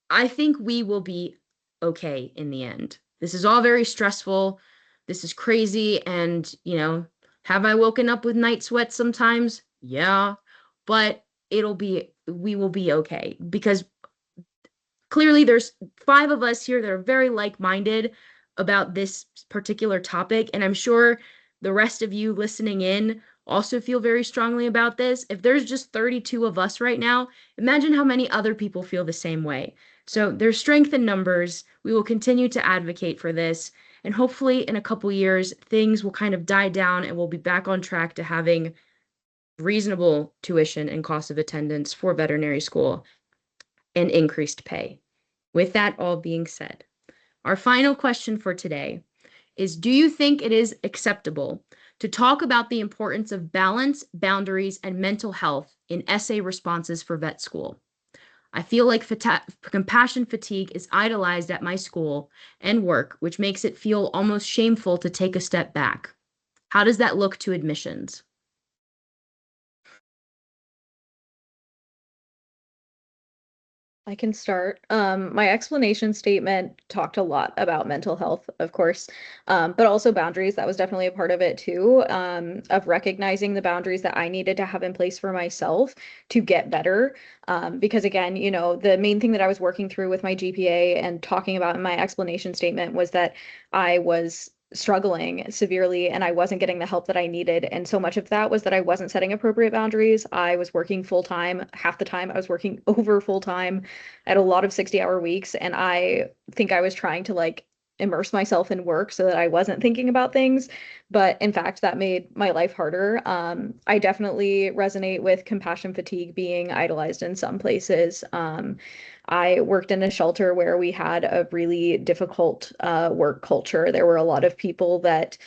I think we will be okay in the end. This is all very stressful. This is crazy. And, have I woken up with night sweats sometimes? Yeah. But we will be okay because clearly there's 5 of us here that are very like-minded about this particular topic. And I'm sure the rest of you listening in also feel very strongly about this. If there's just 32 of us right now, imagine how many other people feel the same way. So there's strength in numbers. We will continue to advocate for this. And hopefully in a couple years, things will kind of die down and we'll be back on track to having reasonable tuition and cost of attendance for veterinary school and increased pay. With that all being said, our final question for today is, do you think it is acceptable to talk about the importance of balance, boundaries, and mental health in essay responses for vet school? I feel like compassion fatigue is idolized at my school and work, which makes it feel almost shameful to take a step back. How does that look to admissions? I can start. My explanation statement talked a lot about mental health, of course, but also boundaries. That was definitely a part of it too, of recognizing the boundaries that I needed to have in place for myself to get better. Because again, the main thing that I was working through with my GPA and talking about in my explanation statement was that I was struggling severely and I wasn't getting the help that I needed. And so much of that was that I wasn't setting appropriate boundaries. I was working full time. Half the time I was working over full time at a lot of 60-hour weeks. And I think I was trying to like immerse myself in work so that I wasn't thinking about things. But in fact, that made my life harder. I definitely resonate with compassion fatigue being idolized in some places. I worked in a shelter where we had a really difficult work culture. There were a lot of people that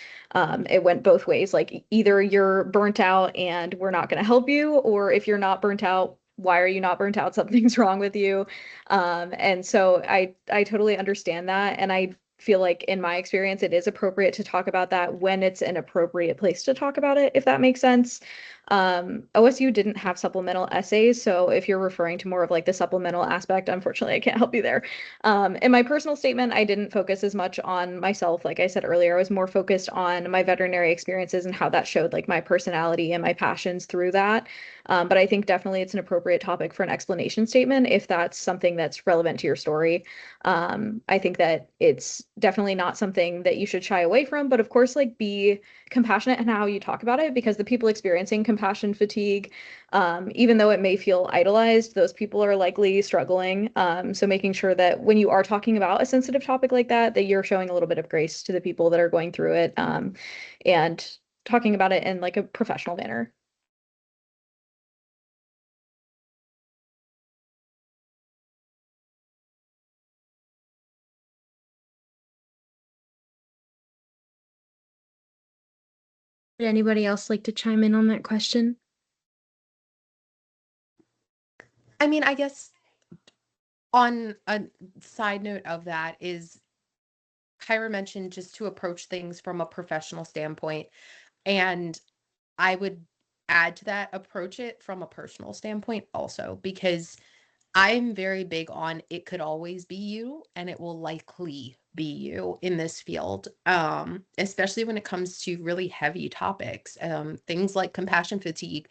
it went both ways. Like either you're burnt out and we're not going to help you, or if you're not burnt out, why are you not burnt out? Something's wrong with you. And so I totally understand that. And I feel like in my experience, it is appropriate to talk about that when it's an appropriate place to talk about it, if that makes sense. OSU didn't have supplemental essays, so if you're referring to more of like the supplemental aspect, unfortunately, I can't help you there. In my personal statement, I didn't focus as much on myself. Like I said earlier, I was more focused on my veterinary experiences and how that showed like my personality and my passions through that. But I think definitely it's an appropriate topic for an explanation statement if that's something that's relevant to your story. I think that it's definitely not something that you should shy away from, but of course, like be compassionate in how you talk about it because the people experiencing compassion fatigue, even though it may feel idolized, those people are likely struggling. So making sure that when you are talking about a sensitive topic like that, that you're showing a little bit of grace to the people that are going through it, and talking about it in like a professional manner. Would anybody else like to chime in on that question? I mean, I guess on a side note of that is Kyra mentioned just to approach things from a professional standpoint. And I would add to that, approach it from a personal standpoint also, because I'm very big on it could always be you and it will likely be you in this field, especially when it comes to really heavy topics, things like compassion fatigue.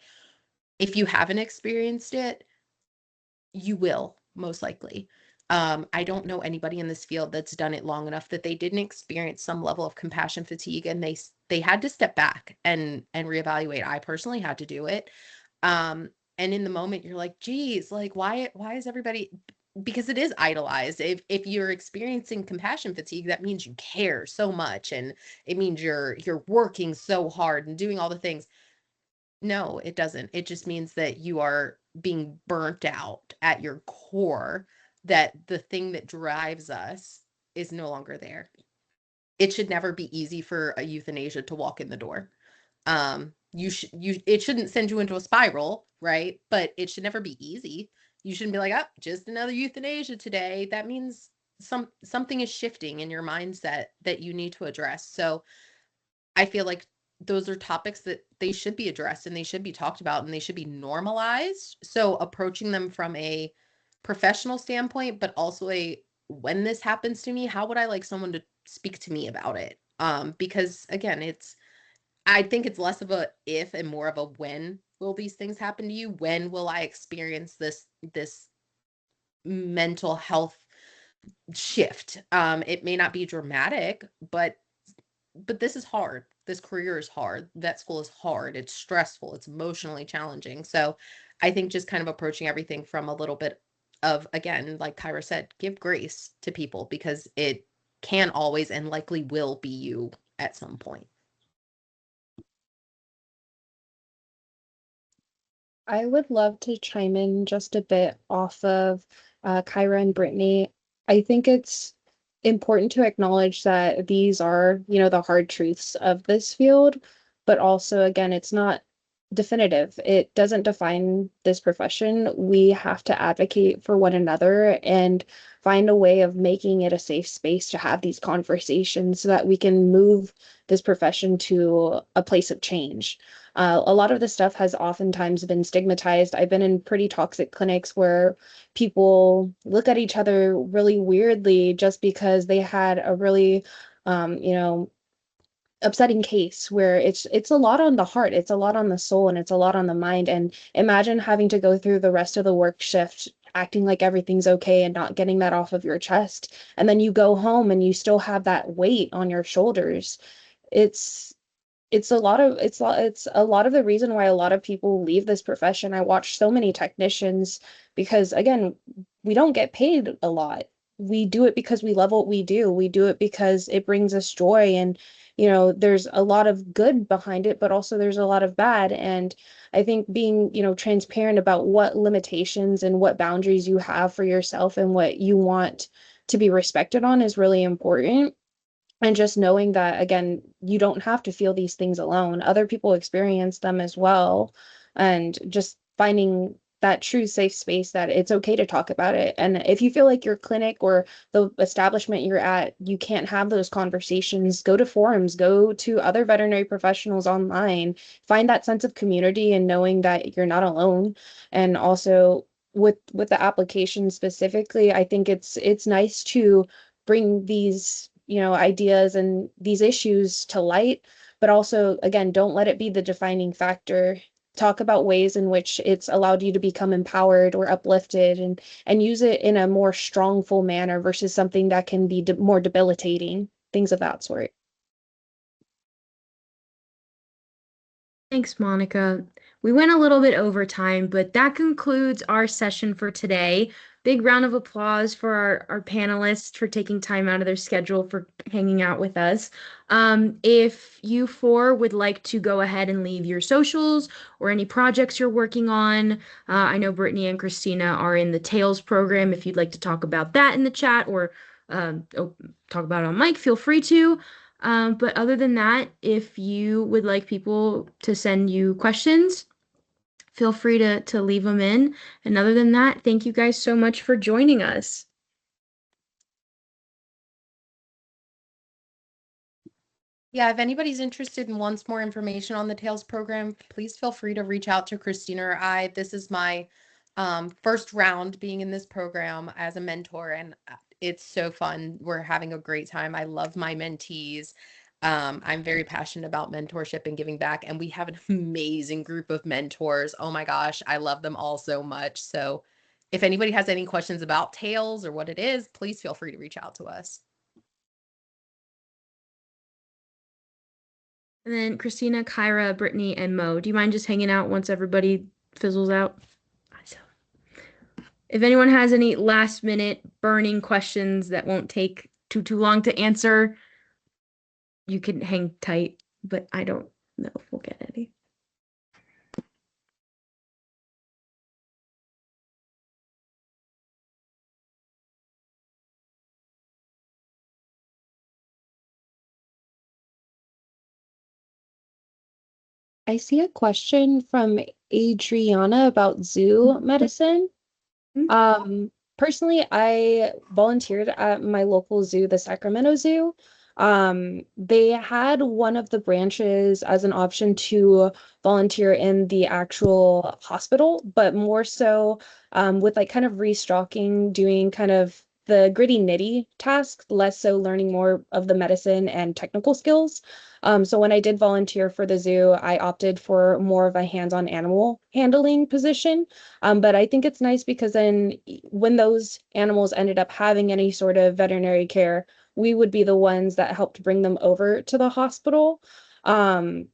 If you haven't experienced it, you will most likely. I don't know anybody in this field that's done it long enough that they didn't experience some level of compassion fatigue and they had to step back and reevaluate. I personally had to do it. And in the moment, you're like, geez, like, why is everybody, because it is idolized. If you're experiencing compassion fatigue, that means you care so much, and it means you're working so hard and doing all the things. No, it doesn't. It just means that you are being burnt out at your core, that the thing that drives us is no longer there. It should never be easy for a euthanasia to walk in the door. It shouldn't send you into a spiral, right? But it should never be easy. You shouldn't be like, oh, just another euthanasia today. That means something is shifting in your mindset that you need to address. So I feel like those are topics that they should be addressed and they should be talked about and they should be normalized. So approaching them from a professional standpoint, but also a, when this happens to me, how would I like someone to speak to me about it? Because again, I think it's less of a if and more of a when will these things happen to you? When will I experience this mental health shift? It may not be dramatic, but this is hard. This career is hard. Vet school is hard. It's stressful. It's emotionally challenging. So I think just kind of approaching everything from a little bit of, again, like Kyra said, give grace to people, because it can always and likely will be you at some point. I would love to chime in just a bit off of Kyra and Brittany. I think it's important to acknowledge that these are, the hard truths of this field, but also, again, it's not definitive. It doesn't define this profession. We have to advocate for one another and find a way of making it a safe space to have these conversations so that we can move this profession to a place of change. A lot of this stuff has oftentimes been stigmatized. I've been in pretty toxic clinics where people look at each other really weirdly just because they had a really, you know, upsetting case where it's a lot on the heart, it's a lot on the soul, and it's a lot on the mind. And imagine having to go through the rest of the work shift acting like everything's okay and not getting that off of your chest. And then you go home and you still have that weight on your shoulders. It's it's a lot of the reason why a lot of people leave this profession. I watch so many technicians because, again, we don't get paid a lot. We do it because we love what we do. We do it because it brings us joy, and there's a lot of good behind it, but also there's a lot of bad. And I think being, transparent about what limitations and what boundaries you have for yourself and what you want to be respected on is really important. And just knowing that, again, you don't have to feel these things alone. Other people experience them as well. And just finding that true safe space that it's okay to talk about it. And if you feel like your clinic or the establishment you're at, you can't have those conversations, go to forums, go to other veterinary professionals online, find that sense of community and knowing that you're not alone. And also with the application specifically, I think it's nice to bring these ideas and these issues to light, but also, again, don't let it be the defining factor. Talk about ways in which it's allowed you to become empowered or uplifted, and use it in a more strongful manner versus something that can be more debilitating, things of that sort. Thanks, Monica. We went a little bit over time, but that concludes our session for today. Big round of applause for our panelists for taking time out of their schedule for hanging out with us. If you four would like to go ahead and leave your socials or any projects you're working on, I know Brittany and Christina are in the Tails program. If you'd like to talk about that in the chat or talk about it on mic, feel free to. But other than that, if you would like people to send you questions, feel free to leave them in. And other than that, thank you guys so much for joining us. Yeah, if anybody's interested and wants more information on the Tails program, please feel free to reach out to Christina or I. This is my first round being in this program as a mentor, and it's so fun. We're having a great time. I love my mentees. I'm very passionate about mentorship and giving back, and we have an amazing group of mentors. Oh my gosh, I love them all so much. So if anybody has any questions about Tails or what it is, please feel free to reach out to us. And then Christina, Kyra, Brittany, and Mo, do you mind just hanging out once everybody fizzles out. So, if anyone has any last minute burning questions that won't take too long to answer, you can hang tight, but I don't know if we'll get any. I see a question from Adriana about zoo medicine. Mhm. Personally, I volunteered at my local zoo, the Sacramento Zoo. They had one of the branches as an option to volunteer in the actual hospital, but more so with like kind of restocking, doing kind of the gritty nitty tasks, less so learning more of the medicine and technical skills. So when I did volunteer for the zoo, I opted for more of a hands-on animal handling position. But I think it's nice because then when those animals ended up having any sort of veterinary care, we would be the ones that helped bring them over to the hospital. Um,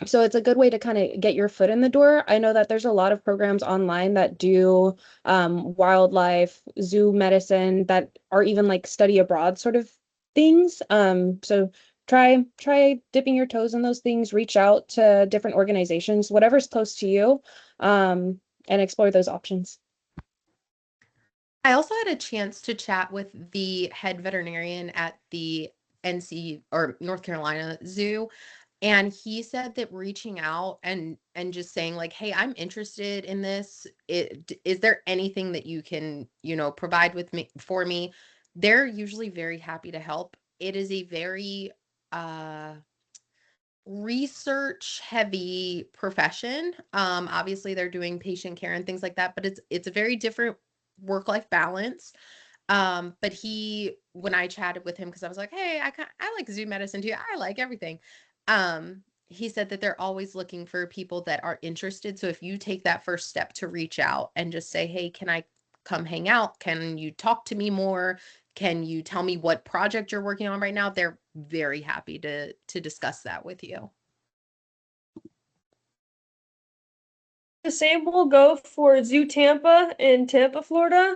so it's a good way to kind of get your foot in the door. I know that there's a lot of programs online that do wildlife, zoo medicine that are even like study abroad sort of things. So try dipping your toes in those things, reach out to different organizations, whatever's close to you, and explore those options. I also had a chance to chat with the head veterinarian at the NC or North Carolina Zoo, and he said that reaching out and just saying like, "Hey, I'm interested in this. Is there anything that you can, provide with me for me?" They're usually very happy to help. It is a very uh research heavy profession. Obviously they're doing patient care and things like that, but it's a very different work-life balance. But when I chatted with him, because I was like, hey, I like zoo medicine too. I like everything. He said that they're always looking for people that are interested. So if you take that first step to reach out and just say, hey, can I come hang out? Can you talk to me more? Can you tell me what project you're working on right now? They're very happy to discuss that with you. The same will go for Zoo Tampa in Tampa, Florida.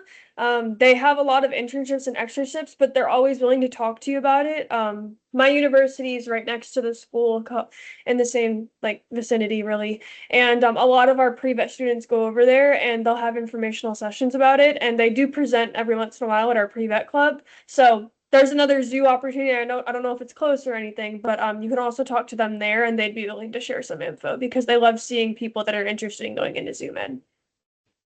They have a lot of internships and externships, but they're always willing to talk to you about it. My university is right next to the school in the same like vicinity, really. And a lot of our pre-vet students go over there and they'll have informational sessions about it. And they do present every once in a while at our pre-vet club. So there's another zoo opportunity. I don't know if it's close or anything, but you can also talk to them there and they'd be willing to share some info because they love seeing people that are interested in going into zoo med.